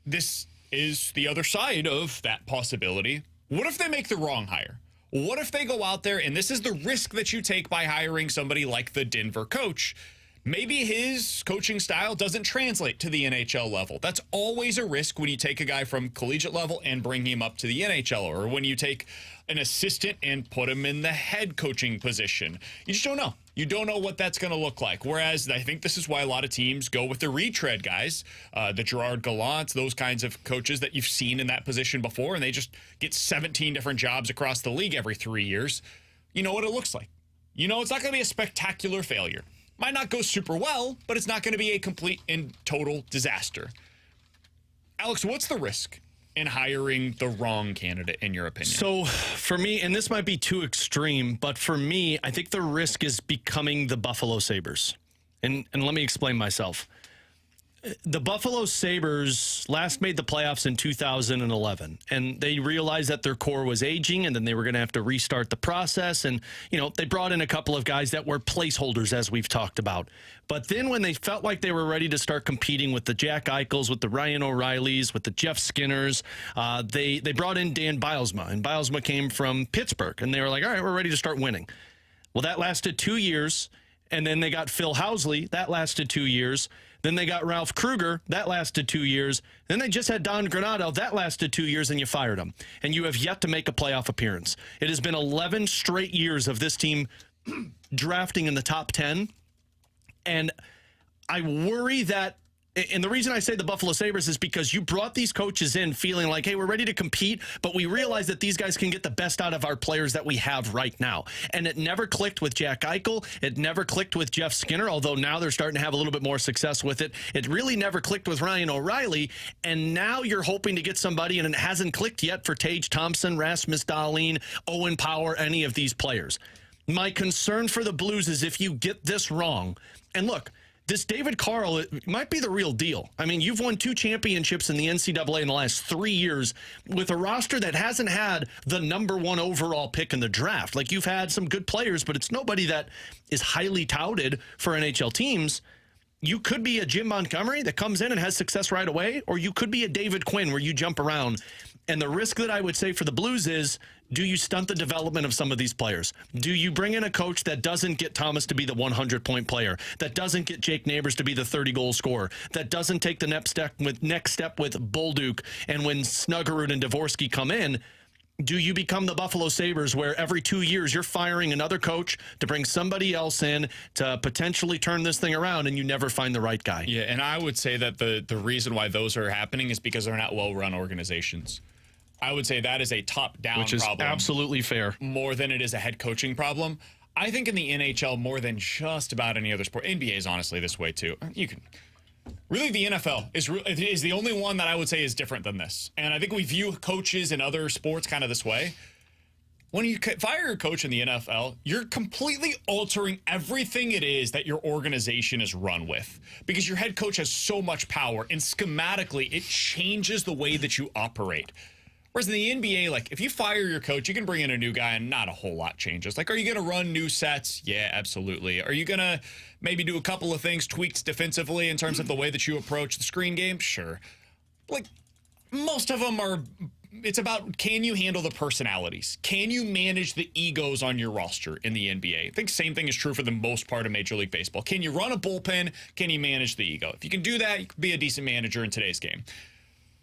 B: this is the other side of that possibility. What if they make the wrong hire? What if they go out there, and this is the risk that you take by hiring somebody like the Denver coach? Maybe his coaching style doesn't translate to the NHL level. That's always a risk when you take a guy from collegiate level and bring him up to the NHL, or when you take an assistant and put him in the head coaching position. You just don't know. You don't know what that's going to look like. Whereas I think this is why a lot of teams go with the retread guys, the Gerard Gallants, those kinds of coaches that you've seen in that position before, and they just get 17 different jobs across the league every 3 years. You know what it looks like. You know it's not going to be a spectacular failure. Might not go super well, but it's not going to be a complete and total disaster. Alex, what's the risk in hiring the wrong candidate, in your opinion?
D: So for me, and this might be too extreme, but for me, I think the risk is becoming the Buffalo Sabres. And let me explain myself. The Buffalo Sabres last made the playoffs in 2011, and they realized that their core was aging, and then they were going to have to restart the process. And, they brought in a couple of guys that were placeholders, as we've talked about. But then when they felt like they were ready to start competing with the Jack Eichels, with the Ryan O'Reillys, with the Jeff Skinners, they brought in Dan Bylsma, and Bylsma came from Pittsburgh, and they were like, all right, we're ready to start winning. Well, that lasted 2 years, and then they got Phil Housley. That lasted 2 years. Then they got Ralph Kruger. That lasted 2 years. Then they just had Don Granato. That lasted 2 years, and you fired him. And you have yet to make a playoff appearance. It has been 11 straight years of this team drafting in the top 10. And I worry that, and the reason I say the Buffalo Sabres is because you brought these coaches in feeling like, hey, we're ready to compete, but we realize that these guys can get the best out of our players that we have right now. And it never clicked with Jack Eichel. It never clicked with Jeff Skinner, although now they're starting to have a little bit more success with it. It really never clicked with Ryan O'Reilly. And now you're hoping to get somebody, and it hasn't clicked yet for Tage Thompson, Rasmus Dahlin, Owen Power, any of these players. My concern for the Blues is if you get this wrong, and look, this David Carl might be the real deal. I mean, you've won 2 championships in the NCAA in the last 3 years with a roster that hasn't had the number 1 overall pick in the draft. Like, you've had some good players, but it's nobody that is highly touted for NHL teams. You could be a Jim Montgomery that comes in and has success right away, or you could be a David Quinn where you jump around. And the risk that I would say for the Blues is, do you stunt the development of some of these players? Do you bring in a coach that doesn't get Thomas to be the 100-point player, that doesn't get Jake Neighbors to be the 30-goal scorer, that doesn't take the next step with Bolduc, and when Snuggerud and Dvorsky come in, do you become the Buffalo Sabres where every 2 years you're firing another coach to bring somebody else in to potentially turn this thing around, and you never find the right guy?
B: Yeah, and I would say that the reason why those are happening is because they're not well-run organizations. I would say that is a top-down problem.
D: Which is absolutely fair.
B: More than it is a head coaching problem. I think in the NHL, more than just about any other sport, NBA is honestly this way too. Really, the NFL is the only one that I would say is different than this. And I think we view coaches in other sports kind of this way. when you fire your coach in the NFL, you're completely altering everything it is that your organization is run with, because your head coach has so much power, and schematically it changes the way that you operate. Whereas in the NBA, like, if you fire your coach, you can bring in a new guy and not a whole lot changes. Like, are you going to run new sets? Yeah, absolutely. Are you going to maybe do a couple of things, tweaks defensively in terms of the way that you approach the screen game? Sure. Like, most of them are, it's about, can you handle the personalities? Can you manage the egos on your roster in the NBA? I think same thing is true for the most part of Major League Baseball. Can you run a bullpen? Can you manage the ego? If you can do that, you can be a decent manager in today's game.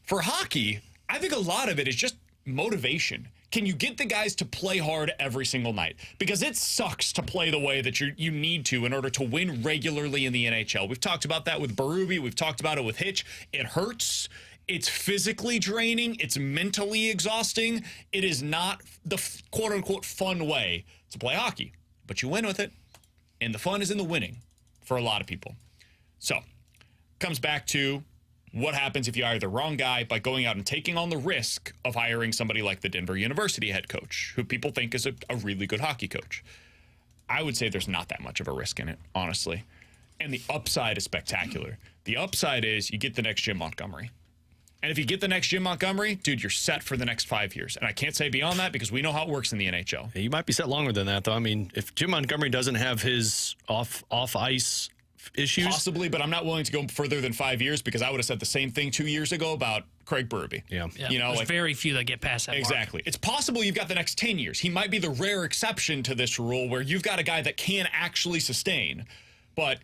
B: For hockey, I think a lot of it is just motivation. Can you get the guys to play hard every single night? Because it sucks to play the way that you need to in order to win regularly in the NHL. We've talked about that with Berube. We've talked about it with Hitch. It hurts. It's physically draining. It's mentally exhausting. It is not the quote-unquote fun way to play hockey. But you win with it. And the fun is in the winning for a lot of people. So, comes back to what happens if you hire the wrong guy by going out and taking on the risk of hiring somebody like the Denver University head coach, who people think is a really good hockey coach. I would say there's not that much of a risk in it, honestly. And the upside is spectacular. The upside is you get the next Jim Montgomery. And if you get the next Jim Montgomery, dude, you're set for the next 5 years. And I can't say beyond that because we know how it works in the NHL.
D: Yeah, you might be set longer than that, though. I mean, if Jim Montgomery doesn't have his off-ice issues.
B: Possibly, but I'm not willing to go further than 5 years because I would have said the same thing 2 years ago about Craig Berube.
F: Yeah. You know, there's very few that get past that
B: Exactly.
F: mark.
B: It's possible you've got the next 10 years. He might be the rare exception to this rule where you've got a guy that can actually sustain. But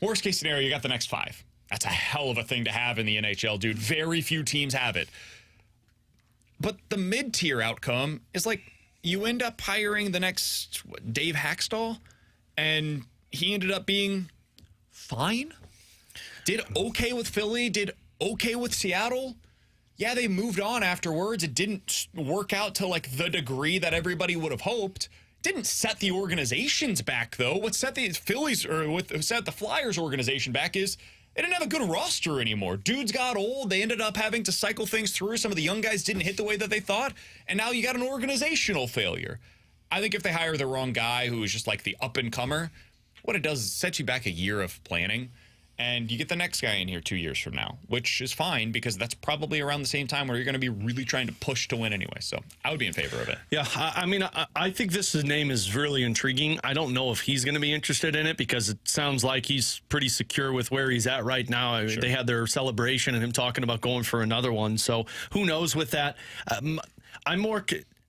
B: worst case scenario, you got the next 5. That's a hell of a thing to have in the NHL, dude. Very few teams have it. But the mid-tier outcome is like you end up hiring the next Dave Haxtell, and he ended up being fine. Did okay with Philly, did okay with Seattle. Yeah, they moved on afterwards. It didn't work out to like the degree that everybody would have hoped. Didn't set the organizations back though. What set the Phillies or what set the Flyers organization back is they didn't have a good roster anymore. Dudes got old. They ended up having to cycle things through. Some of the young guys didn't hit the way that they thought. And now you got an organizational failure. I think if they hire the wrong guy who is just like the up-and-comer, what it does is set you back a year of planning, and you get the next guy in here 2 years from now, which is fine because that's probably around the same time where you're going to be really trying to push to win anyway. So I would be in favor of it.
D: Yeah, I mean, I think this name is really intriguing. I don't know if he's going to be interested in it because it sounds like he's pretty secure with where he's at right now. I mean, they had their celebration and him talking about going for another one. So who knows with that? I'm more...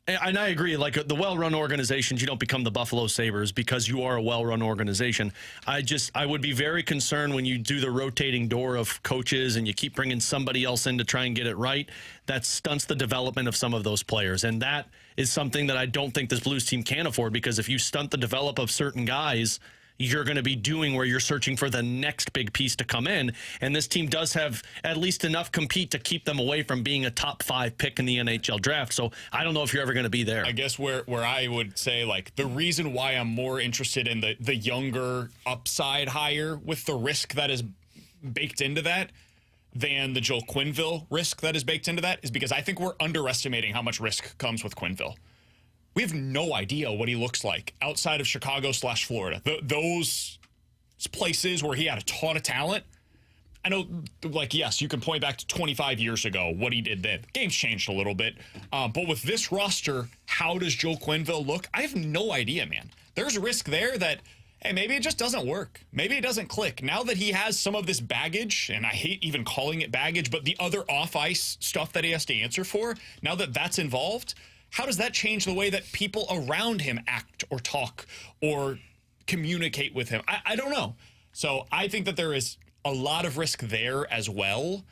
D: And I agree, like the well-run organizations, you don't become the Buffalo Sabres because you are a well-run organization. I would be very concerned when you do the rotating door of coaches and you keep bringing somebody else in to try and get it right. That stunts the development of some of those players. And that is something that I don't think this Blues team can afford, because if you stunt the develop of certain guys, you're going to be doing where you're searching for the next big piece to come in. And this team does have at least enough compete to keep them away from being a top 5 pick in the NHL draft. So I don't know if you're ever going to be there.
B: I guess where I would say, like, the reason why I'm more interested in the younger upside hire with the risk that is baked into that than the Joel Quenneville risk that is baked into that is because I think we're underestimating how much risk comes with Quenneville. We have no idea what he looks like outside of Chicago/Florida. Those places where he had a ton of talent. I know, like, yes, you can point back to 25 years ago, what he did then. The game's changed a little bit. But with this roster, how does Joel Quenneville look? I have no idea, man. There's a risk there that, hey, maybe it just doesn't work. Maybe it doesn't click. Now that he has some of this baggage, and I hate even calling it baggage, but the other off-ice stuff that he has to answer for, now that that's involved, how does that change the way that people around him act or talk or communicate with him? I don't know. So I think that there is a lot of risk there as well.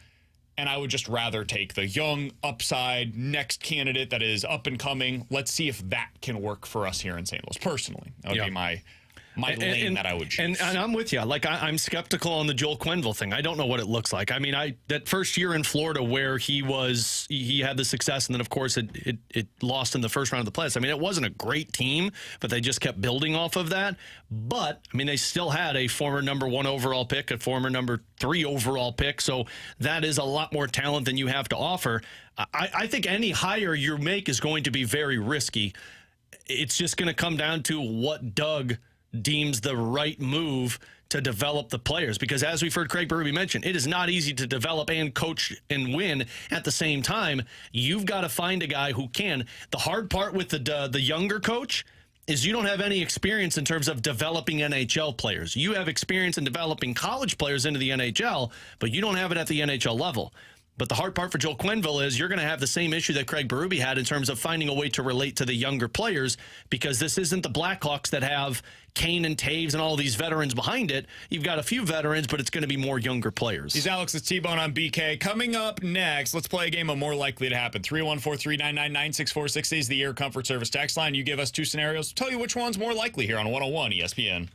B: And I would just rather take the young upside next candidate that is up and coming. Let's see if that can work for us here in St. Louis personally. That would be my lane that I would choose.
D: And I'm with you. Like, I'm skeptical on the Joel Quenneville thing. I don't know what it looks like. I mean, that first year in Florida where he had the success, and then, of course, it lost in the first round of the playoffs. I mean, it wasn't a great team, but they just kept building off of that. But, I mean, they still had a former number 1 overall pick, a former number 3 overall pick. So that is a lot more talent than you have to offer. I think any hire you make is going to be very risky. it's just going to come down to what Doug deems the right move to develop the players. Because as we've heard Craig Berube mention, it is not easy to develop and coach and win at the same time. You've got to find a guy who can. The hard part with the younger coach is you don't have any experience in terms of developing NHL players. You have experience in developing college players into the NHL, but you don't have it at the NHL level. But the hard part for Joel Quenneville is you're going to have the same issue that Craig Berube had in terms of finding a way to relate to the younger players, because this isn't the Blackhawks that have Kane and Taves and all these veterans behind it. You've got a few veterans, but it's going to be more younger players.
B: He's Alex's T-Bone on BK. Coming up next, let's play a game of More Likely to Happen. 314-399-9646 is the Air Comfort Service text line. You give us two scenarios. Tell you which one's more likely here on 101 ESPN.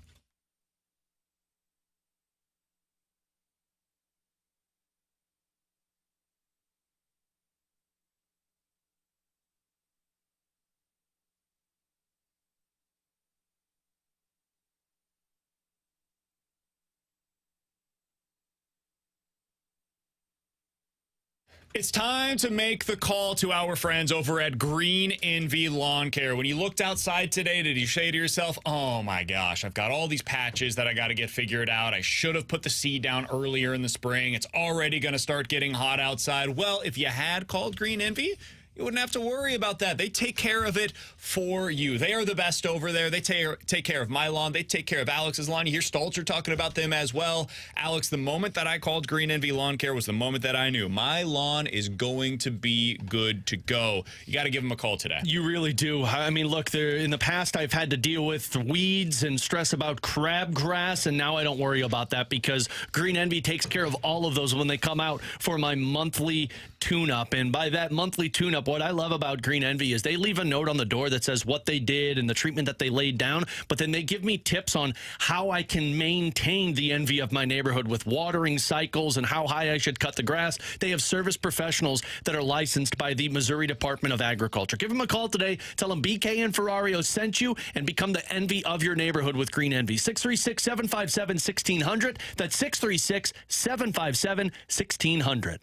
B: It's time to make the call to our friends over at Green Envy Lawn Care. When you looked outside today, did you say to yourself, oh my gosh, I've got all these patches that I got to get figured out. I should have put the seed down earlier in the spring. It's already going to start getting hot outside. Well, if you had called Green Envy, you wouldn't have to worry about that. They take care of it for you. They are the best over there. They take care of my lawn. They take care of Alex's lawn. You hear Stalter talking about them as well. Alex, the moment that I called Green Envy Lawn Care was the moment that I knew my lawn is going to be good to go. You got to give them a call today.
D: You really do. I mean, look, in the past, I've had to deal with weeds and stress about crabgrass, and now I don't worry about that because Green Envy takes care of all of those when they come out for my monthly tune-up. And by that monthly tune-up, what I love about Green Envy is they leave a note on the door that says what they did and the treatment that they laid down, but then they give me tips on how I can maintain the envy of my neighborhood with watering cycles and how high I should cut the grass. They have service professionals that are licensed by the Missouri Department of Agriculture. Give them a call today. Tell them BK and Ferrario sent you and become the envy of your neighborhood with Green Envy. 636-757-1600. That's 636-757-1600.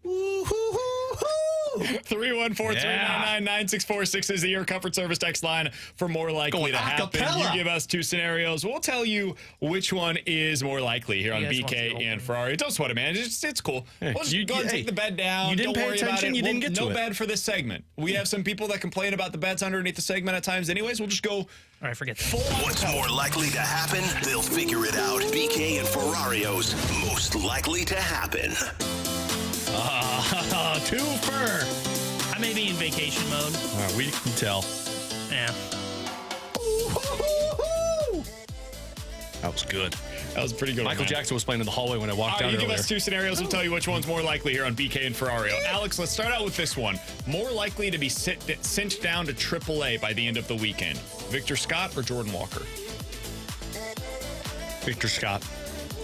B: 314-399-9646 is the Air Comfort Service text line for more likely to happen. You give us two scenarios. We'll tell you which one is more likely here on BK and Ferrari. Don't sweat it, man. It's cool. We'll just go ahead and take the bed down.
D: You didn't
B: Don't
D: pay
B: worry
D: attention.
B: about it.
D: You didn't get to
B: no
D: it.
B: bed for this segment. We have some people that complain about the beds underneath the segment at times anyways. We'll just go.
F: All right, forget that.
N: What's more likely to happen? They'll figure it out. BK and Ferrario's most likely to happen.
D: Twofer.
F: I may be in vacation mode.
D: We can tell.
F: Yeah.
D: That was good.
B: That was pretty good.
D: Michael Jackson was playing in the hallway when I walked down
B: you
D: earlier.
B: give us two scenarios. We'll tell you which one's more likely here on BK and Ferrario. Alex, let's start out with this one. More likely to be cinched down to AAA by the end of the weekend. Victor Scott or Jordan Walker?
D: Victor Scott.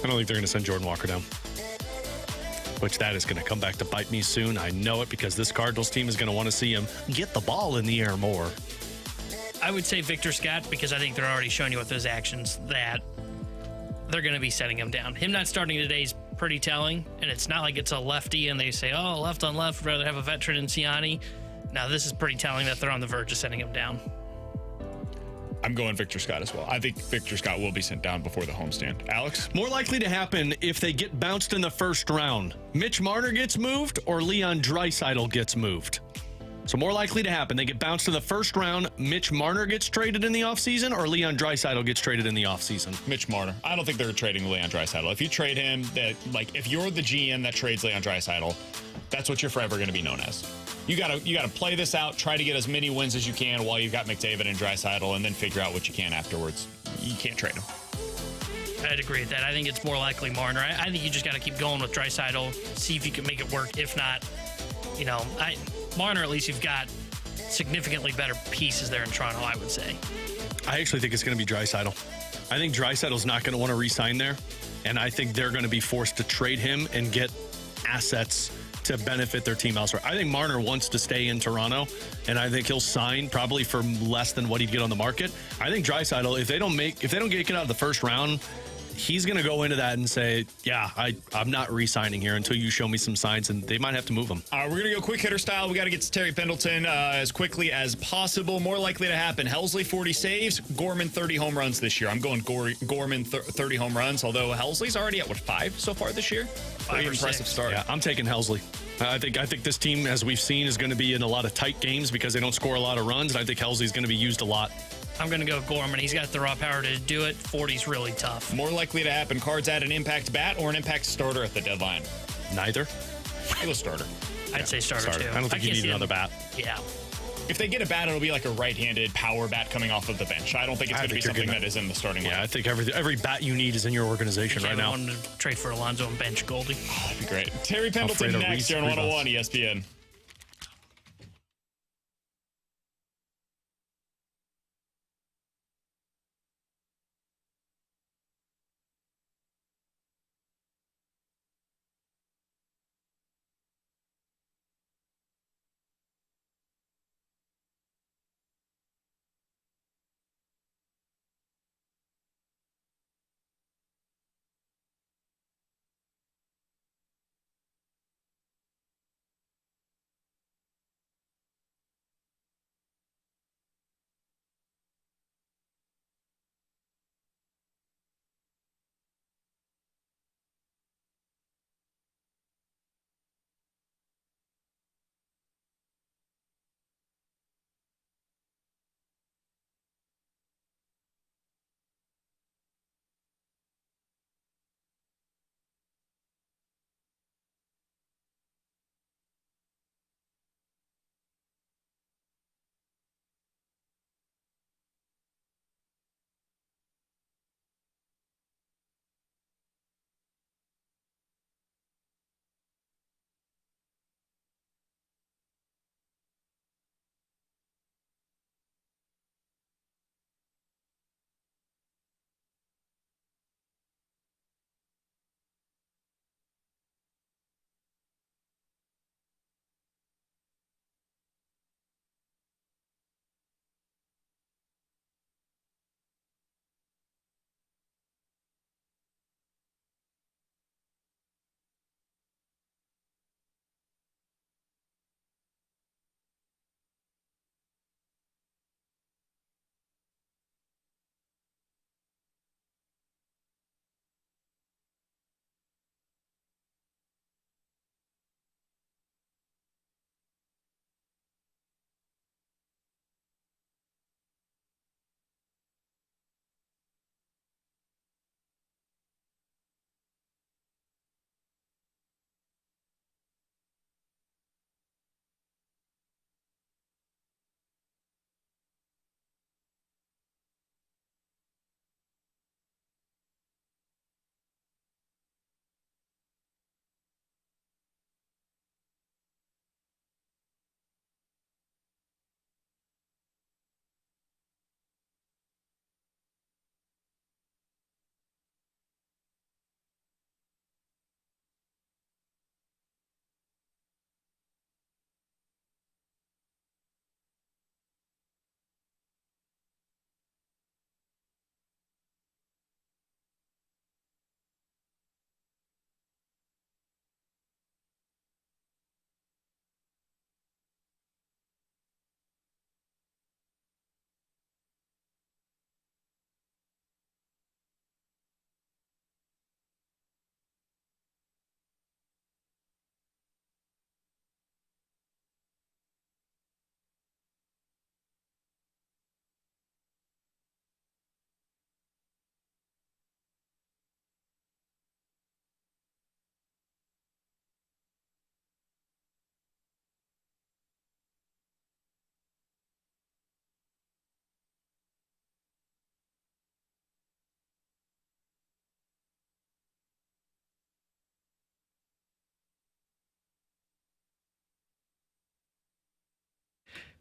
D: I don't think they're going to send Jordan Walker down. Which that is going to come back to bite me soon. I know it because this Cardinals team is going to want to see him get the ball in the air more.
F: I would say Victor Scott because I think they're already showing you with those actions that they're going to be setting him down. Him not starting today is pretty telling, and it's not like it's a lefty and they say, oh, left on left, rather have a veteran in Ciani. Now, this is pretty telling that they're on the verge of setting him down.
B: I'm going Victor Scott as well. I think Victor Scott will be sent down before the homestand. Alex?
D: More likely to happen if they get bounced in the first round. Mitch Marner gets moved or Leon Draisaitl gets moved. So more likely to happen. They get bounced in the first round. Mitch Marner gets traded in the offseason or Leon Draisaitl gets traded in the offseason?
B: Mitch Marner. I don't think they're trading Leon Draisaitl. If you trade him, if you're the GM that trades Leon Draisaitl, that's what you're forever going to be known as. You gotta play this out, try to get as many wins as you can while you've got McDavid and Draisaitl, and then figure out what you can afterwards. You can't trade him.
F: I'd agree with that. I think it's more likely Marner. I think you just got to keep going with Draisaitl, see if you can make it work. If not, Marner, at least you've got significantly better pieces there in Toronto, I would say.
D: I actually think it's going to be Draisaitl. I think Draisaitl's not going to want to re-sign there, and I think they're going to be forced to trade him and get assets to benefit their team elsewhere. I think Marner wants to stay in Toronto, and I think he'll sign probably for less than what he'd get on the market. I think Draisaitl, if they don't get out of the first round, he's going to go into that and say, yeah, I'm not re-signing here until you show me some signs, and they might have to move him.
B: We're going to go quick hitter style. We got to get to Terry Pendleton as quickly as possible. More likely to happen. Helsley, 40 saves. Gorman, 30 home runs this year. I'm going Gorman, 30 home runs, although Helsley's already at, 5 so far this year? Pretty impressive start.
D: Yeah, I'm taking Helsley. I think this team, as we've seen, is going to be in a lot of tight games because they don't score a lot of runs, and I think Helsley's going to be used a lot.
F: I'm going to go with Gorman. He's got the raw power to do it. 40's really tough.
B: More likely to happen. Cards add an impact bat or an impact starter at the deadline?
D: Neither.
B: I go starter.
F: I'd say starter, too.
D: I don't think you need another bat.
F: Yeah.
B: If they get a bat, it'll be like a right-handed power bat coming off of the bench. I don't think it's going to be something that is in the starting lineup.
D: Yeah, I think every bat you need is in your organization right now.
F: I wanted to trade for Alonso and bench Goldie.
B: Oh, that'd be great. Terry Pendleton next here on 101 ESPN.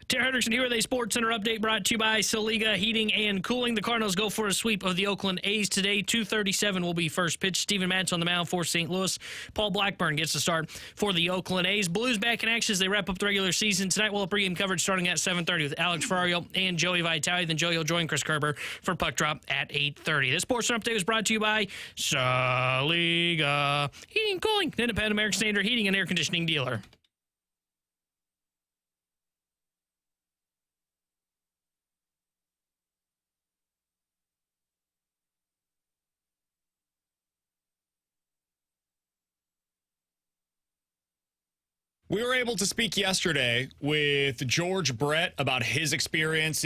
F: Terry Hendrickson here with a Sports Center update brought to you by Saliga Heating and Cooling. The Cardinals go for a sweep of the Oakland A's today. 2:37 will be first pitch. Steven Matz on the mound for St. Louis. Paul Blackburn gets the start for the Oakland A's. Blues back in action as they wrap up the regular season. Tonight we'll have pregame coverage starting at 7:30 with Alex Ferrario and Joey Vitale. Then Joey will join Chris Kerber for Puck Drop at 8:30. This Sports Center update was brought to you by Saliga Heating and Cooling, an independent American Standard heating and air conditioning dealer.
B: We were able to speak yesterday with George Brett about his experience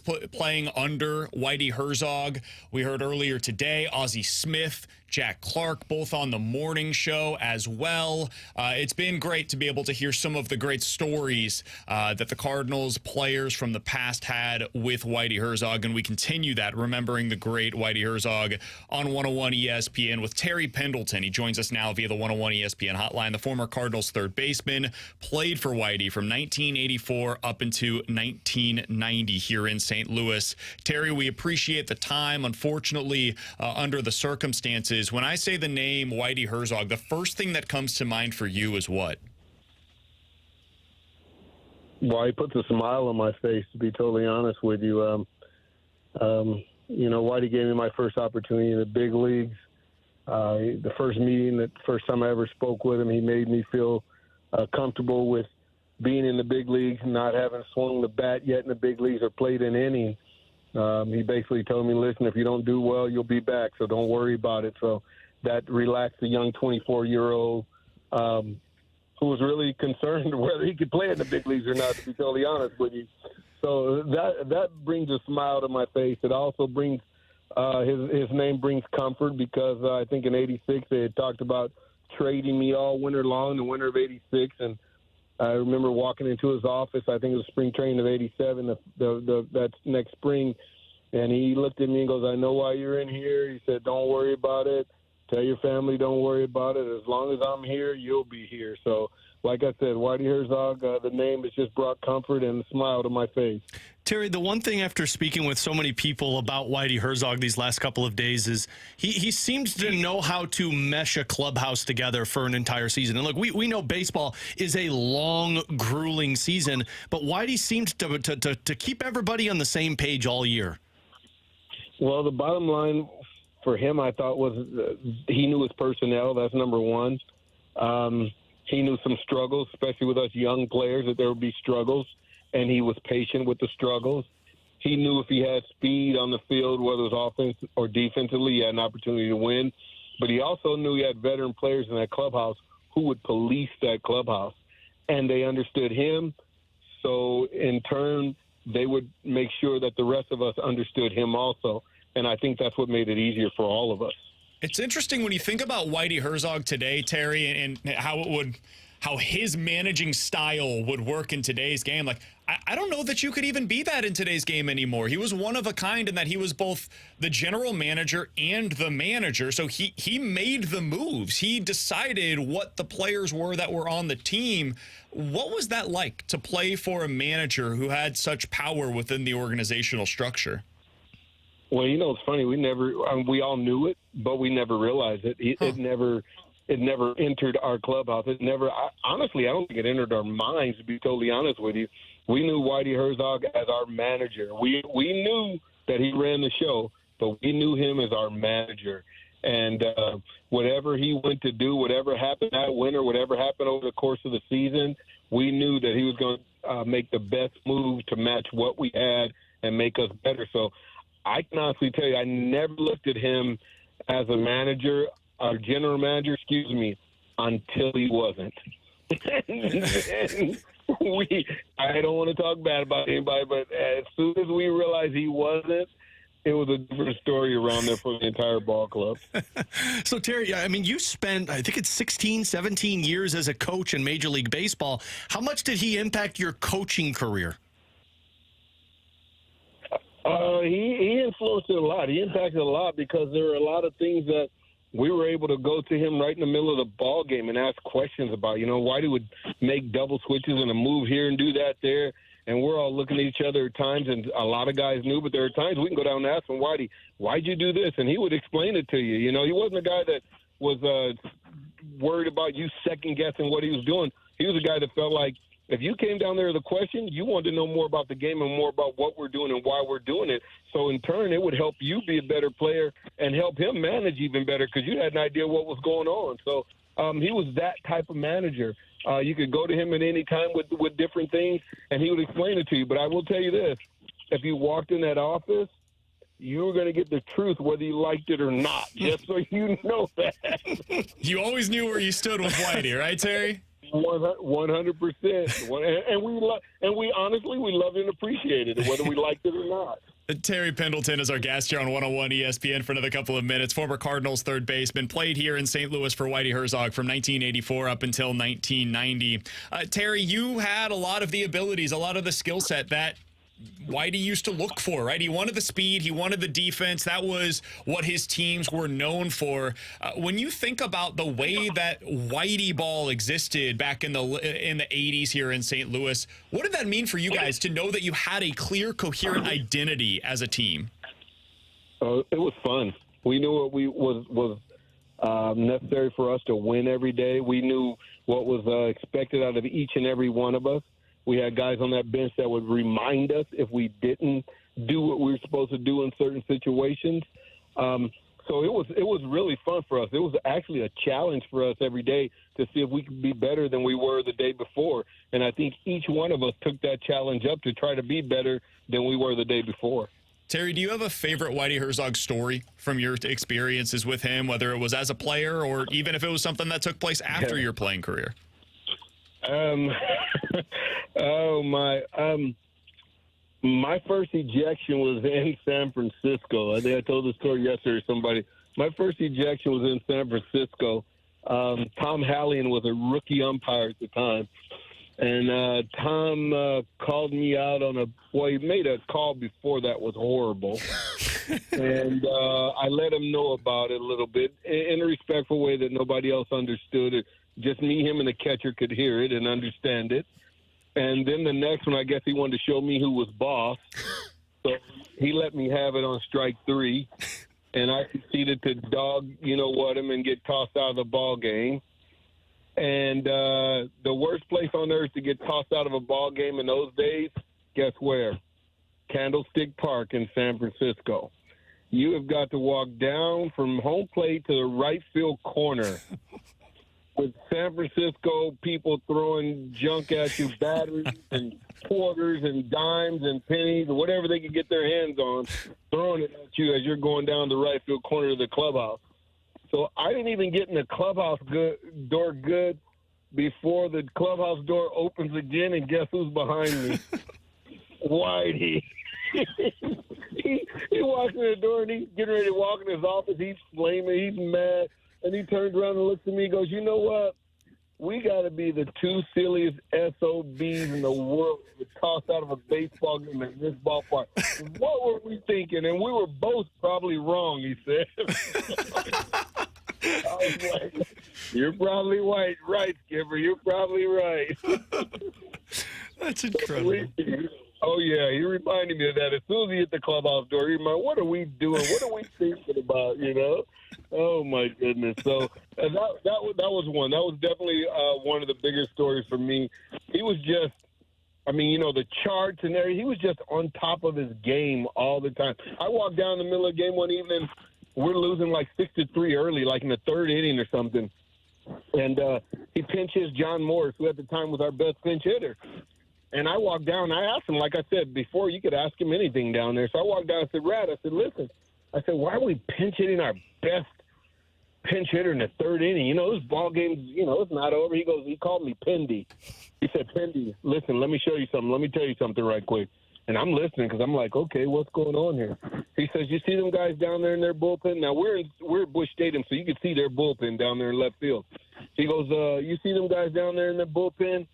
B: playing under Whitey Herzog. We heard earlier today Ozzie Smith, Jack Clark, both on the morning show as well. It's been great to be able to hear some of the great stories that the Cardinals players from the past had with Whitey Herzog, and we continue that, remembering the great Whitey Herzog on 101 ESPN with Terry Pendleton. He joins us now via the 101 ESPN hotline. The former Cardinals third baseman, played for Whitey from 1984 up into 1990 here in St. Louis. Terry, we appreciate the time. Unfortunately, under the circumstances, when I say the name Whitey Herzog, the first thing that comes to mind for you is what?
O: Well, he puts a smile on my face, to be totally honest with you. Whitey gave me my first opportunity in the big leagues. The first time I ever spoke with him, he made me feel comfortable with being in the big leagues, not having swung the bat yet in the big leagues or played an inning. He basically told me, listen, if you don't do well, you'll be back, so don't worry about it. So that relaxed the young 24-year-old who was really concerned whether he could play in the big leagues or not, to be totally honest with you. So that brings a smile to my face. It also brings his name brings comfort, because I think in '86 they had talked about trading me all winter long, the winter of '86, and I remember walking into his office. I think it was spring training of '87, that next spring, and he looked at me and goes, "I know why you're in here." He said, "Don't worry about it. Tell your family don't worry about it. As long as I'm here, you'll be here." So, like I said, Whitey Herzog, the name has just brought comfort and a smile to my face.
D: Terry, the one thing after speaking with so many people about Whitey Herzog these last couple of days is he seems to know how to mesh a clubhouse together for an entire season. And look, we know baseball is a long, grueling season, but Whitey seems to keep everybody on the same page all year.
O: Well, the bottom line for him, I thought, was he knew his personnel. That's number one. He knew some struggles, especially with us young players, that there would be struggles, and he was patient with the struggles. He knew if he had speed on the field, whether it was offense or defensively, he had an opportunity to win. But he also knew he had veteran players in that clubhouse who would police that clubhouse, and they understood him. So, in turn, they would make sure that the rest of us understood him also. And I think that's what made it easier for all of us.
B: It's interesting when you think about Whitey Herzog today, Terry, and how his managing style would work in today's game. Like, I don't know that you could even be that in today's game anymore. He was one of a kind in that he was both the general manager and the manager. So he made the moves. He decided what the players were that were on the team. What was that like to play for a manager who had such power within the organizational structure?
O: Well, it's funny. We all knew it, but we never realized it. It never entered our clubhouse. Honestly, I don't think it entered our minds, to be totally honest with you. We knew Whitey Herzog as our manager. We knew that he ran the show, but we knew him as our manager. And whatever he went to do, whatever happened that winter, whatever happened over the course of the season, we knew that he was going to make the best move to match what we had and make us better. So I can honestly tell you, I never looked at him as a manager, our general manager, until he wasn't. I don't want to talk bad about anybody, but as soon as we realized he wasn't, it was a different story around there for the entire ball club.
D: So, Terry, I mean, you spent, I think it's 16, 17 years as a coach in Major League Baseball. How much did he impact your coaching career?
O: He influenced it a lot. He impacted a lot because there were a lot of things that we were able to go to him right in the middle of the ball game and ask questions about, why he would make double switches and a move here and do that there. And we're all looking at each other at times, and a lot of guys knew, but there are times we can go down and ask him, why'd you do this? And he would explain it to you. He wasn't a guy that was worried about you second-guessing what he was doing. He was a guy that felt like if you came down there with a question, you wanted to know more about the game and more about what we're doing and why we're doing it. So, in turn, it would help you be a better player and help him manage even better because you had an idea what was going on. So, he was that type of manager. You could go to him at any time with different things, and he would explain it to you. But I will tell you this. If you walked in that office, you were going to get the truth whether you liked it or not, just so you know that.
B: You always knew where you stood with Whitey, right, Terry?
O: 100%. And we honestly, we loved and appreciated it, whether we liked it or not.
B: Terry Pendleton is our guest here on 101 ESPN for another couple of minutes. Former Cardinals third baseman, played here in St. Louis for Whitey Herzog from 1984 up until 1990. Terry, you had a lot of the abilities, a lot of the skill set that Whitey used to look for, right? He wanted the speed, he wanted the defense. That was what his teams were known for. When you think about the way that Whitey ball existed back in the 80s here in St. Louis, what did that mean for you guys to know that you had a clear, coherent identity as a team?
O: It was fun. We knew what was necessary for us to win every day. We knew what was expected out of each and every one of us. We had guys on that bench that would remind us if we didn't do what we were supposed to do in certain situations. So it was really fun for us. It was actually a challenge for us every day to see if we could be better than we were the day before. And I think each one of us took that challenge up to try to be better than we were the day before.
B: Terry, do you have a favorite Whitey Herzog story from your experiences with him, whether it was as a player or even if it was something that took place after your playing career?
O: My first ejection was in San Francisco. I think I told the story yesterday to somebody. My first ejection was in San Francisco. Tom Hallion was a rookie umpire at the time. And Tom called me out on he made a call before that was horrible. And I let him know about it a little bit in a respectful way that nobody else understood it. Just me, him, and the catcher could hear it and understand it. And then the next one, I guess he wanted to show me who was boss. So he let me have it on strike 3. And I proceeded to dog, him and get tossed out of the ball game. And the worst place on earth to get tossed out of a ball game in those days, guess where? Candlestick Park in San Francisco. You have got to walk down from home plate to the right field corner with San Francisco people throwing junk at you, batteries and quarters and dimes and pennies or whatever they could get their hands on, throwing it at you as you're going down the right field corner of the clubhouse. So I didn't even get in the clubhouse door good before the clubhouse door opens again, and guess who's behind me? Whitey. He walks in the door, and he's getting ready to walk in his office. He's flaming. He's mad. And he turns around and looks at me and goes, you know what? We got to be the two silliest SOBs in the world tossed out of a baseball game in this ballpark. What were we thinking? And we were both probably wrong, he said. I was like, you're probably right, Skipper. You're probably right.
B: That's incredible.
O: Oh, yeah, he reminded me of that. As soon as he hit the clubhouse door, he reminded me, what are we doing? What are we thinking about, Oh, my goodness. So that was one. That was definitely one of the biggest stories for me. He was just, the charts and everything. He was just on top of his game all the time. I walked down the middle of the game one evening. We're losing like 6-3 early, like in the third inning or something. And he pinch hits John Morris, who at the time was our best pinch hitter. And I walked down, and I asked him, like I said before, you could ask him anything down there. So I walked down and said, Rad, I said, listen, why are we pinch hitting our best pinch hitter in the third inning? This ball game's, it's not over. He called me Pendy. He said, Pendy, listen, let me show you something. Let me tell you something right quick. And I'm listening because I'm like, okay, what's going on here? He says, you see them guys down there in their bullpen? Now, we're at Busch Stadium, so you can see their bullpen down there in left field. He goes, you see them guys down there in their bullpen?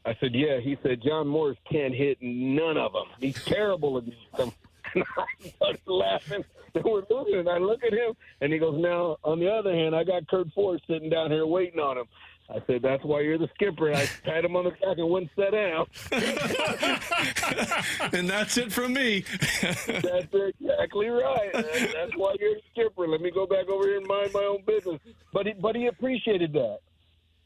O: I said, yeah. He said, John Morris can't hit none of them. He's terrible against them. And I started laughing. And we're losing. And I look at him, and he goes, now, on the other hand, I got Kurt Ford sitting down here waiting on him. I said, that's why you're the skipper. I pat him on the back and wouldn't sit down.
D: And that's it from me.
O: That's exactly right. That's why you're the skipper. Let me go back over here and mind my own business. But he appreciated that.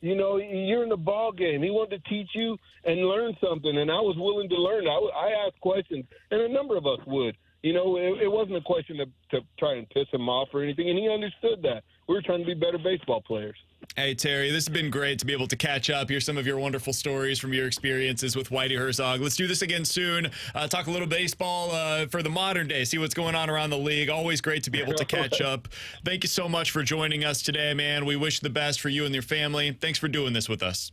O: You know, you're in the ball game. He wanted to teach you and learn something, and I was willing to learn. I asked questions, and a number of us would. You know, it wasn't a question to try and piss him off or anything, and he understood that. We were trying to be better baseball players.
B: Hey, Terry, this has been great to be able to catch up, hear some of your wonderful stories from your experiences with Whitey Herzog. Let's do this again soon. Talk a little baseball for the modern day, see what's going on around the league. Always great to be able to catch up. Thank you so much for joining us today, man. We wish the best for you and your family. Thanks for doing this with us.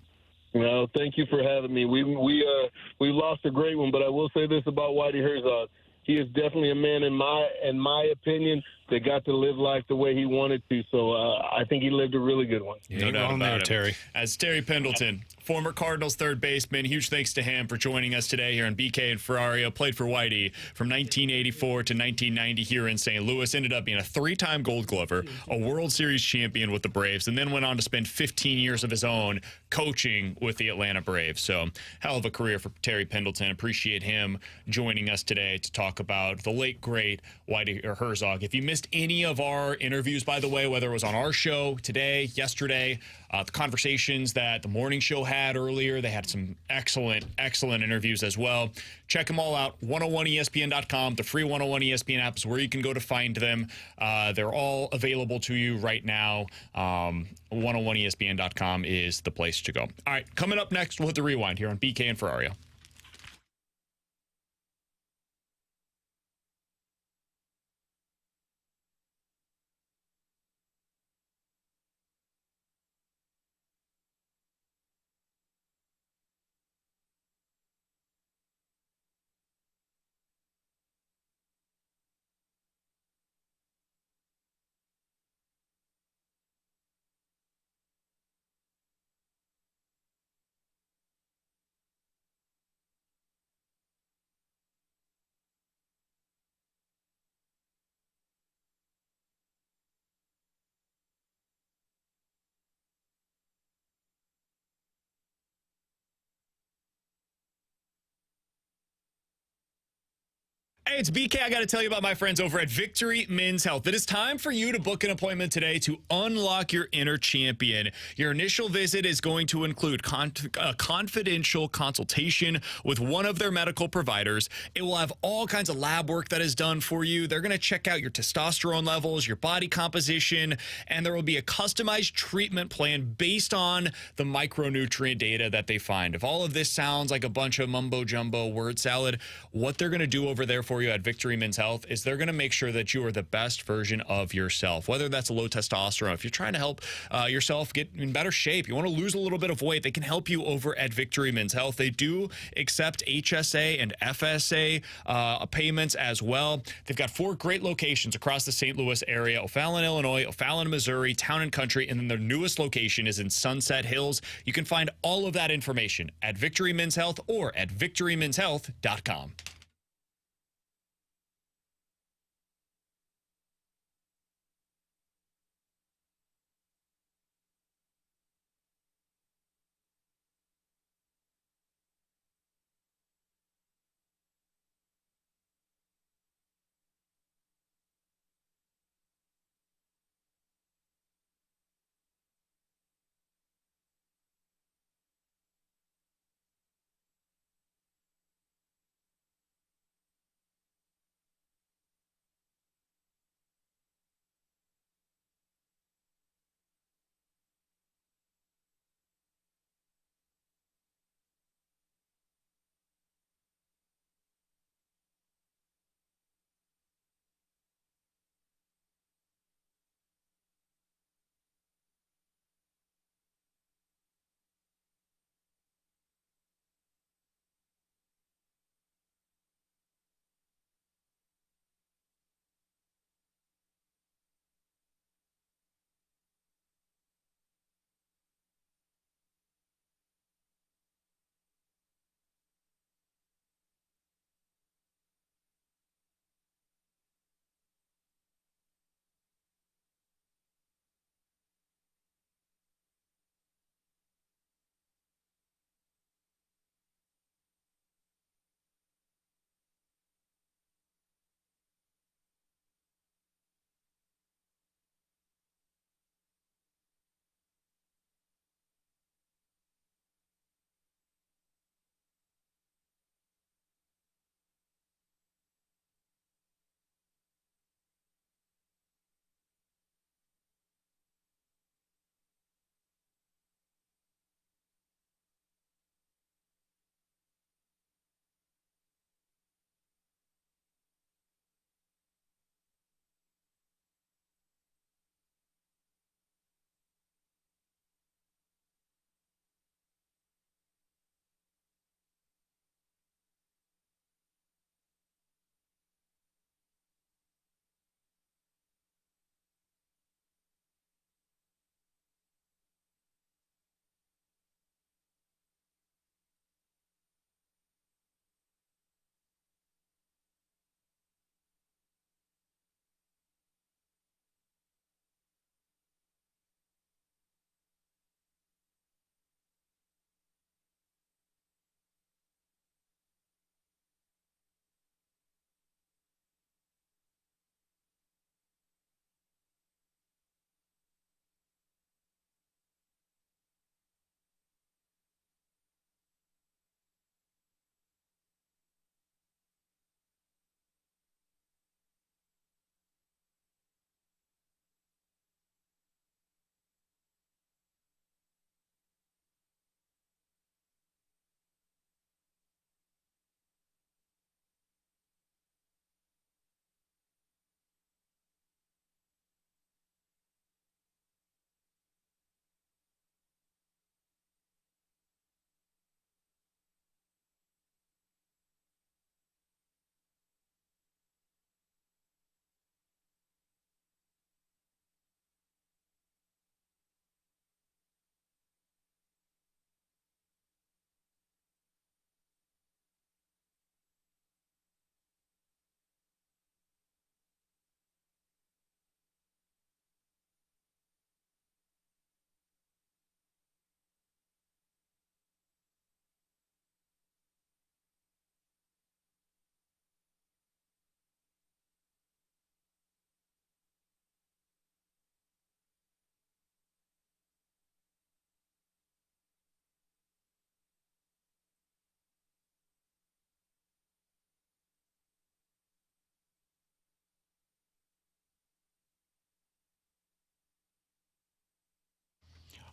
O: Well, thank you for having me. We lost a great one, but I will say this about Whitey Herzog. He is definitely a man, in my opinion, that got to live life the way he wanted to. So I think he lived a really good one.
B: No doubt about it. Terry. As Terry Pendleton, former Cardinals third baseman, huge thanks to him for joining us today here on BK and Ferrario. Played for Whitey from 1984 to 1990 here in St. Louis. Ended up being a three-time Gold Glover, a World Series champion with the Braves, and then went on to spend 15 years of his own coaching with the Atlanta Braves. So hell of a career for Terry Pendleton. Appreciate him joining us today to talk about the late, great Whitey Herzog. If you missed any of our interviews, by the way, whether it was on our show today, yesterday, the conversations that the morning show had earlier, they had some excellent interviews as well. Check them all out. 101ESPN.com. The free 101 ESPN app is where you can go to find them. They're all available to you right now. 101ESPN.com is the place to go. All right, coming up next, we'll hit the rewind here on BK and Ferrario. Hey, it's BK. I got to tell you about my friends over at Victory Men's Health. It is time for you to book an appointment today to unlock your inner champion. Your initial visit is going to include a confidential consultation with one of their medical providers. It will have all kinds of lab work that is done for you. They're going to check out your testosterone levels, your body composition, and there will be a customized treatment plan based on the micronutrient data that they find. If all of this sounds like a bunch of mumbo-jumbo word salad, what they're going to do over there for you at Victory Men's Health is they're going to make sure that you are the best version of yourself, whether that's a low testosterone. If you're trying to help yourself get in better shape, you want to lose a little bit of weight, they can help you over at Victory Men's Health. They do accept HSA and FSA payments as well. They've got 4 great locations across the St. Louis area: O'Fallon, Illinois, O'Fallon, Missouri, Town and Country, and then their newest location is in Sunset Hills. You can find all of that information at Victory Men's Health or at victorymenshealth.com.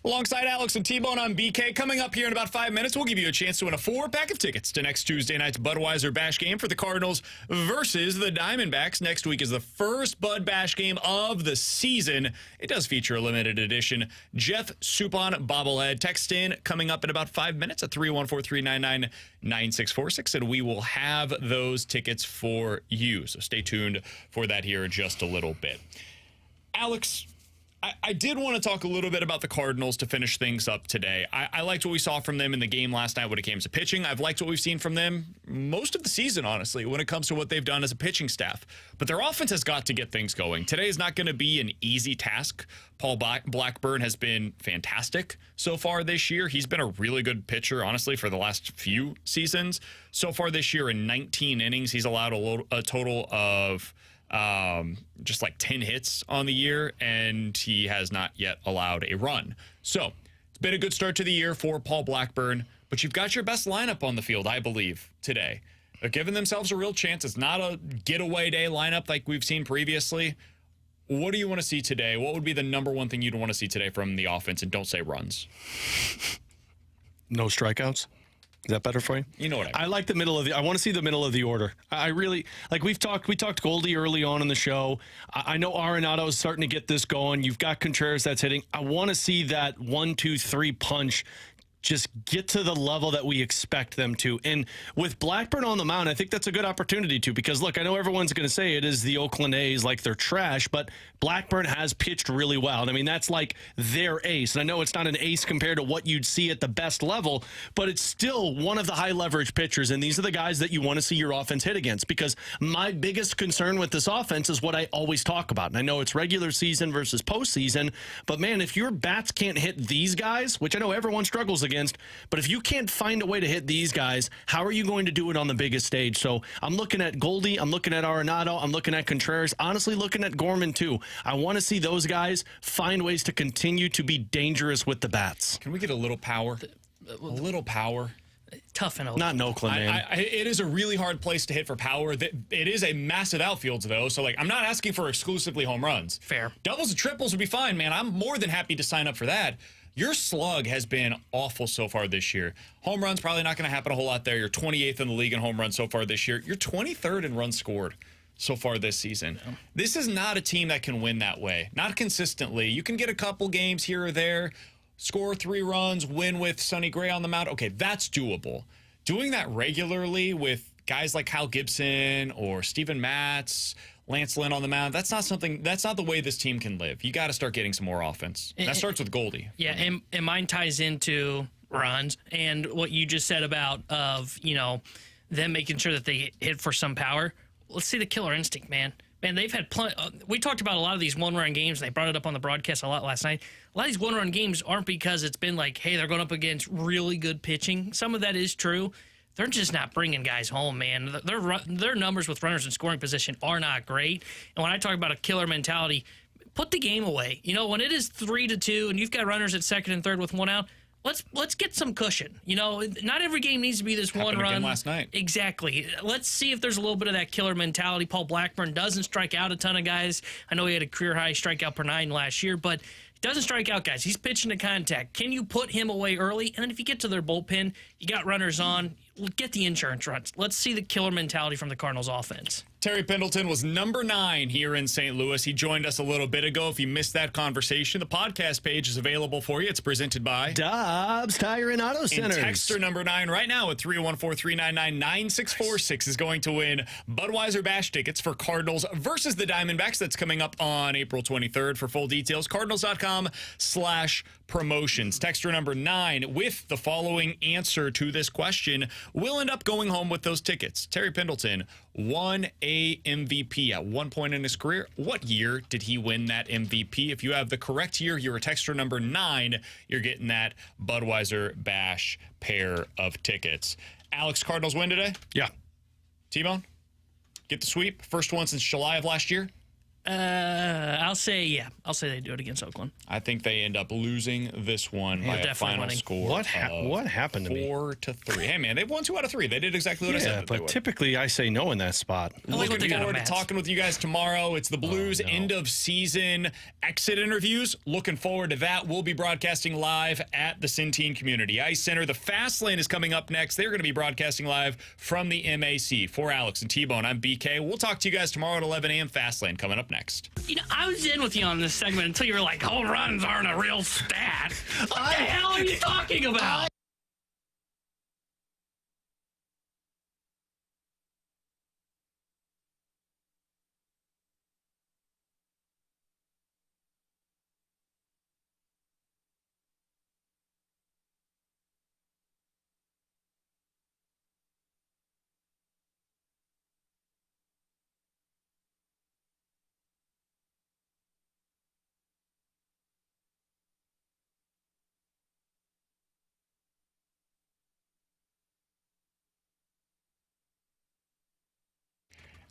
B: Alongside Alex and T-Bone, I'm BK. Coming up here in about 5 minutes, we'll give you a chance to win a 4-pack of tickets to next Tuesday night's Budweiser Bash game for the Cardinals versus the Diamondbacks. Next week is the first Bud Bash game of the season. It does feature a limited edition Jeff Suppan bobblehead. Text in coming up in about 5 minutes at 314-399-9646, and we will have those tickets for you. So stay tuned for that here in just a little bit. Alex, I did want to talk a little bit about the Cardinals to finish things up today. I liked what we saw from them in the game last night when it came to pitching. I've liked what we've seen from them most of the season, honestly, when it comes to what they've done as a pitching staff. But their offense has got to get things going. Today is not going to be an easy task. Paul Blackburn has been fantastic so far this year. He's been a really good pitcher, honestly, for the last few seasons. So far this year in 19 innings, he's allowed a total of just like 10 hits on the year, and he has not yet allowed a run. So it's been a good start to the year for Paul Blackburn, but you've got your best lineup on the field, I believe, today. They're giving themselves a real chance. It's not a getaway day lineup like we've seen previously. What do you want to see today? What would be the number one thing you'd want to see today from the offense? And don't say runs.
D: No strikeouts. Is that better for you?
B: You know what I mean.
D: I like the middle of the. I want to see the middle of the order. I really like. We talked Goldie early on in the show. I know Arenado is starting to get this going. You've got Contreras that's hitting. I want to see that 1, 2, 3 punch just get to the level that we expect them to. And with Blackburn on the mound, I think that's a good opportunity to, because look, I know everyone's going to say it is the Oakland A's, like they're trash, but Blackburn has pitched really well. And I mean, that's like their ace. And I know it's not an ace compared to what you'd see at the best level, but it's still one of the high leverage pitchers. And these are the guys that you want to see your offense hit against, because my biggest concern with this offense is what I always talk about. And I know it's regular season versus postseason, but man, if your bats can't hit these guys, which I know everyone struggles against, but if you can't find a way to hit these guys, how are you going to do it on the biggest stage? So I'm looking at Goldie, I'm looking at Arenado, I'm looking at Contreras, honestly looking at Gorman too. I want to see those guys find ways to continue to be dangerous with the bats.
B: Can we get a little power? A little power?
F: Tough in Oakland.
D: Not in Oakland, man.
B: It is a really hard place to hit for power. It is a massive outfield, though, so like I'm not asking for exclusively home runs.
F: Fair.
B: Doubles and triples would be fine, man. I'm more than happy to sign up for that. Your slug has been awful so far this year. Home runs probably not going to happen a whole lot there. You're 28th in the league in home runs so far this year. You're 23rd in runs scored so far this season. Yeah. This is not a team that can win that way. Not consistently. You can get a couple games here or there, score 3 runs, win with Sonny Gray on the mound. Okay, that's doable. Doing that regularly with guys like Kyle Gibson or Steven Matz, Lance Lynn on the mound, that's not the way this team can live. You got to start getting some more offense. That starts with Goldie.
F: Yeah, and mine ties into runs and what you just said about them making sure that they hit for some power. Let's see the killer instinct, man. Man, they've had plenty. We talked about a lot of these one-run games. They brought it up on the broadcast a lot last night. A lot of these one-run games aren't because it's been like, hey, they're going up against really good pitching. Some of that is true. They're just not bringing guys home, man. Their numbers with runners in scoring position are not great. And when I talk about a killer mentality, put the game away. When it is 3-2 and you've got runners at second and third with 1 out, let's get some cushion. Not every game needs to be this one run.
B: Again last night.
F: Exactly. Let's see if there's a little bit of that killer mentality. Paul Blackburn doesn't strike out a ton of guys. I know he had a career high strikeout per 9 last year, but he doesn't strike out guys. He's pitching to contact. Can you put him away early? And then if you get to their bullpen, you got runners on. Get the insurance runs. Let's see the killer mentality from the Cardinals offense.
B: Terry Pendleton was number 9 here in St. Louis. He joined us a little bit ago. If you missed that conversation, the podcast page is available for you. It's presented by
D: Dobbs Tire and Auto Centers.
B: And texter number 9 right now at 314-399-9646 is going to win Budweiser Bash tickets for Cardinals versus the Diamondbacks. That's coming up on April 23rd. For full details, cardinals.com/promotions. Texter number 9 with the following answer to this question will end up going home with those tickets. Terry Pendleton won a MVP at one point in his career. What year did he win that MVP? If you have the correct year, you're a texter number 9. You're getting that Budweiser Bash pair of tickets. Alex, Cardinals win today?
D: Yeah.
B: T-Bone, get the sweep. First one since July of last year?
F: I'll say they do it against Oakland.
B: I think they end up losing this one by a final score.
D: What happened to me?
B: 4-3. Hey, man, they've won 2 out of 3. They did exactly what I said.
D: But typically I say no in that spot.
B: Looking forward to talking with you guys tomorrow. It's the Blues end of season exit interviews. Looking forward to that. We'll be broadcasting live at the Centene Community Ice Center. The Fast Lane is coming up next. They're going to be broadcasting live from the MAC. For Alex and T-Bone, I'm BK. We'll talk to you guys tomorrow at 11 a.m. Fast Lane coming up next.
F: I was in with you on this segment until you were like, home runs aren't a real stat. What the hell are you talking about?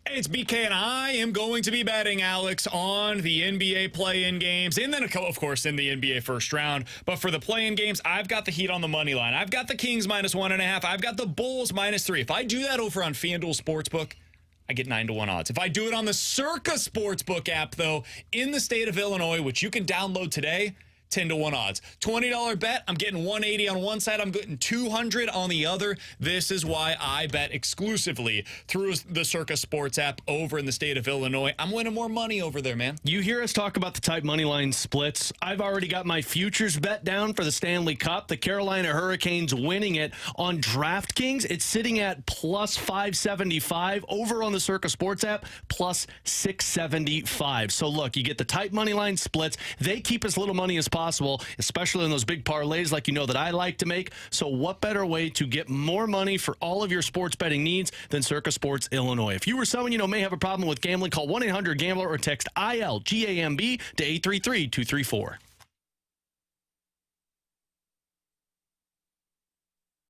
B: Hey, it's BK, and I am going to be betting, Alex, on the NBA play-in games, and then, of course, in the NBA first round. But for the play-in games, I've got the Heat on the money line. I've got the Kings -1.5. I've got the Bulls -3. If I do that over on FanDuel Sportsbook, I get 9-1 odds. If I do it on the Circa Sportsbook app, though, in the state of Illinois, which you can download today, 10-1 odds. $20 bet, I'm getting 180 on one side, I'm getting 200 on the other. This is why I bet exclusively through the Circa Sports app over in the state of Illinois. I'm winning more money over there, man.
D: You hear us talk about the type money line splits. I've already got my futures bet down for the Stanley Cup. The Carolina Hurricanes winning it on DraftKings. It's sitting at +575. Over on the Circa Sports app, +675. So look, you get the type money line splits. They keep as little money as possible, especially in those big parlays like you know that I like to make. So what better way to get more money for all of your sports betting needs than Circa Sports Illinois? If you or someone you know may have a problem with gambling, call 1-800-GAMBLER or text ILGAMB to 833-234.